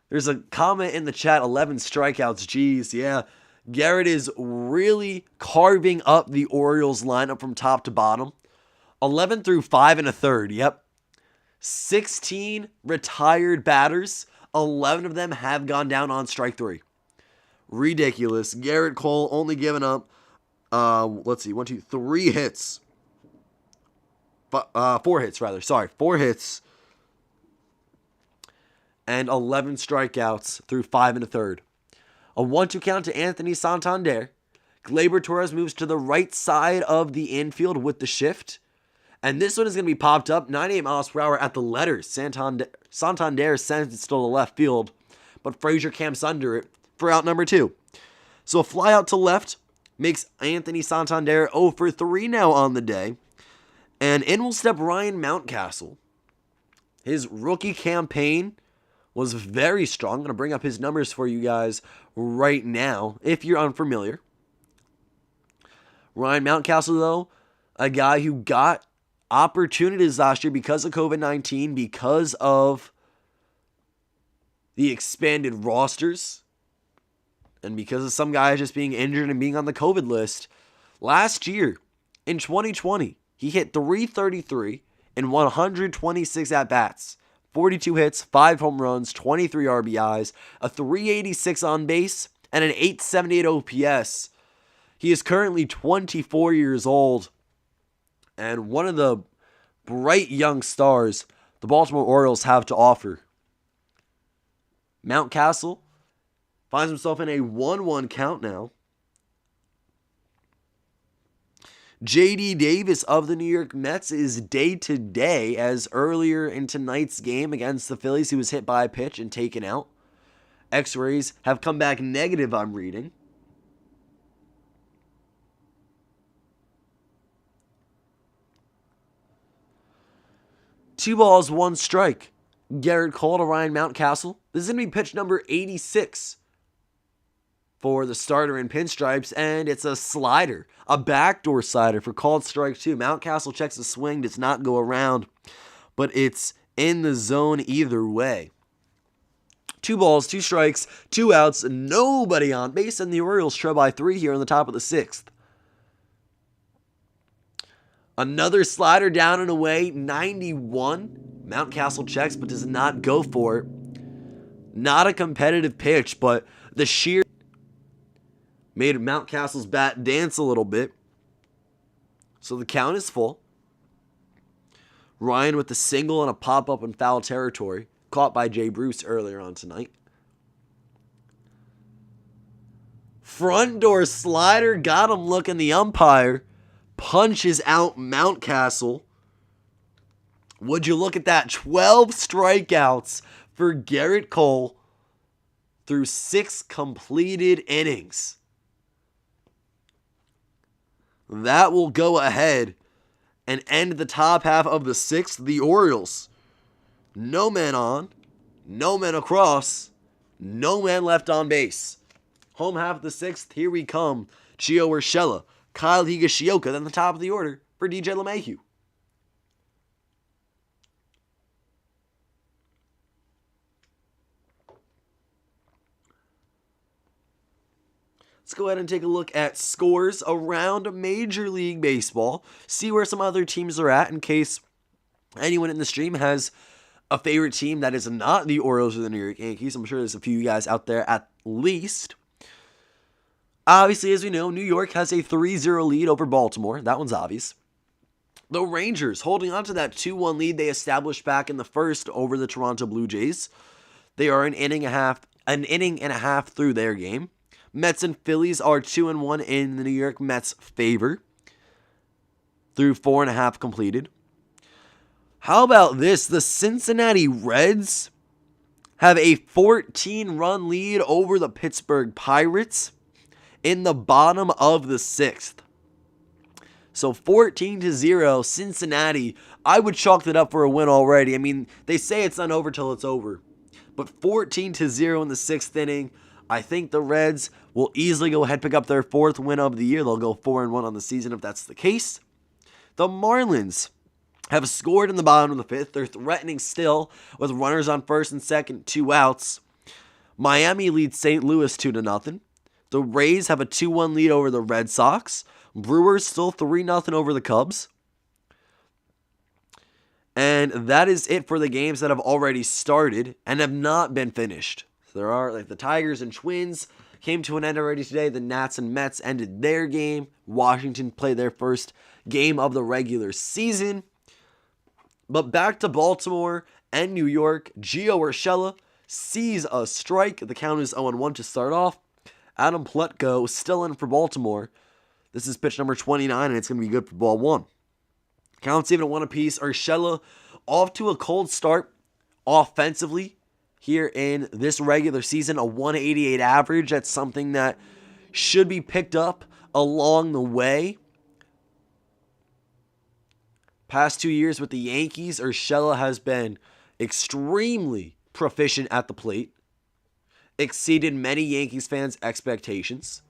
There's a comment in the chat, 11 strikeouts. Jeez, yeah. Gerrit is really carving up the Orioles lineup from top to bottom. 11 through 5 1/3, yep. 16 retired batters. 11 of them have gone down on strike three. Ridiculous. Gerrit Cole only giving up, 3 hits. 4 hits, rather. Sorry, 4 hits. And 11 strikeouts through 5 1/3. A 1-2 count to Anthony Santander. Gleyber Torres moves to the right side of the infield with the shift. And this one is going to be popped up 98 miles per hour at the letters. Santander sends it still to left field, but Frazier camps under it for out number 2. So a fly out to left makes Anthony Santander 0 for 3 now on the day. And in will step Ryan Mountcastle. His rookie campaign was very strong. I'm going to bring up his numbers for you guys right now, if you're unfamiliar. Ryan Mountcastle, though, a guy who got opportunities last year because of COVID-19, because of the expanded rosters, and because of some guys just being injured and being on the COVID list. Last year, in 2020, he hit .333 in 126 at-bats. 42 hits, 5 home runs, 23 RBIs, a .386 on base, and an .878 OPS. He is currently 24 years old and one of the bright young stars the Baltimore Orioles have to offer. Mountcastle finds himself in a 1-1 count now. J.D. Davis of the New York Mets is day-to-day, as earlier in tonight's game against the Phillies, he was hit by a pitch and taken out. X-rays have come back negative, I'm reading. Two balls, one strike. Gerrit Cole to Ryan Mountcastle. This is going to be pitch number 86 for the starter in pinstripes, and it's a slider, a backdoor slider for called strike two. Mountcastle checks the swing, does not go around, but it's in the zone either way. 2 balls, 2 strikes, 2 outs, nobody on base, and the Orioles trail by 3 here in the top of the 6th. Another slider down and away, 91. Mountcastle checks but does not go for it. Not a competitive pitch, but the sheer made Mountcastle's bat dance a little bit. So the count is full. Ryan with the single and a pop-up in foul territory, caught by Jay Bruce earlier on tonight. Front door slider, got him looking. The umpire punches out Mountcastle. Would you look at that? 12 strikeouts for Gerrit Cole through 6 completed innings. That will go ahead and end the top half of the 6th. The Orioles, no man on, no man across, no man left on base. Home half of the 6th, here we come. Gio Urshela, Kyle Higashioka, then the top of the order for DJ LeMahieu. Let's go ahead and take a look at scores around Major League Baseball. See where some other teams are at in case anyone in the stream has a favorite team that is not the Orioles or the New York Yankees. I'm sure there's a few guys out there at least. Obviously, as we know, New York has a 3-0 lead over Baltimore. That one's obvious. The Rangers holding on to that 2-1 lead they established back in the first over the Toronto Blue Jays. They are an inning and a half through their game. Mets and Phillies are 2-1 in the New York Mets' favor through 4.5 completed. How about this? The Cincinnati Reds have a 14-run lead over the Pittsburgh Pirates in the bottom of the 6th. So 14-0, Cincinnati. I would chalk it up for a win already. I mean, they say it's not over till it's over. But 14-0 in the 6th inning. I think the Reds will easily go ahead and pick up their 4th win of the year. They'll go 4-1 on the season if that's the case. The Marlins have scored in the bottom of the 5th. They're threatening still with runners on first and second, 2 outs. Miami leads St. Louis 2-0. The Rays have a 2-1 lead over the Red Sox. Brewers still 3-0 over the Cubs. And that is it for the games that have already started and have not been finished. There are, like, the Tigers and Twins came to an end already today. The Nats and Mets ended their game. Washington played their first game of the regular season. But back to Baltimore and New York. Gio Urshela sees a strike. The count is 0-1 to start off. Adam Plutko still in for Baltimore. This is pitch number 29, and it's going to be good for ball 1. Counts even at 1 apiece. Urshela off to a cold start offensively here in this regular season. A 188 average. That's something that should be picked up along the way. Past 2 years with the Yankees, Urshela has been extremely proficient at the plate. Exceeded many Yankees fans' expectations.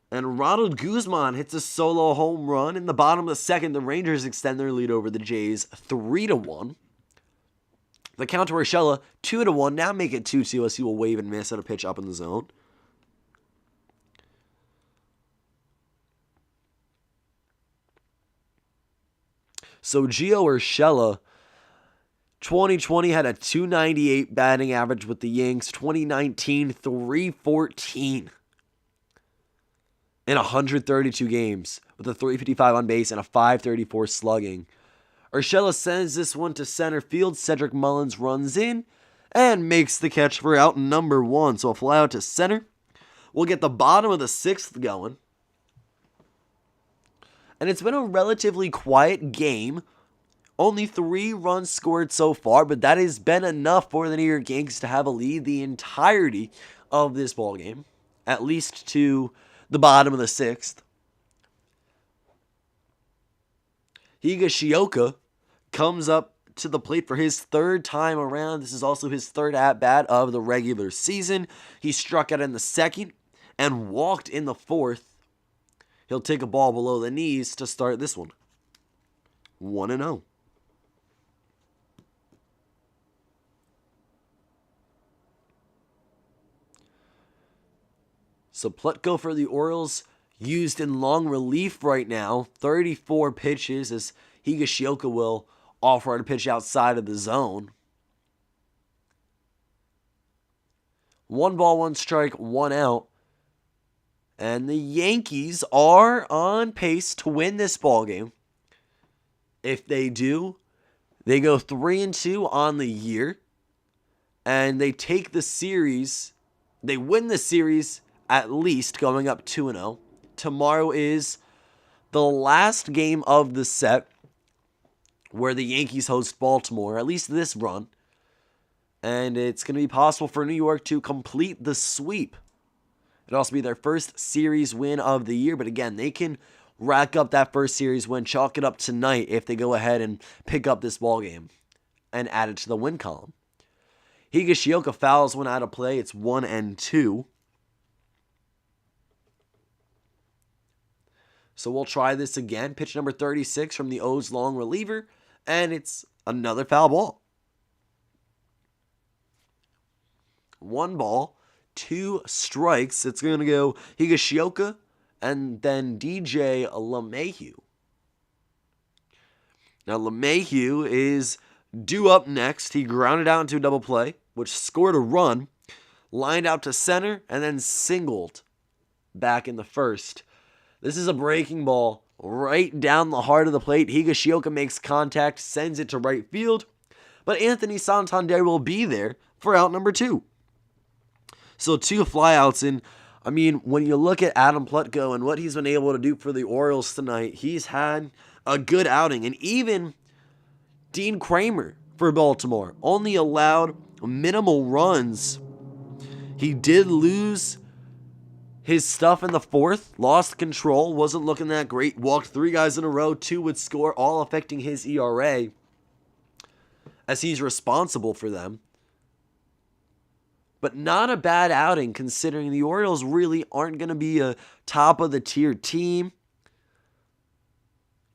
And Ronald Guzman hits a solo home run. In the bottom of the 2nd, the Rangers extend their lead over the Jays 3-1. The count to Urshela, 2-1. Now make it 2-2 as he will wave and miss at a pitch up in the zone. So Gio Urshela, 2020 had a 298 batting average with the Yanks. 2019, 314 in 132 games with a 355 on base and a 534 slugging. Urshela sends this one to center field. Cedric Mullins runs in and makes the catch for out number 1. So a fly out to center. We'll get the bottom of the 6th going. And it's been a relatively quiet game. Only 3 runs scored so far, but that has been enough for the New York Yankees to have a lead the entirety of this ballgame, at least to the bottom of the 6th. Higashioka comes up to the plate for his 3rd time around. This is also his 3rd at-bat of the regular season. He struck out in the 2nd and walked in the 4th. He'll take a ball below the knees to start this one. 1-0. So Plutko for the Orioles used in long relief right now. 34 pitches as Higashioka will offer a pitch outside of the zone. 1 ball, 1 strike, 1 out. And the Yankees are on pace to win this ballgame. If they do, they go 3-2 on the year. And they take the series. They win the series at least, going up 2-0. Tomorrow is the last game of the set where the Yankees host Baltimore, at least this run. And it's going to be possible for New York to complete the sweep. It'll also be their first series win of the year. But again, they can rack up that first series win, chalk it up tonight if they go ahead and pick up this ballgame and add it to the win column. Higashioka fouls one out of play. It's 1-2. So we'll try this again. Pitch number 36 from the O's long reliever. And it's another foul ball. 1 ball, 2 strikes. It's going to go Higashioka and then DJ LeMahieu. Now LeMahieu is due up next. He grounded out into a double play, which scored a run, lined out to center, and then singled back in the first. This is a breaking ball right down the heart of the plate. Higashioka makes contact, sends it to right field, but Anthony Santander will be there for out number 2. So 2 flyouts, and I mean, when you look at Adam Plutko and what he's been able to do for the Orioles tonight, he's had a good outing. And even Dean Kramer, for Baltimore. Only allowed minimal runs. He did lose his stuff in the fourth, lost control, wasn't looking that great, walked 3 guys in a row, 2 would score, all affecting his ERA as he's responsible for them. But not a bad outing considering the Orioles really aren't going to be a top of the tier team.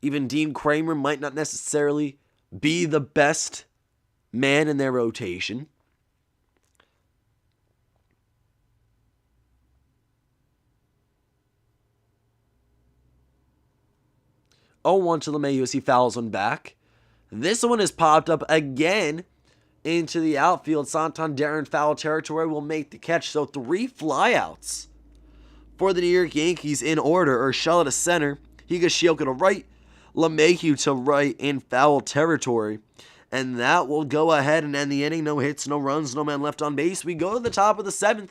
Even Dean Kramer might not necessarily be the best man in their rotation. Oh, 1 to LeMahieu as he fouls one back. This one has popped up again into the outfield. Santander in foul territory will make the catch. So 3 flyouts for the New York Yankees in order. Urshela to center, Higashioka to right, LeMahieu to right in foul territory. And that will go ahead and end the inning. No hits, no runs, no man left on base. We go to the top of the 7th.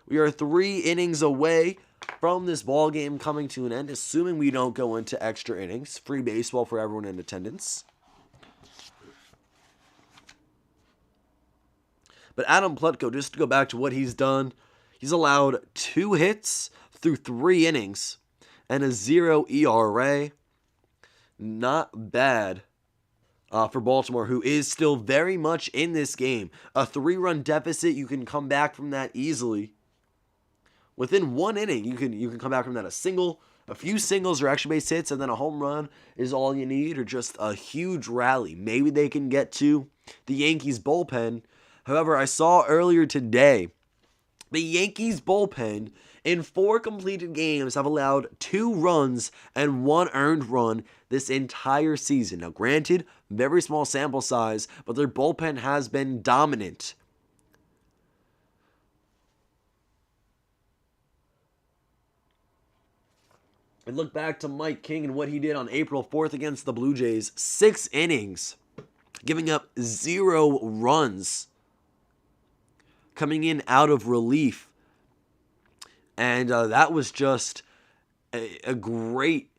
We are 3 innings away from this ball game coming to an end, assuming we don't go into extra innings. Free baseball for everyone in attendance. But Adam Plutko, just to go back to what he's done, he's allowed 2 hits through 3 innings and a 0 ERA. Not bad for Baltimore, who is still very much in this game. A 3-run deficit, you can come back from that easily. Within 1 inning, you can come back from that. A few singles or extra base hits, and then a home run is all you need, or just a huge rally. Maybe they can get to the Yankees bullpen. However, I saw earlier today, the Yankees bullpen in 4 completed games have allowed 2 runs and 1 earned run this entire season. Now, granted, very small sample size, but their bullpen has been dominant. And look back to Mike King and what he did on April 4th against the Blue Jays. 6 innings, giving up 0 runs, coming in out of relief. And that was just a great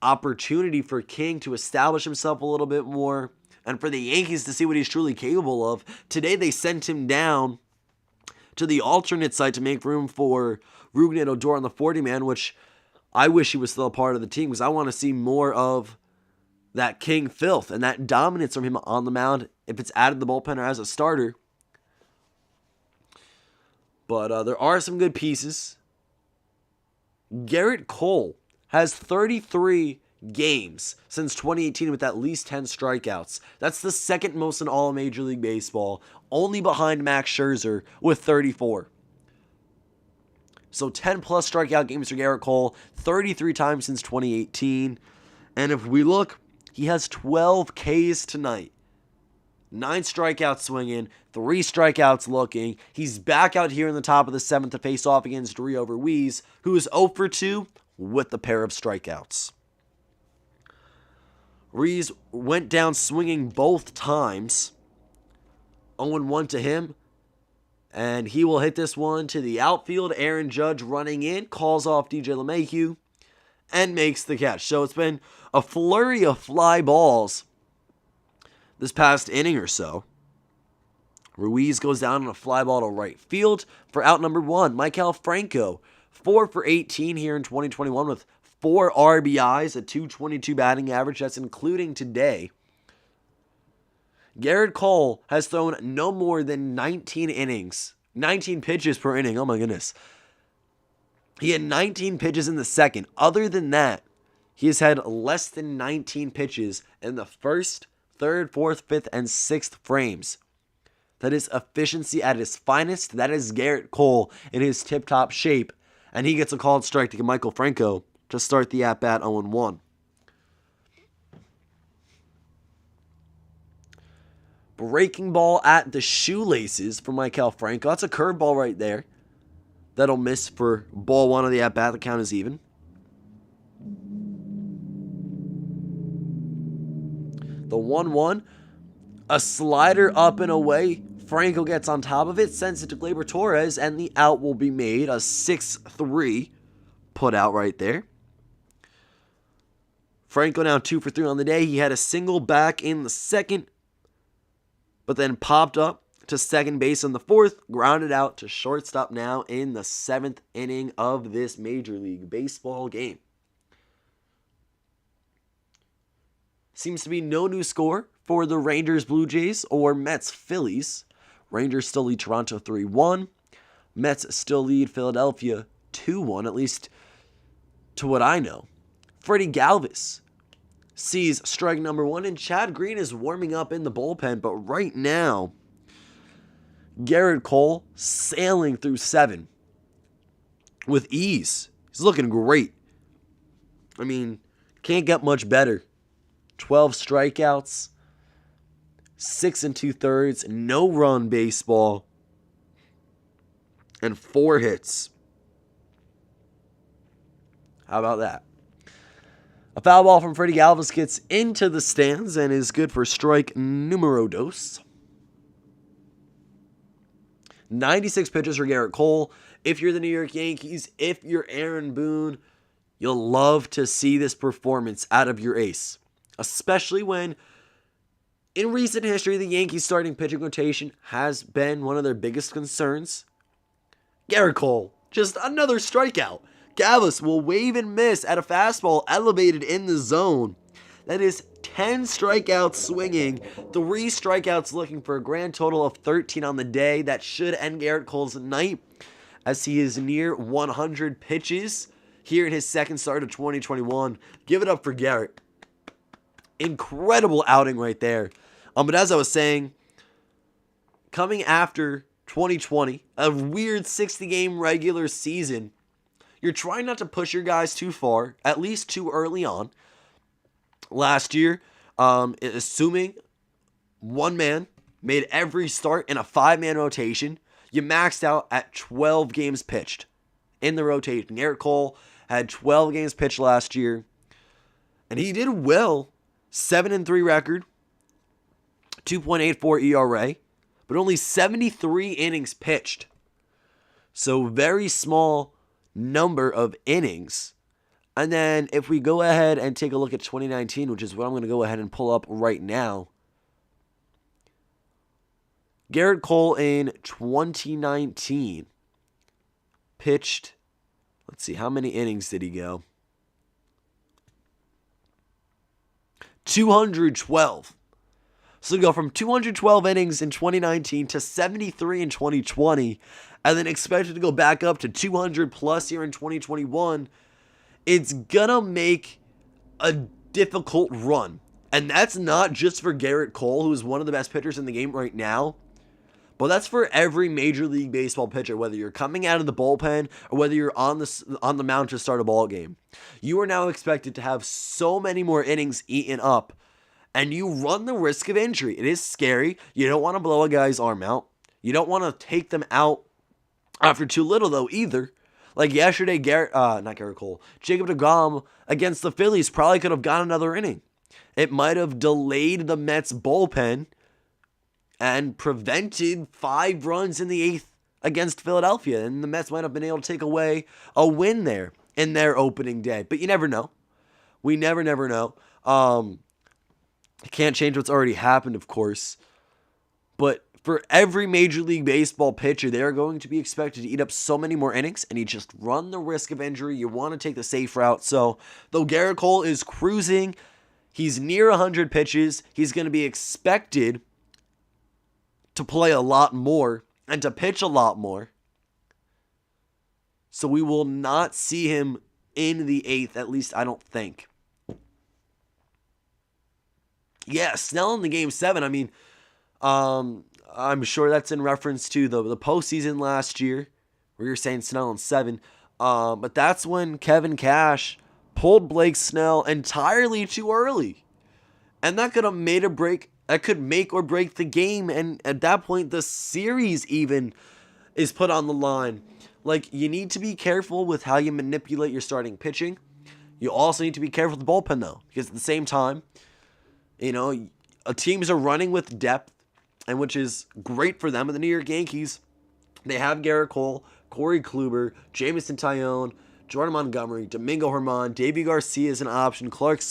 opportunity for King to establish himself a little bit more and for the Yankees to see what he's truly capable of. Today they sent him down to the alternate site to make room for Rougned Odor on the 40-man, which I wish he was still a part of the team because I want to see more of that King filth and that dominance from him on the mound if it's added to the bullpen or as a starter. But there are some good pieces. Gerrit Cole has 33 games since 2018 with at least 10 strikeouts. That's the 2nd most in all of Major League Baseball, only behind Max Scherzer with 34. So 10 plus strikeout games for Gerrit Cole, 33 times since 2018. And if we look, he has 12 Ks tonight. 9 strikeouts swinging, 3 strikeouts looking. He's back out here in the top of the 7th to face off against Rio Ruiz, who is 0 for 2 with a pair of strikeouts. Ruiz went down swinging both times. 0-1 to him. And he will hit this one to the outfield. Aaron Judge running in, calls off DJ LeMahieu, and makes the catch. So it's been a flurry of fly balls this past inning or so. Ruiz goes down on a fly ball to right field for out number 1. Maikel Franco, 4 for 18 here in 2021 with 4 RBIs, a .222 batting average. That's including today. Gerrit Cole has thrown no more than 19 innings. 19 pitches per inning. Oh my goodness. He had 19 pitches in the second. Other than that, he has had less than 19 pitches in the first, third, fourth, fifth, and sixth frames. That is efficiency at its finest. That is Gerrit Cole in his tip-top shape. And he gets a called strike to Maikel Franco to start the at-bat 0-1. Breaking ball at the shoelaces for Maikel Franco. That's a curveball right there. That'll miss for ball 1 of the at-bat. The count is even. The 1-1. A slider up and away. Franco gets on top of it, sends it to Gleyber Torres, and the out will be made. A 6-3 put out right there. Franco now 2 for 3 on the day. He had a single back in the second but then popped up to second base in the fourth, grounded out to shortstop now in the 7th inning of this Major League Baseball game. Seems to be no new score for the Rangers Blue Jays or Mets Phillies. Rangers still lead Toronto 3-1. Mets still lead Philadelphia 2-1, at least to what I know. Freddie Galvis sees strike number 1, and Chad Green is warming up in the bullpen, but right now, Gerrit Cole sailing through 7 with ease. He's looking great. I mean, can't get much better. 12 strikeouts, 6 2/3, no run baseball, and 4 hits. How about that? A foul ball from Freddie Galvis gets into the stands and is good for strike numero dos. 96 pitches for Gerrit Cole. If you're the New York Yankees, if you're Aaron Boone, you'll love to see this performance out of your ace. Especially when, in recent history, the Yankees' starting pitching rotation has been one of their biggest concerns. Gerrit Cole, just another strikeout. Galvis will wave and miss at a fastball elevated in the zone. That is 10 strikeouts swinging, 3 strikeouts looking for a grand total of 13 on the day. That should end Gerrit Cole's night, as he is near 100 pitches here in his second start of 2021. Give it up for Gerrit. Incredible outing right there. But as I was saying, coming after 2020, a weird 60-game regular season, you're trying not to push your guys too far, at least too early on. Last year, assuming one man made every start in a 5-man rotation, you maxed out at 12 games pitched in the rotation. Gerrit Cole had 12 games pitched last year, and he did well. 7-3 record, 2.84 ERA, but only 73 innings pitched. So very small number of innings. And then if we go ahead and take a look at 2019, which is what I'm going to go ahead and pull up right now. Gerrit Cole in 2019 pitched, let's see, how many innings did he go? 212. So to go from 212 innings in 2019 to 73 in 2020, and then expected to go back up to 200 plus here in 2021, it's gonna make a difficult run. And that's not just for Gerrit Cole, who is one of the best pitchers in the game right now, but that's for every Major League Baseball pitcher, whether you're coming out of the bullpen or whether you're on the mound to start a ball game. You are now expected to have so many more innings eaten up, and you run the risk of injury. It is scary. You don't want to blow a guy's arm out. You don't want to take them out after too little, though, either. Like yesterday, Jacob deGrom against the Phillies probably could have got another inning. It might have delayed the Mets bullpen and prevented 5 runs in the 8th against Philadelphia. And the Mets might have been able to take away a win there in their opening day. But you never know. We never know. You can't change what's already happened, of course. But for every Major League Baseball pitcher, they are going to be expected to eat up so many more innings, and you just run the risk of injury. You want to take the safe route. So, though Gerrit Cole is cruising, he's near 100 pitches. He's going to be expected to play a lot more and to pitch a lot more. So we will not see him in the 8th, at least I don't think. Yeah, Snell in the Game 7. I mean, I'm sure that's in reference to the postseason last year, where you're saying Snell in 7. But that's when Kevin Cash pulled Blake Snell entirely too early. And that could have made or break. That could make or break the game. And at that point, the series even is put on the line. Like, you need to be careful with how you manipulate your starting pitching. You also need to be careful with the bullpen, though. Because at the same time, you know, teams are running with depth, and which is great for them. And the New York Yankees, they have Gerrit Cole, Corey Kluber, Jameson Tyone, Jordan Montgomery, Domingo Germán, Davey Garcia is an option. Clark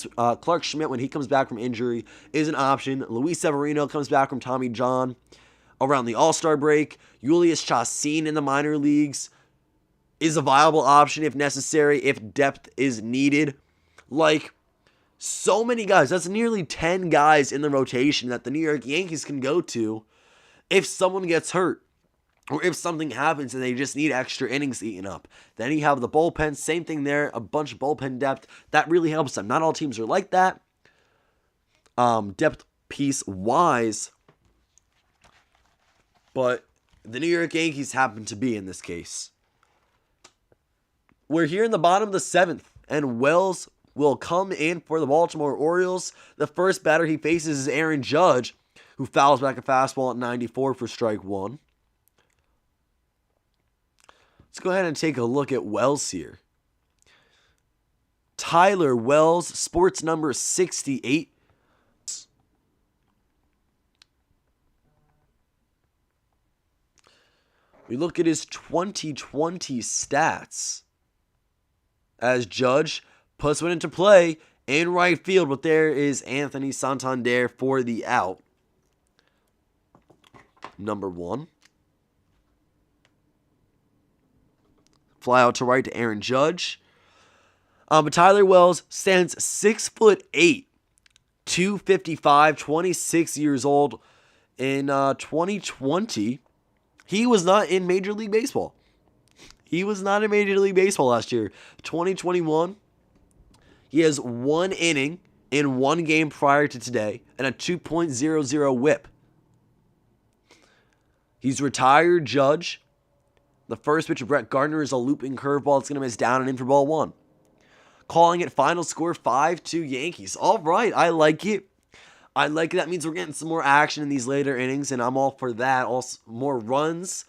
Schmidt, when he comes back from injury, is an option. Luis Severino comes back from Tommy John around the All-Star break. Julius Chassin in the minor leagues is a viable option if necessary, if depth is needed. Like, so many guys. That's nearly 10 guys in the rotation that the New York Yankees can go to if someone gets hurt or if something happens and they just need extra innings eaten up. Then you have the bullpen. Same thing there. A bunch of bullpen depth. That really helps them. Not all teams are like that. Depth piece-wise. But the New York Yankees happen to be in this case. We're here in the bottom of the 7th. And Wells will come in for the Baltimore Orioles. The first batter he faces is Aaron Judge, who fouls back a fastball at 94 for strike one. Let's go ahead and take a look at Wells here. Tyler Wells, sports number 68. We look at his 2020 stats as Judge puts one into play in right field, but there is Anthony Santander for the out. Number one. Fly out to right to Aaron Judge. But Tyler Wells stands 6'8", 255, 26 years old. In 2020, he was not in Major League Baseball. He was not in Major League Baseball last year. 2021, he has 1 inning in 1 game prior to today and a 2.00 whip. He's retired Judge. The first pitch of Brett Gardner is a looping curveball. It's going to miss down and in for ball 1. Calling it final score 5-2 Yankees. All right, I like it. I like it. That means we're getting some more action in these later innings, and I'm all for that. Also, more runs.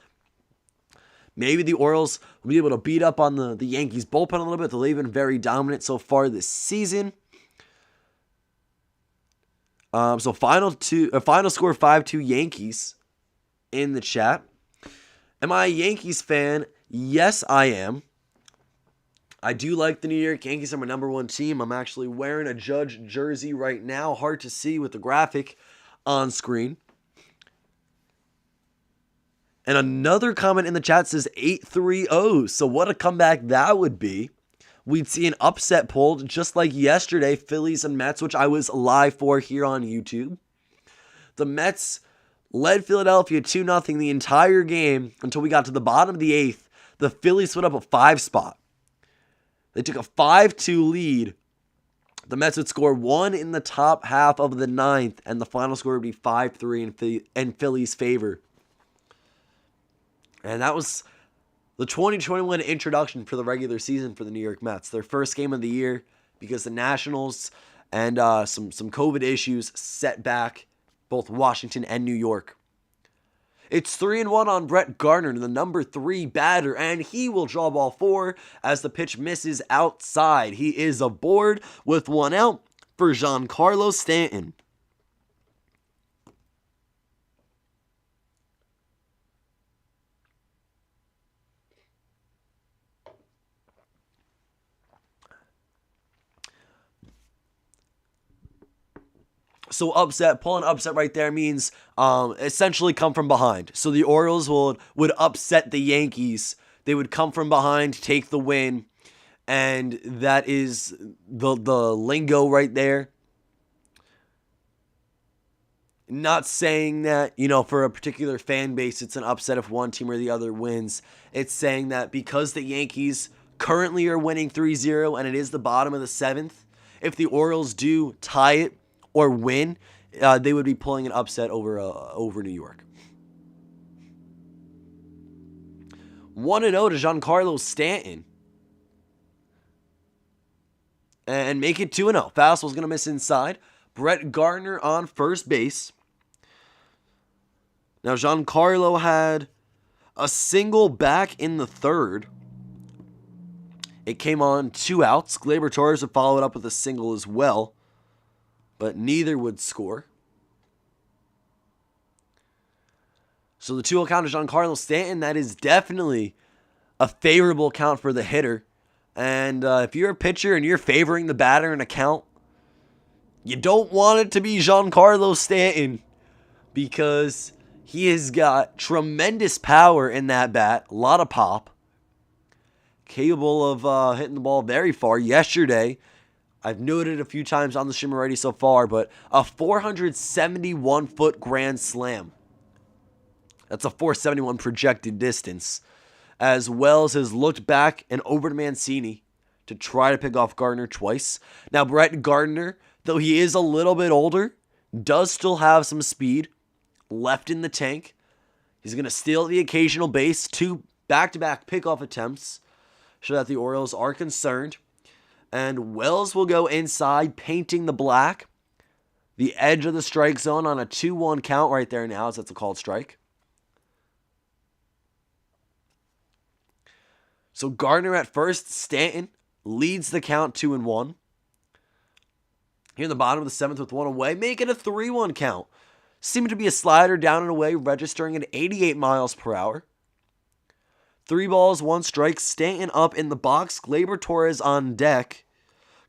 Maybe the Orioles will be able to beat up on the Yankees bullpen a little bit. They've been very dominant so far this season. So final score 5-2 Yankees in the chat. Am I a Yankees fan? Yes, I am. I do like the New York Yankees. They're my number 1 team. I'm actually wearing a Judge jersey right now. Hard to see with the graphic on screen. And another comment in the chat says 8-3-0. So what a comeback that would be. We'd see an upset pulled just like yesterday, Phillies and Mets, which I was live for here on YouTube. The Mets led Philadelphia 2-0 the entire game until we got to the bottom of the 8th. The Phillies put up a 5 spot. They took a 5-2 lead. The Mets would score 1 in the top half of the 9th, and the final score would be 5-3 in Philly's favor. And that was the 2021 introduction for the regular season for the New York Mets. Their first game of the year because the Nationals and some COVID issues set back both Washington and New York. It's 3-1 on Brett Gardner, the number 3 batter, and he will draw ball 4 as the pitch misses outside. He is aboard with 1 out for Giancarlo Stanton. So pulling upset right there means essentially come from behind. So the Orioles would upset the Yankees. They would come from behind, take the win, and that is the lingo right there. Not saying that, for a particular fan base, it's an upset if one team or the other wins. It's saying that because the Yankees currently are winning 3-0 and it is the bottom of the 7th, if the Orioles do tie it or win, they would be pulling an upset over New York. 1-0 to Giancarlo Stanton. And make it 2-0. Fastball's going to miss inside. Brett Gardner on first base. Now, Giancarlo had a single back in the 3rd. It came on 2 outs. Gleyber Torres would follow it up with a single as well, but neither would score. So the 2-0 count to Giancarlo Stanton, that is definitely a favorable count for the hitter, And if you're a pitcher and you're favoring the batter in a count, you don't want it to be Giancarlo Stanton because he has got tremendous power in that bat, a lot of pop, capable of hitting the ball very far. Yesterday, I've noted a few times on the stream already so far, but a 471-foot grand slam. That's a 471 projected distance. As Wells has looked back and over to Mancini to try to pick off Gardner twice. Now, Brett Gardner, though he is a little bit older, does still have some speed left in the tank. He's going to steal the occasional base. 2 back-to-back pickoff attempts show that the Orioles are concerned. And Wells will go inside, painting the black. The edge of the strike zone on a 2-1 count right there now, as that's a called strike. So Gardner at first, Stanton leads the count 2-1. Here in the bottom of the 7th with 1 away, make it a 3-1 count. Seemed to be a slider down and away, registering at 88 miles per hour. 3 balls, 1 strike. Stanton up in the box. Gleyber Torres on deck.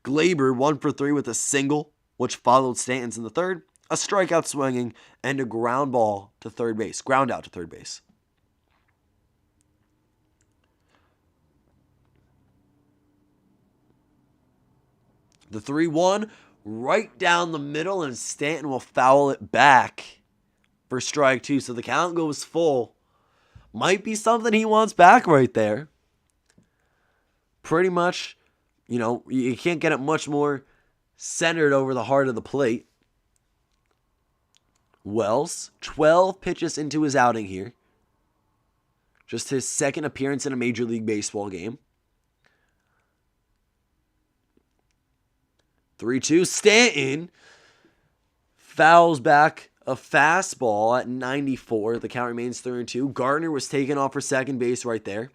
Gleyber 1 for 3 with a single, which followed Stanton's in the 3rd. A strikeout swinging and a ground ball to third base. Ground out to third base. The 3-1 right down the middle, and Stanton will foul it back for strike 2. So the count goes full. Might be something he wants back right there. Pretty much, you can't get it much more centered over the heart of the plate. Wells, 12 pitches into his outing here. Just his 2nd appearance in a Major League Baseball game. 3-2. Stanton fouls back a fastball at 94. The count remains 3-2. Gardner was taken off for second base right there.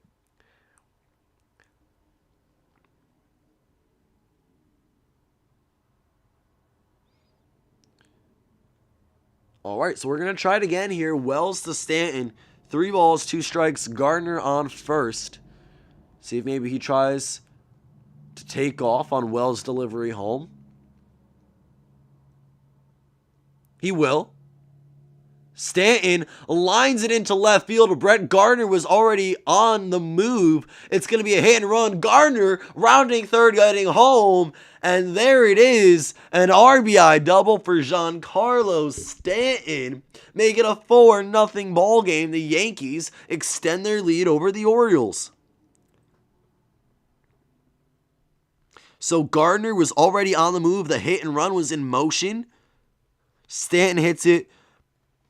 All right, so we're going to try it again here. Wells to Stanton. 3 balls, 2 strikes. Gardner on first. See if maybe he tries to take off on Wells' delivery home. He will. Stanton lines it into left field. Brett Gardner was already on the move. It's going to be a hit and run. Gardner rounding third, getting home. And there it is. An RBI double for Giancarlo Stanton. Make it a 4-0 ball game. The Yankees extend their lead over the Orioles. So Gardner was already on the move. The hit and run was in motion. Stanton hits it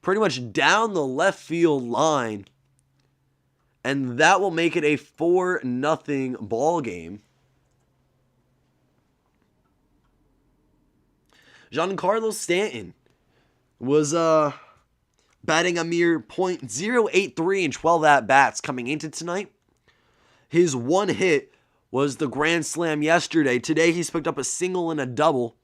pretty much down the left field line. And that will make it a 4-0 ball game. Giancarlo Stanton was batting a mere .083 in 12 at-bats coming into tonight. His 1 hit was the grand slam yesterday. Today he's picked up a single and a double.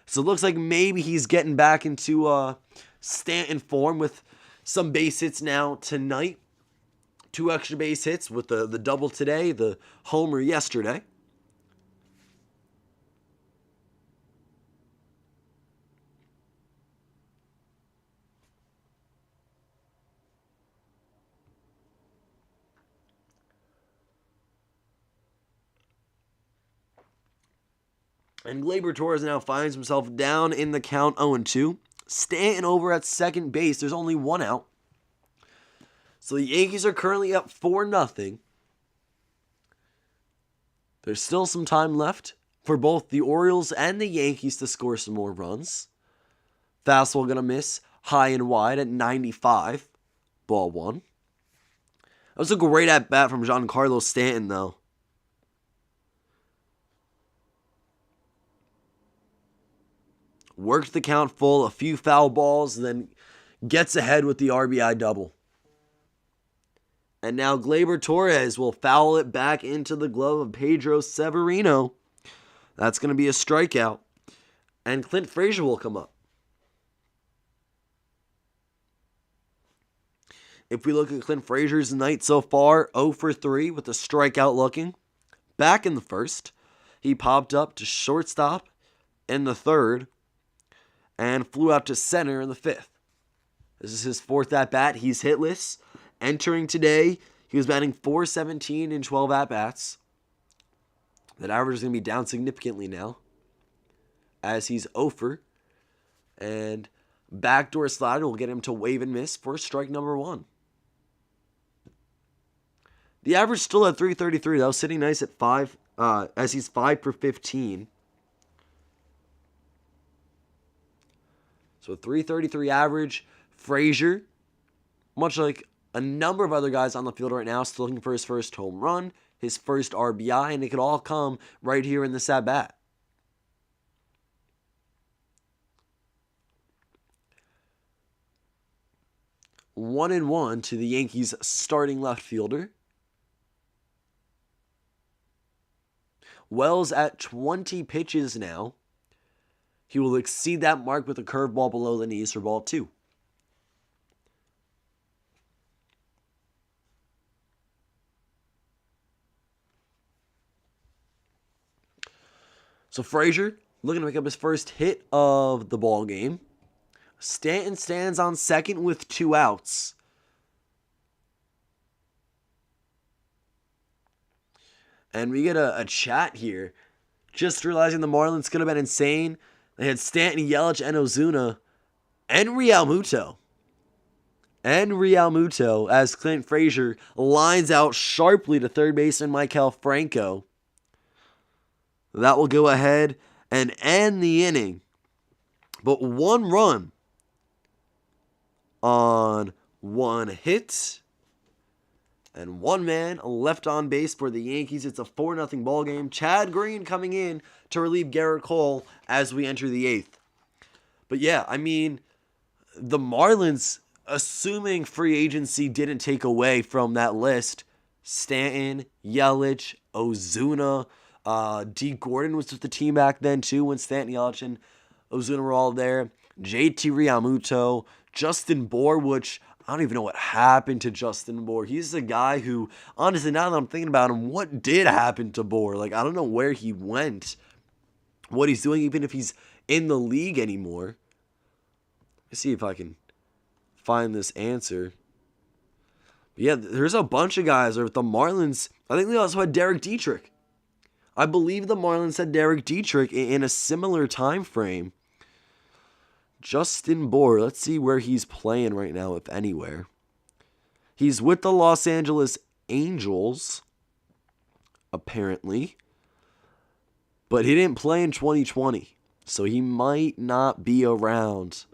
So it looks like maybe he's getting back into Stanton form with some base hits now tonight. 2 extra base hits with the double today, the homer yesterday. And Gleyber Torres now finds himself down in the count 0-2. Stanton over at second base. There's only 1 out. So the Yankees are currently up 4-0. There's still some time left for both the Orioles and the Yankees to score some more runs. Fastball going to miss high and wide at 95. Ball 1. That was a great at-bat from Giancarlo Stanton, though. Worked the count full, a few foul balls, and then gets ahead with the RBI double. And now Gleyber Torres will foul it back into the glove of Pedro Severino. That's going to be a strikeout. And Clint Frazier will come up. If we look at Clint Frazier's night so far, 0 for 3 with a strikeout looking. back in the first. He popped up to shortstop in the third and flew out to center in the fifth. This is his fourth at-bat. He's hitless. Entering today, he was batting .417 in 12 at-bats. That average is going to be down significantly now, as he's 0 for. And backdoor slider will get him to wave and miss for strike number 1. The average still at .333. That was sitting nice at 5, as he's 5 for 15. So .333 average. Frazier, much like a number of other guys on the field right now, still looking for his first home run, his first RBI, and it could all come right here in this at-bat. One and one to the Yankees' starting left fielder. Wells at 20 pitches now. He will exceed that mark with a curveball below the knees for ball 2. So Frazier looking to pick up his first hit of the ball game. Stanton stands on second with 2 outs. And we get a chat here. Just realizing the Marlins could have been insane. They had Stanton, Yelich, and Ozuna, and Realmuto. As Clint Frazier lines out sharply to third baseman Maikel Franco. That will go ahead and end the inning. But 1 run on 1 hit. And 1 man left on base for the Yankees. It's a 4-0 ball game. Chad Green coming in to relieve Gerrit Cole as we enter the 8th. But yeah, I mean, the Marlins, assuming free agency didn't take away from that list, Stanton, Yelich, Ozuna, D. Gordon was with the team back then too when Stanton, Yelich, and Ozuna were all there. JT Realmuto, Justin Bour, which I don't even know what happened to Justin Bour. He's a guy who, honestly, now that I'm thinking about him, what did happen to Bour? Like, I don't know where he went, what he's doing, even if he's in the league anymore. Let's see if I can find this answer. But yeah, there's a bunch of guys. Or the Marlins, I think they also had Derek Dietrich. I believe the Marlins had Derek Dietrich in a similar time frame. Justin Bour, let's see where he's playing right now, if anywhere. He's with the Los Angeles Angels, apparently. But he didn't play in 2020, so he might not be around.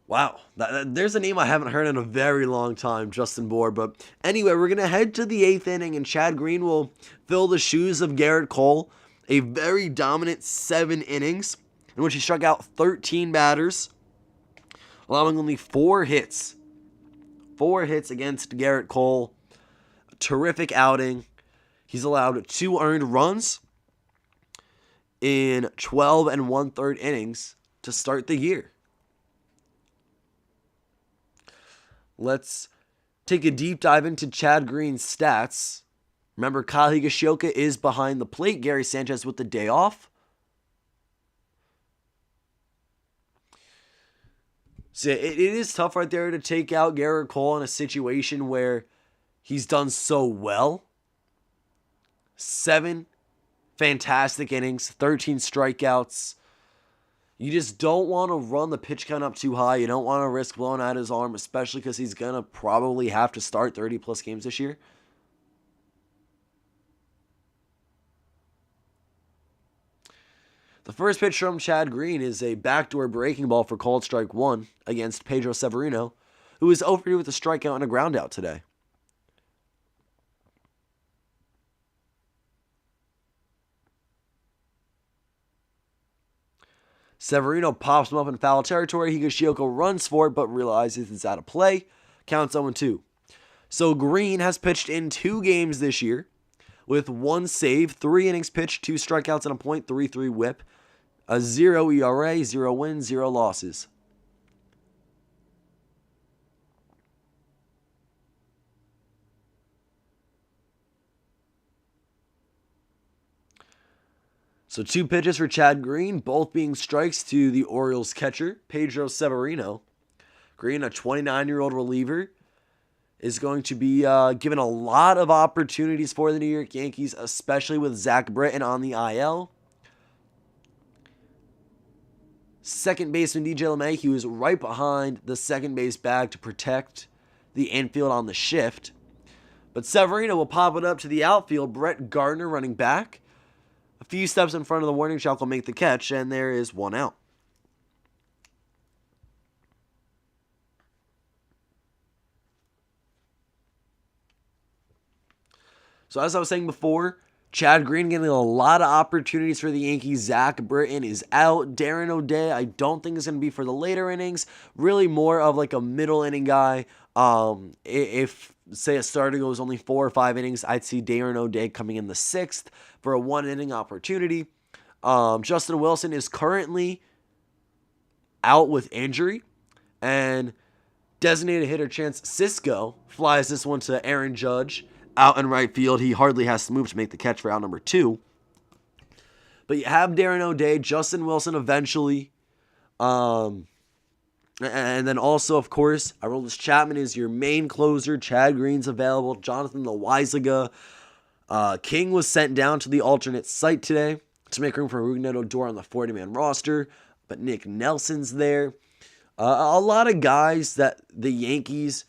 Wow, there's a name I haven't heard in a very long time, Justin Bour. But anyway, we're going to head to the 8th inning, and Chad Green will fill the shoes of Gerrit Cole. A very dominant 7 innings, in which he struck out 13 batters, allowing only 4 hits. 4 hits against Gerrit Cole. A terrific outing. He's allowed 2 earned runs in 12 1/3 innings to start the year. Let's take a deep dive into Chad Green's stats. Remember, Kyle Higashioka is behind the plate. Gary Sanchez with the day off. So it is tough right there to take out Gerrit Cole in a situation where he's done so well. 7 fantastic innings, 13 strikeouts. You just don't want to run the pitch count up too high. You don't want to risk blowing out his arm, especially because he's going to probably have to start 30-plus games this year. The first pitch from Chad Green is a backdoor breaking ball for called strike 1 against Pedro Severino, who is 0 for 2 with a strikeout and a groundout today. Severino pops him up in foul territory. Higashioka runs for it, but realizes it's out of play. Counts 0-2. So Green has pitched in 2 games this year with 1 save, 3 innings pitched, 2 strikeouts, and a .33 whip. A 0 ERA, 0 wins, 0 losses. So 2 pitches for Chad Green, both being strikes to the Orioles catcher, Pedro Severino. Green, a 29-year-old reliever, is going to be given a lot of opportunities for the New York Yankees, especially with Zach Britton on the IL. Second baseman DJ LeMahieu is right behind the second base bag to protect the infield on the shift. But Severino will pop it up to the outfield. Brett Gardner running back. A few steps in front of the warning track will make the catch, and there is 1 out. So as I was saying before, Chad Green getting a lot of opportunities for the Yankees. Zach Britton is out. Darren O'Day, I don't think is going to be for the later innings. Really more of like a middle inning guy. If, say, a starter goes only 4 or 5 innings, I'd see Darren O'Day coming in the 6th for a 1-inning opportunity. Justin Wilson is currently out with injury. And designated hitter Chance Cisco flies this one to Aaron Judge out in right field. He hardly has to move to make the catch for out number 2. But you have Darren O'Day, Justin Wilson eventually. And then also, of course, Aroldis Chapman is your main closer. Chad Green's available. Jonathan Loaizaga. King was sent down to the alternate site today to make room for Rougned Odor on the 40-man roster. But Nick Nelson's there. A lot of guys that the Yankees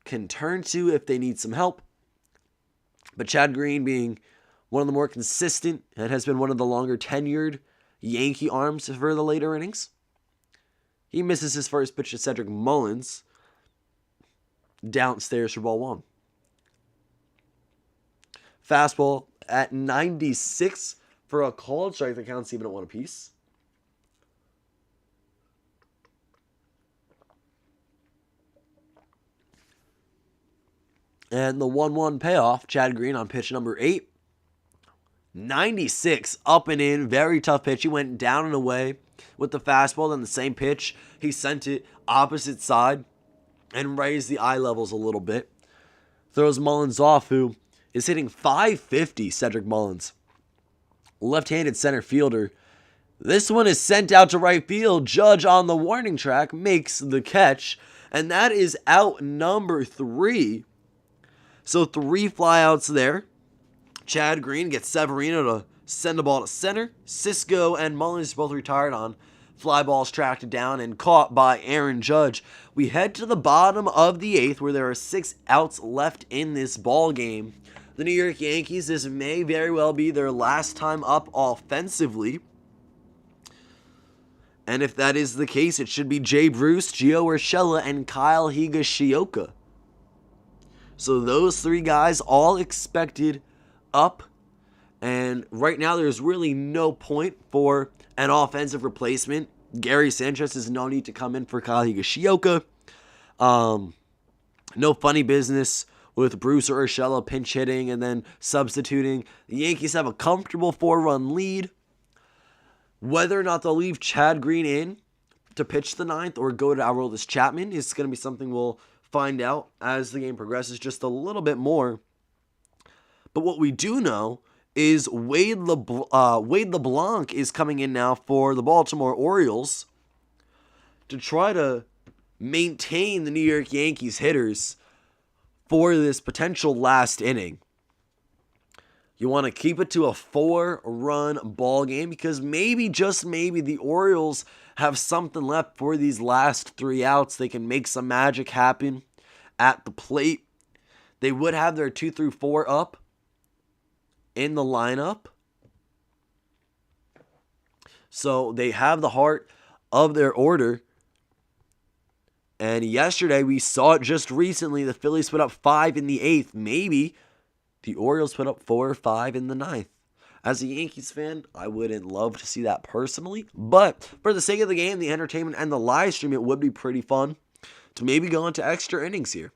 can turn to if they need some help. But Chad Green being one of the more consistent and has been one of the longer tenured Yankee arms for the later innings. He misses his first pitch to Cedric Mullins downstairs for ball 1. Fastball at 96 for a called strike that counts even at 1 apiece. And the 1-1 payoff, Chad Green on pitch number 8. 96, up and in, very tough pitch. He went down and away with the fastball. Then the same pitch, he sent it opposite side and raised the eye levels a little bit. Throws Mullins off, who is hitting .550, Cedric Mullins. Left-handed center fielder. This one is sent out to right field. Judge on the warning track makes the catch. And that is out number 3. So 3 flyouts there. Chad Green gets Severino to send the ball to center. Cisco and Mullins both retired on fly balls tracked down and caught by Aaron Judge. We head to the bottom of the 8th where there are 6 outs left in this ball game. The New York Yankees, this may very well be their last time up offensively. And if that is the case, it should be Jay Bruce, Gio Urshela, and Kyle Higashioka. So those 3 guys all expected up. And right now there's really no point for an offensive replacement. Gary Sanchez has no need to come in for Kyle Higashioka. No funny business with Bruce or Urshela pinch hitting and then substituting. The Yankees have a comfortable 4-run lead. Whether or not they'll leave Chad Green in to pitch the 9th or go to Aroldis Chapman is going to be something we'll find out as the game progresses just a little bit more. But what we do know is Wade LeBlanc is coming in now for the Baltimore Orioles to try to maintain the New York Yankees hitters for this potential last inning. You want to keep it to a 4-run ball game because maybe, just maybe, the Orioles have something left for these last 3 outs. They can make some magic happen at the plate. They would have their 2 through 4 up in the lineup. So they have the heart of their order. And yesterday we saw it just recently. The Phillies put up 5 in the 8th. Maybe the Orioles put up 4 or 5 in the 9th. As a Yankees fan, I wouldn't love to see that personally. But for the sake of the game, the entertainment, and the live stream, it would be pretty fun to maybe go into extra innings here.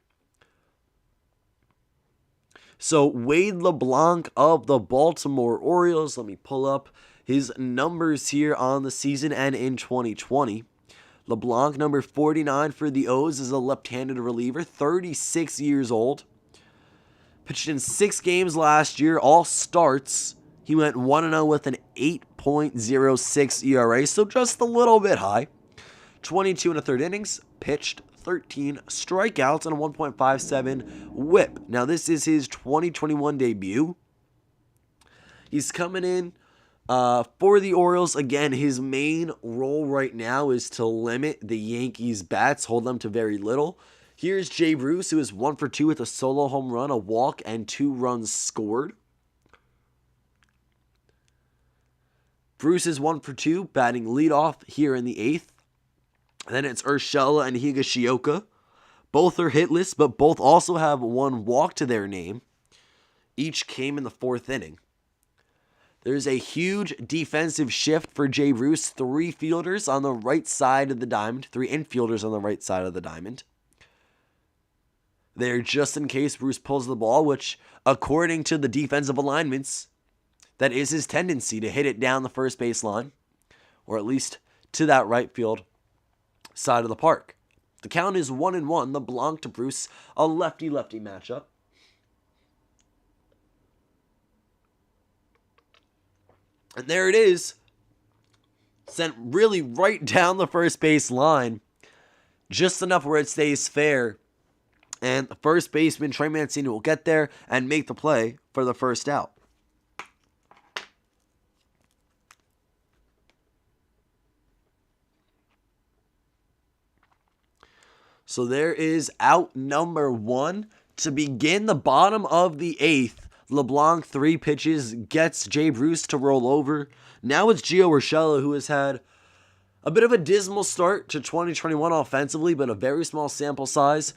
So Wade LeBlanc of the Baltimore Orioles. Let me pull up his numbers here on the season and in 2020. LeBlanc, number 49 for the O's, is a left-handed reliever, 36 years old. Pitched in 6 games last year, all starts. He went 1-0 with an 1.06 ERA, so just a little bit high. 22 and a third innings, pitched 13 strikeouts, and a 1.57 whip. Now, this is his 2021 debut. He's coming in for the Orioles. Again, his main role right now is to limit the Yankees' bats, hold them to very little. Here's Jay Bruce, who is 1 for 2 with a solo home run, a walk, and 2 runs scored. Bruce is 1 for 2, batting leadoff here in the 8th. Then it's Urshela and Higashioka. Both are hitless, but both also have 1 walk to their name. Each came in the 4th inning. There's a huge defensive shift for Jay Bruce. 3 fielders on the right side of the diamond. 3 infielders on the right side of the diamond. They're just in case Bruce pulls the ball, which, according to the defensive alignments, that is his tendency to hit it down the first base line, or at least to that right field side of the park. The count is 1-1. LeBlanc to Bruce, a lefty-lefty matchup. And there it is. Sent really right down the first base line. Just enough where it stays fair. And the first baseman, Trey Mancini, will get there and make the play for the first out. So there is out number 1 to begin the bottom of the 8th. LeBlanc, 3 pitches, gets Jay Bruce to roll over. Now it's Gio Urshela, who has had a bit of a dismal start to 2021 offensively, but a very small sample size.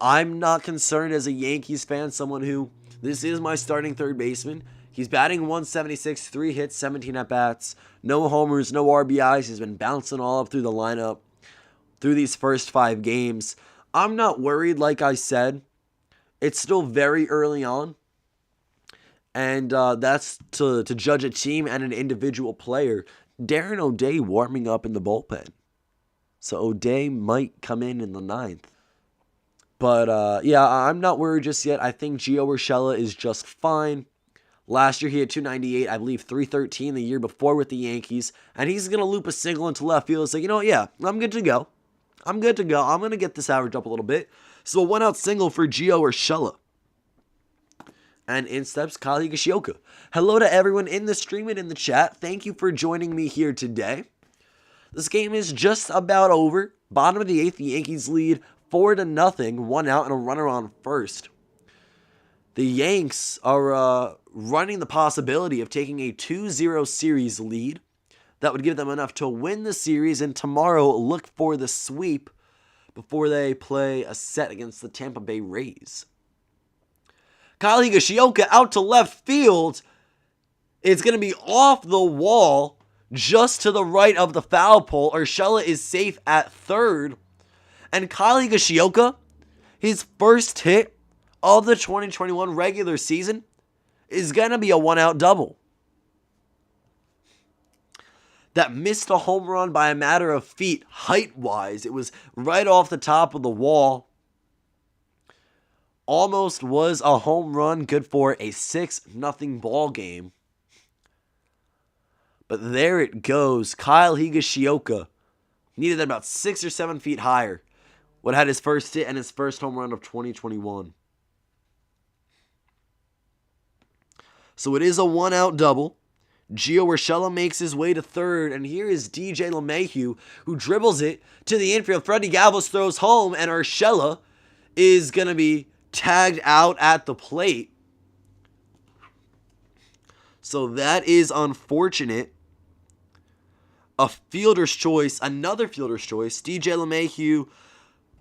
I'm not concerned as a Yankees fan, someone who, this is my starting third baseman. He's batting 176, 3 hits, 17 at-bats, no homers, no RBIs. He's been bouncing all up through the lineup through these first 5 games. I'm not worried, like I said. It's still very early on. And that's to judge a team and an individual player. Darren O'Day warming up in the bullpen. So O'Day might come in the 9th. But yeah, I'm not worried just yet. I think Gio Urshela is just fine. Last year he had 298, I believe 313 the year before with the Yankees. And he's going to loop a single into left field. It's like, you know what, yeah, I'm good to go. I'm going to get this average up a little bit. So a 1-out single for Gio Urshela. And in steps Kyle Higashioka. Hello to everyone in the stream and in the chat. Thank you for joining me here today. This game is just about over. Bottom of the 8th, the Yankees lead 4-0, 1 out and a runner on first. The Yanks are running the possibility of taking a 2-0 series lead. That would give them enough to win the series and tomorrow look for the sweep before they play a set against the Tampa Bay Rays. Kyle Higashioka out to left field. It's going to be off the wall just to the right of the foul pole. Urshela is safe at third. And Kyle Higashioka, his first hit of the 2021 regular season, is going to be a 1-out double. That missed a home run by a matter of feet height-wise. It was right off the top of the wall. Almost was a home run, good for a 6-0 ball game. But there it goes. Kyle Higashioka needed that about 6 or 7 feet higher. What had his first hit and his first home run of 2021. So it is a 1-out double. Gio Urshela makes his way to third, and here is DJ LeMahieu, who dribbles it to the infield. Freddie Galvis throws home, and Urshela is going to be tagged out at the plate. So that is unfortunate. A fielder's choice, another fielder's choice. DJ LeMahieu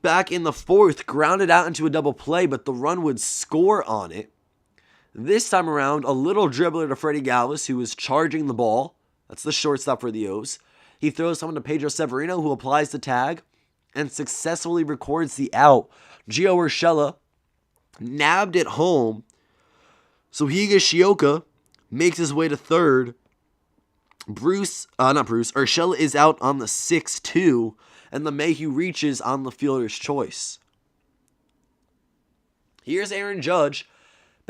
back in the 4th, grounded out into a double play, but the run would score on it. This time around, a little dribbler to Freddie Galvis, who is charging the ball. That's the shortstop for the O's. He throws someone to Pedro Severino, who applies the tag and successfully records the out. Gio Urshela nabbed it home. So Higashioka makes his way to third. Urshela is out on the 6-2, and LeMahieu reaches on the fielder's choice. Here's Aaron Judge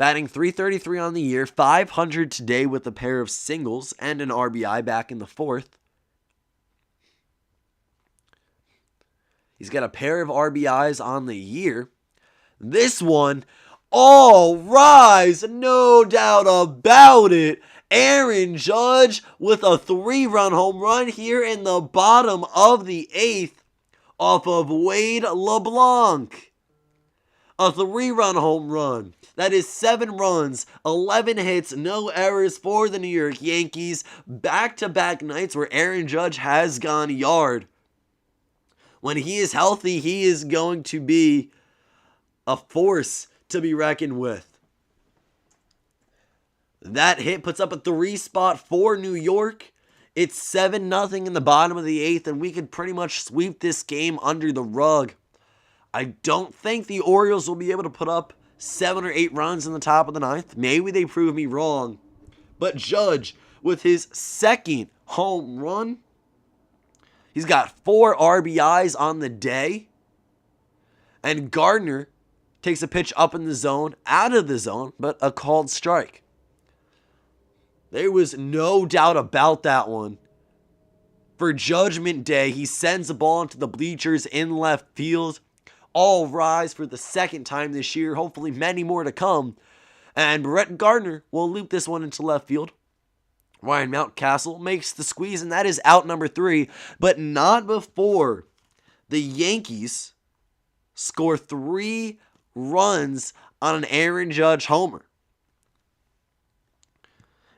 Batting .333 on the year, .500 today with a pair of singles and an RBI back in the fourth. He's got a pair of RBIs on the year. This one, all rise, no doubt about it. Aaron Judge with a 3-run home run here in the bottom of the 8th off of Wade LeBlanc. A 3-run home run. That is 7 runs, 11 hits, no errors for the New York Yankees. Back-to-back nights where Aaron Judge has gone yard. When he is healthy, he is going to be a force to be reckoned with. That hit puts up a 3 spot for New York. It's 7-0 in the bottom of the 8th, and we could pretty much sweep this game under the rug. I don't think the Orioles will be able to put up 7 or 8 runs in the top of the 9th. Maybe they prove me wrong. But Judge, with his 2nd home run, he's got 4 RBIs on the day. And Gardner takes a pitch up in the zone, out of the zone, but a called strike. There was no doubt about that one. For Judgment Day, he sends the ball into the bleachers in left field. All rise for the 2nd time this year, hopefully many more to come. And Brett Gardner will loop this one into left field. Ryan Mountcastle makes the squeeze, and that is out number 3, but not before the Yankees score 3 runs on an Aaron Judge homer.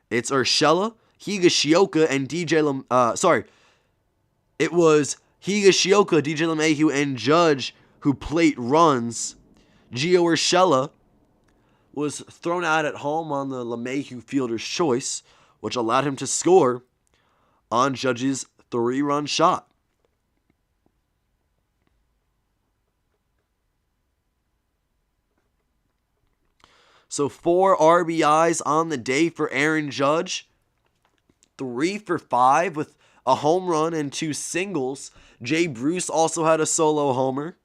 It's Urshela, Higashioka, and it was Higashioka, DJ LeMahieu, and Judge who plate runs. Gio Urshela was thrown out at home on the LeMahieu fielder's choice, which allowed him to score on Judge's 3-run shot. So 4 RBIs on the day for Aaron Judge. 3 for 5 with a home run and 2 singles. Jay Bruce also had a solo homer.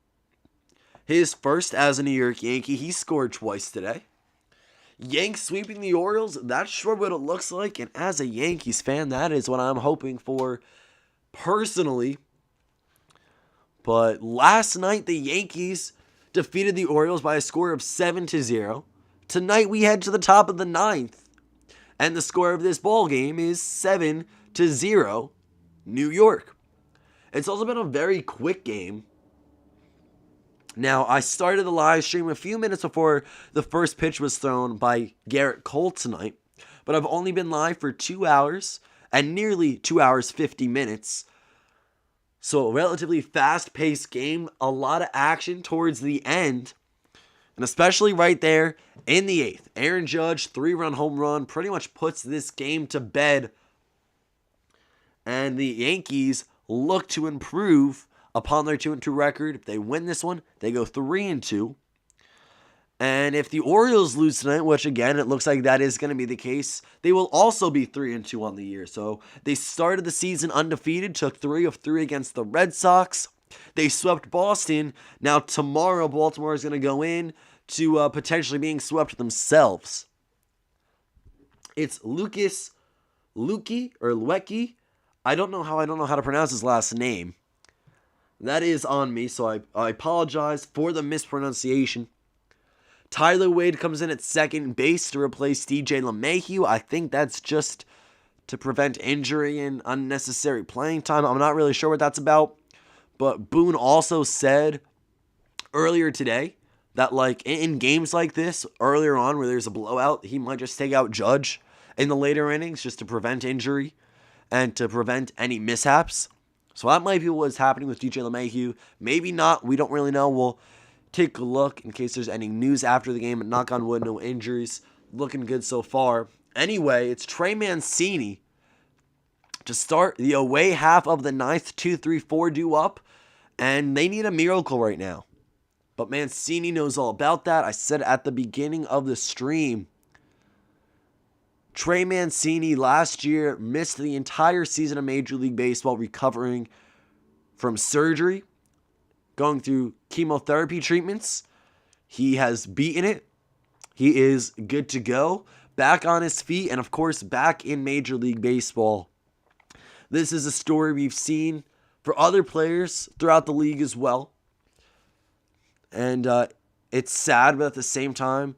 His first as a New York Yankee. He scored twice today. Yanks sweeping the Orioles. That's sure what it looks like. And as a Yankees fan, that is what I'm hoping for personally. But last night, the Yankees defeated the Orioles by a score of 7-0. Tonight we head to the top of the 9th, and the score of this ball game is 7-0, New York. It's also been a very quick game. Now, I started the live stream a few minutes before the first pitch was thrown by Gerrit Cole tonight, but I've only been live for 2 hours and nearly 2 hours 50 minutes. So a relatively fast-paced game, a lot of action towards the end. And especially right there in the 8th. Aaron Judge, 3-run home run, pretty much puts this game to bed. And the Yankees look to improve upon their 2-2 record. If they win this one, they go 3-2. And if the Orioles lose tonight, which again, it looks like that is going to be the case, they will also be 3-2 on the year. So they started the season undefeated, took 3 of 3 against the Red Sox. They swept Boston. Now tomorrow, Baltimore is going to go in to potentially being swept themselves. It's Luecki. I don't know how to pronounce his last name. That is on me, so I apologize for the mispronunciation. Tyler Wade comes in at second base to replace DJ LeMahieu. I think that's just to prevent injury and unnecessary playing time. I'm not really sure what that's about. But Boone also said earlier today that, like, in games like this, earlier on where there's a blowout, he might just take out Judge in the later innings just to prevent injury and to prevent any mishaps. So that might be what's happening with DJ LeMahieu. Maybe not. We don't really know. We'll take a look in case there's any news after the game. And knock on wood, no injuries. Looking good so far. Anyway, it's Trey Mancini to start the away half of the 9th. 2-3-4 due up. And they need a miracle right now. But Mancini knows all about that. I said at the beginning of the stream, Trey Mancini last year missed the entire season of Major League Baseball recovering from surgery, going through chemotherapy treatments. He has beaten it. He is good to go, back on his feet, and of course, back in Major League Baseball. This is a story we've seen for other players throughout the league as well. And it's sad, but at the same time,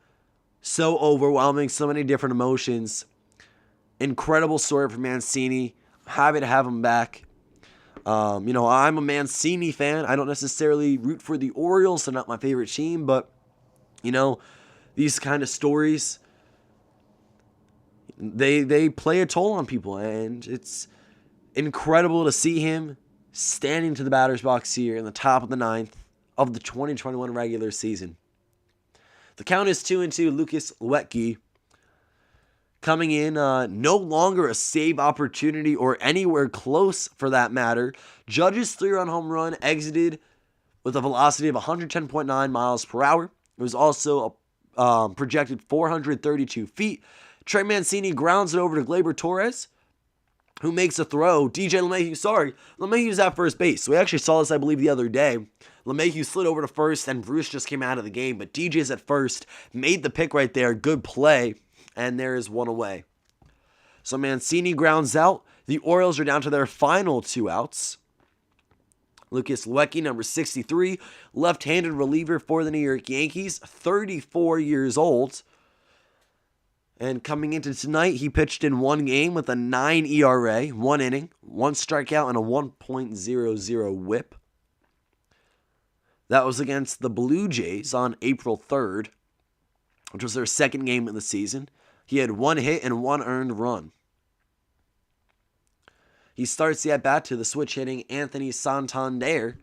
so overwhelming, so many different emotions. Incredible story for Mancini. Happy to have him back. I'm a Mancini fan. I don't necessarily root for the Orioles. They're not my favorite team, but, these kind of stories, they play a toll on people, and it's incredible to see him standing to the batter's box here in the top of the ninth of the 2021 regular season. The count is 2-2. Lucas Luetge coming in, no longer a save opportunity or anywhere close for that matter. Judge's 3-run home run exited with a velocity of 110.9 miles per hour. It was also projected 432 feet. Trey Mancini grounds it over to Gleyber Torres, who makes a throw. LeMahieu's at first base. So we actually saw this, I believe, the other day. LeMahieu slid over to first, and Bruce just came out of the game. But DJ's at first, made the pick right there. Good play, and there is one away. So Mancini grounds out. The Orioles are down to their final 2 outs. Lucas Luetge, number 63, left-handed reliever for the New York Yankees, 34 years old. And coming into tonight, he pitched in 1 game with a 9 ERA, 1 inning, 1 strikeout, and a 1.00 whip. That was against the Blue Jays on April 3rd, which was their second game of the season. He had 1 hit and 1 earned run. He starts the at-bat to the switch-hitting Anthony Santander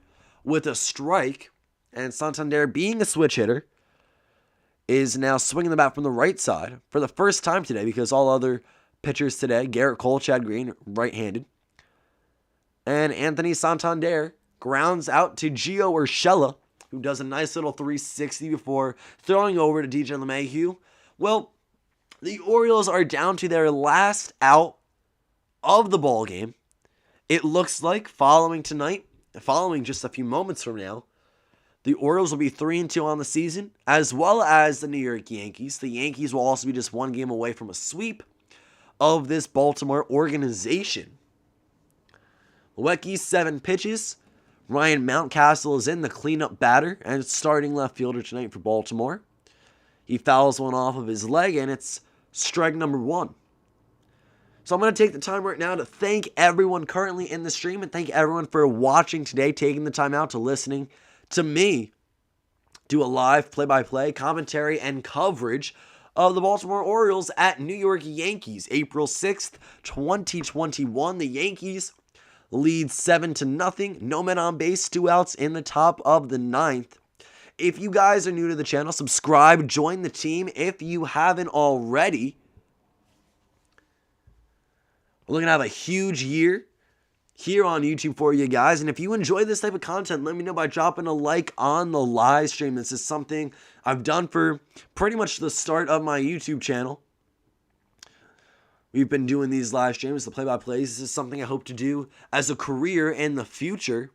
with a strike, and Santander, being a switch hitter, is now swinging the bat from the right side for the first time today, because all other pitchers today, Gerrit Cole, Chad Green, right-handed. And Anthony Santander grounds out to Gio Urshela, who does a nice little 360 before throwing over to DJ LeMahieu. Well, the Orioles are down to their last out of the ball game. It looks like following just a few moments from now, the Orioles will be 3-2 on the season, as well as the New York Yankees. The Yankees will also be just 1 game away from a sweep of this Baltimore organization. Luetge's 7 pitches. Ryan Mountcastle is in, the cleanup batter and starting left fielder tonight for Baltimore. He fouls one off of his leg, and it's strike number 1. So I'm going to take the time right now to thank everyone currently in the stream, and thank everyone for watching today, taking the time out to listening to me do a live play-by-play commentary and coverage of the Baltimore Orioles at New York Yankees. April 6th, 2021. The Yankees lead 7-0. No men on base, 2 outs in the top of the 9th. If you guys are new to the channel, subscribe, join the team if you haven't already. We're looking to have a huge year here on YouTube for you guys. And if you enjoy this type of content, let me know by dropping a like on the live stream. This is something I've done for pretty much the start of my YouTube channel. We've been doing these live streams, the play-by-plays. This is something I hope to do as a career in the future.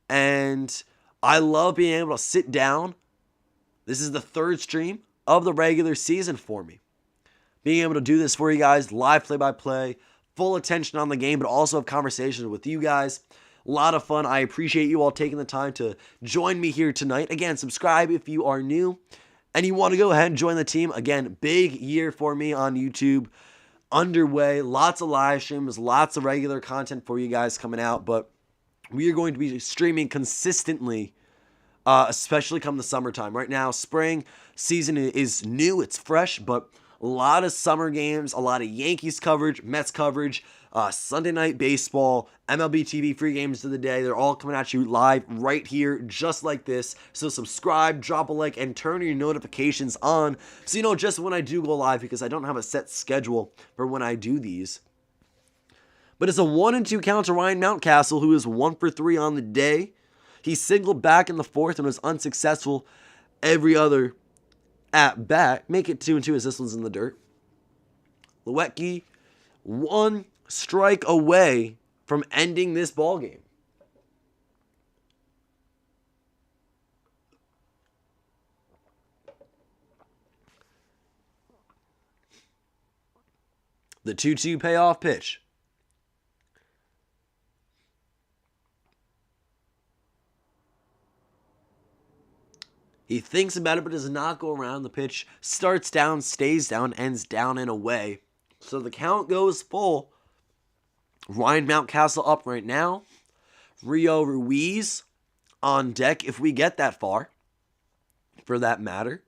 And I love being able to sit down. This is the 3rd stream of the regular season for me. Being able to do this for you guys, live play-by-play, full attention on the game, but also have conversations with you guys. A lot of fun. I appreciate you all taking the time to join me here tonight. Again, subscribe if you are new and you want to go ahead and join the team. Again, big year for me on YouTube underway. Lots of live streams, lots of regular content for you guys coming out, but we are going to be streaming consistently, especially come the summertime. Right now, spring season is new, it's fresh, but a lot of summer games, a lot of Yankees coverage, Mets coverage, Sunday night baseball, MLB TV free games of the day. They're all coming at you live right here, just like this. So subscribe, drop a like, and turn your notifications on so you know just when I do go live, because I don't have a set schedule for when I do these. But it's a 1-2 count to Ryan Mountcastle, who is 1 for 3 on the day. He singled back in the 4th and was unsuccessful every other at bat. Make it 2-2 as this one's in the dirt. Luetge, 1 strike away from ending this ball game. The 2-2 payoff pitch. He thinks about it, but does not go around. The pitch starts down, stays down, ends down and away. So the count goes full. Ryan Mountcastle up right now. Rio Ruiz on deck if we get that far, for that matter.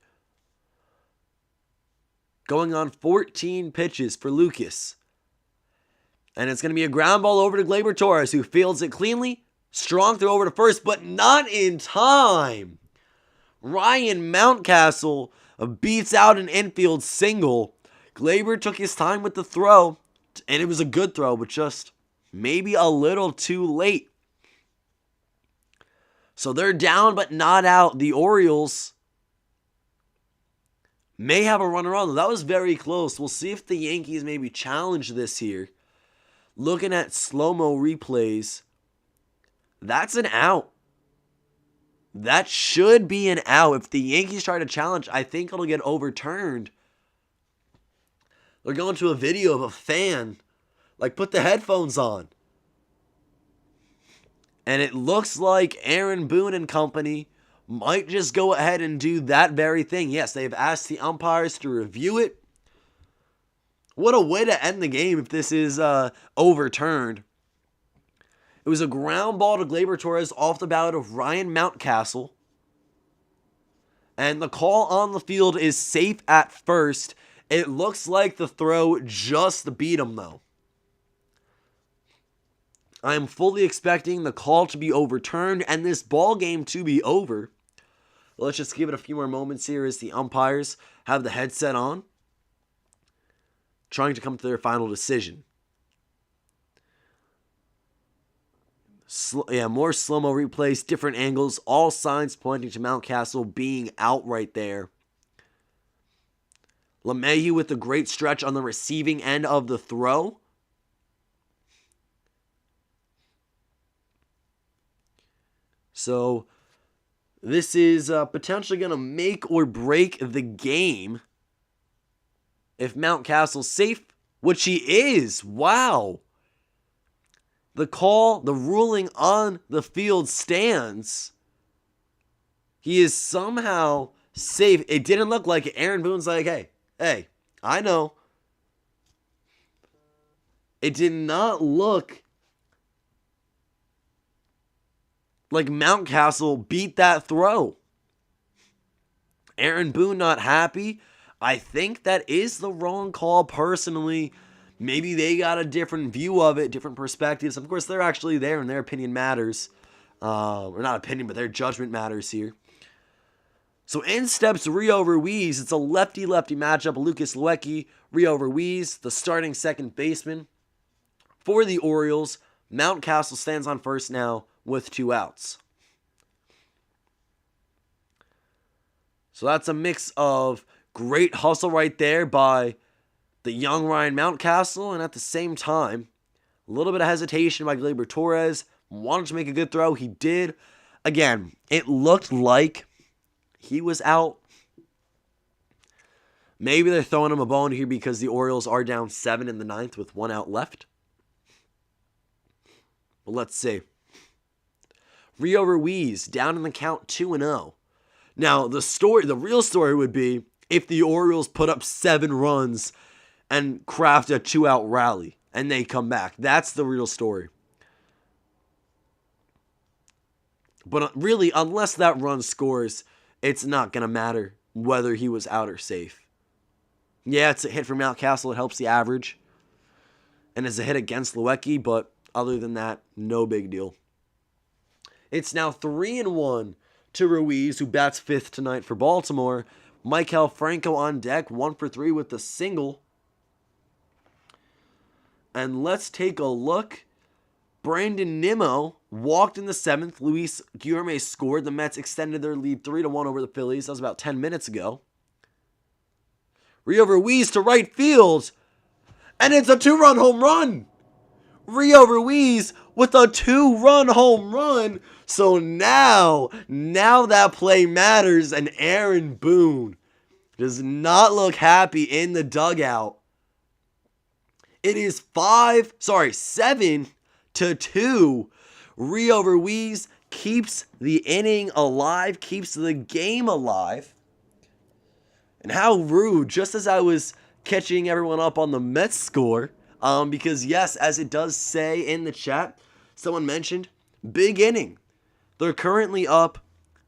Going on 14 pitches for Lucas. And it's going to be a ground ball over to Gleyber Torres, who fields it cleanly. Strong throw over to first, but not in time. Ryan Mountcastle beats out an infield single. Gleyber took his time with the throw, and it was a good throw, but just maybe a little too late. So they're down but not out. The Orioles may have a runner on. That was very close. We'll see if the Yankees maybe challenge this here. Looking at slow-mo replays, that's an out. That should be an out. If the Yankees try to challenge, I think it'll get overturned. They're going to a video of a fan. Like, put the headphones on. And it looks like Aaron Boone and company might just go ahead and do that very thing. Yes, they've asked the umpires to review it. What a way to end the game if this is overturned. It was a ground ball to Gleyber Torres off the bat of Ryan Mountcastle. And the call on the field is safe at first. It looks like the throw just beat him, though. I am fully expecting the call to be overturned and this ball game to be over. Let's just give it a few more moments here as the umpires have the headset on, trying to come to their final decision. More slow-mo replays, different angles, all signs pointing to Mountcastle being out right there. LeMahieu with a great stretch on the receiving end of the throw. So this is potentially going to make or break the game. If Mountcastle's safe, which he is. Wow. The call, the ruling on the field stands. He is somehow safe. It didn't look like it. Aaron Boone's like, hey, I know. It did not look like Mountcastle beat that throw. Aaron Boone not happy. I think that is the wrong call personally. Maybe they got a different view of it, different perspectives. Of course, they're actually there and their opinion matters. Or not opinion, but their judgment matters here. So in steps Rio Ruiz. It's a lefty-lefty matchup. Lucas Luetge, Rio Ruiz, the starting second baseman for the Orioles. Mountcastle stands on first now with 2 outs. So that's a mix of great hustle right there by the young Ryan Mountcastle, and at the same time, a little bit of hesitation by Gleyber Torres. Wanted to make a good throw. He did. Again, it looked like he was out. Maybe they're throwing him a bone here because the Orioles are down 7 in the 9th with 1 out left. But let's see. Rio Ruiz down in the count 2-0. Now, the real story would be if the Orioles put up 7 runs and craft a 2-out rally and they come back. That's the real story. But really, unless that run scores, it's not going to matter whether he was out or safe. Yeah, it's a hit for Mountcastle. It helps the average. And it's a hit against Luetge, but other than that, no big deal. It's now 3-1 to Ruiz, who bats 5th tonight for Baltimore. Maikel Franco on deck, 1 for 3 with the single. And let's take a look. Brandon Nimmo walked in the 7th. Luis Guillorme scored. The Mets extended their lead 3-1 over the Phillies. That was about 10 minutes ago. Rio Ruiz to right field. And it's a 2-run home run. Rio Ruiz with a 2-run home run. So now that play matters, and Aaron Boone does not look happy in the dugout. It is 7-2. Rio Ruiz keeps the inning alive, keeps the game alive. And how rude, just as I was catching everyone up on the Mets score, because yes, as it does say in the chat, someone mentioned, big inning. They're currently up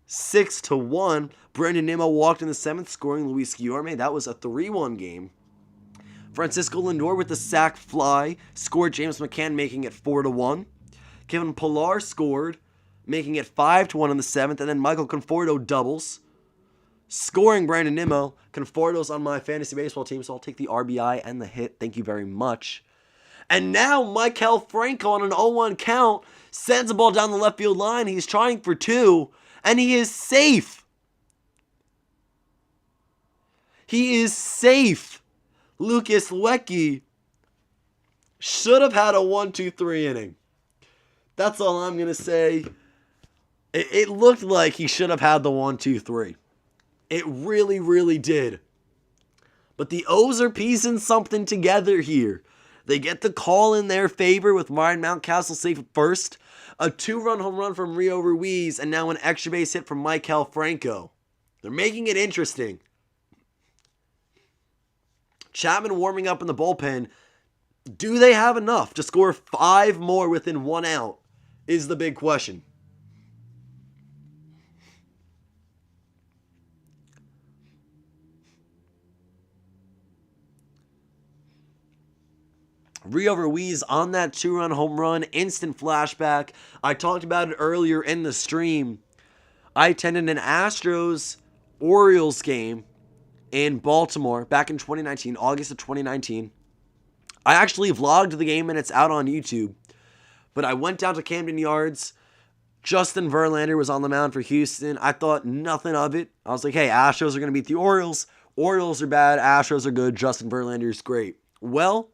6-1. Brandon Nimmo walked in the 7th, scoring Luis Guillorme. That was a 3-1 game. Francisco Lindor with the sac fly scored James McCann, making it 4-1. Kevin Pillar scored, making it 5-1 in the 7th, and then Michael Conforto doubles, scoring Brandon Nimmo. Conforto's on my fantasy baseball team, so I'll take the RBI and the hit. Thank you very much. And now Maikel Franco on an 0-1 count sends the ball down the left field line. He's trying for 2, and he is safe. He is safe. Lucas Luetge should have had a 1-2-3 inning. That's all I'm going to say. It looked like he should have had the 1-2-3. It really, really did. But the O's are piecing something together here. They get the call in their favor with Ryan Mountcastle safe at first, a 2-run home run from Rio Ruiz, and now an extra base hit from Maikel Franco. They're making it interesting. Chapman warming up in the bullpen. Do they have enough to score 5 more within 1 out is the big question. Rio Ruiz on that 2-run home run, instant flashback. I talked about it earlier in the stream. I attended an Astros-Orioles game in Baltimore back in 2019, August of 2019. I actually vlogged the game and it's out on YouTube. But I went down to Camden Yards. Justin Verlander was on the mound for Houston. I thought nothing of it. I was like, hey, Astros are going to beat the Orioles. Orioles are bad. Astros are good. Justin Verlander is great. Well,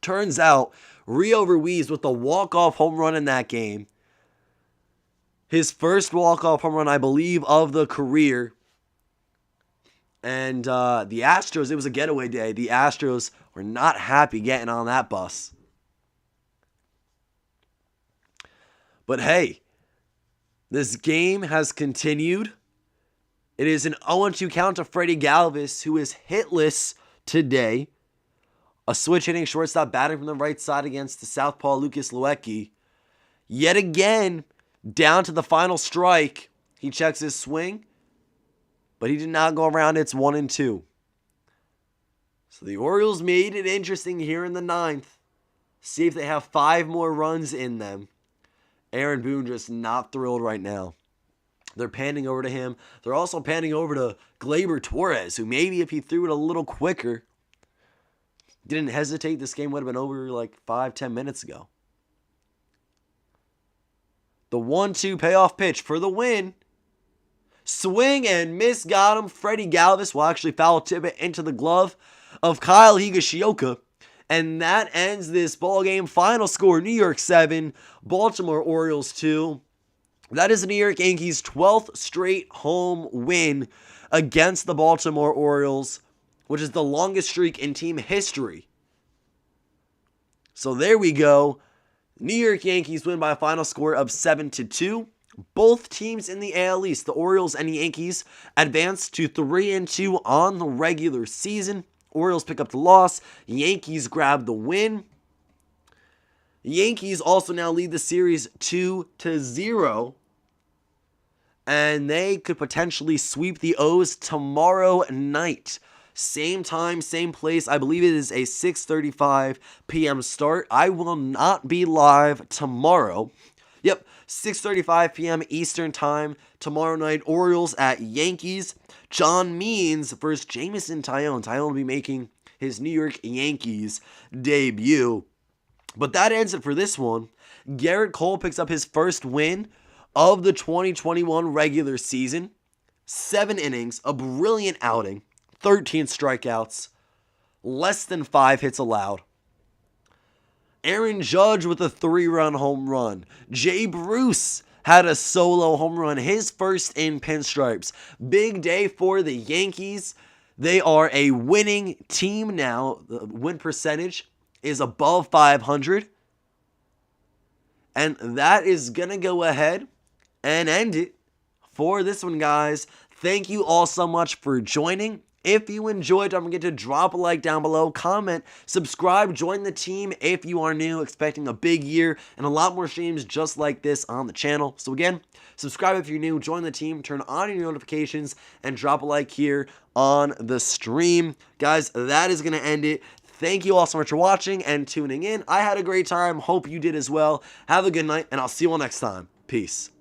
turns out Rio Ruiz with the walk-off home run in that game. His first walk-off home run, I believe, of the career. And the Astros, it was a getaway day. The Astros were not happy getting on that bus. But hey, this game has continued. It is an 0-2 count to Freddie Galvis, who is hitless today. A switch hitting shortstop batting from the right side against the southpaw Lucas Luetge. Yet again, down to the final strike. He checks his swing, but he did not go around. It's 1-2. So the Orioles made it interesting here in the 9th. See if they have 5 more runs in them. Aaron Boone just not thrilled right now. They're panning over to him. They're also panning over to Gleyber Torres, who maybe if he threw it a little quicker, didn't hesitate, this game would have been over like 5-10 minutes ago. The 1-2 payoff pitch for the win. Swing and miss, got him. Freddie Galvis will actually foul tip it into the glove of Kyle Higashioka. And that ends this ball game. Final score, New York 7, Baltimore Orioles 2. That is the New York Yankees' 12th straight home win against the Baltimore Orioles, which is the longest streak in team history. So there we go. New York Yankees win by a final score of 7-2. Both teams in the AL East, the Orioles and the Yankees, advance to 3-2 on the regular season. Orioles pick up the loss. Yankees grab the win. Yankees also now lead the series 2-0. And they could potentially sweep the O's tomorrow night. Same time, same place. I believe it is a 6:35 p.m. start. I will not be live tomorrow. Yep, 6:35 p.m. Eastern Time. Tomorrow night, Orioles at Yankees. John Means versus Jameson Taillon. Taillon will be making his New York Yankees debut. But that ends it for this one. Gerrit Cole picks up his first win of the 2021 regular season. 7 innings, a brilliant outing, 13 strikeouts, less than 5 hits allowed. Aaron Judge with a 3-run home run. Jay Bruce had a solo home run, his first in pinstripes. Big day for the Yankees. They are a winning team now. The win percentage is above 500. And that is going to go ahead and end it for this one, guys. Thank you all so much for joining. If you enjoyed, don't forget to drop a like down below, comment, subscribe, join the team if you are new, expecting a big year and a lot more streams just like this on the channel. So again, subscribe if you're new, join the team, turn on your notifications, and drop a like here on the stream. Guys, that is going to end it. Thank you all so much for watching and tuning in. I had a great time. Hope you did as well. Have a good night, and I'll see you all next time. Peace.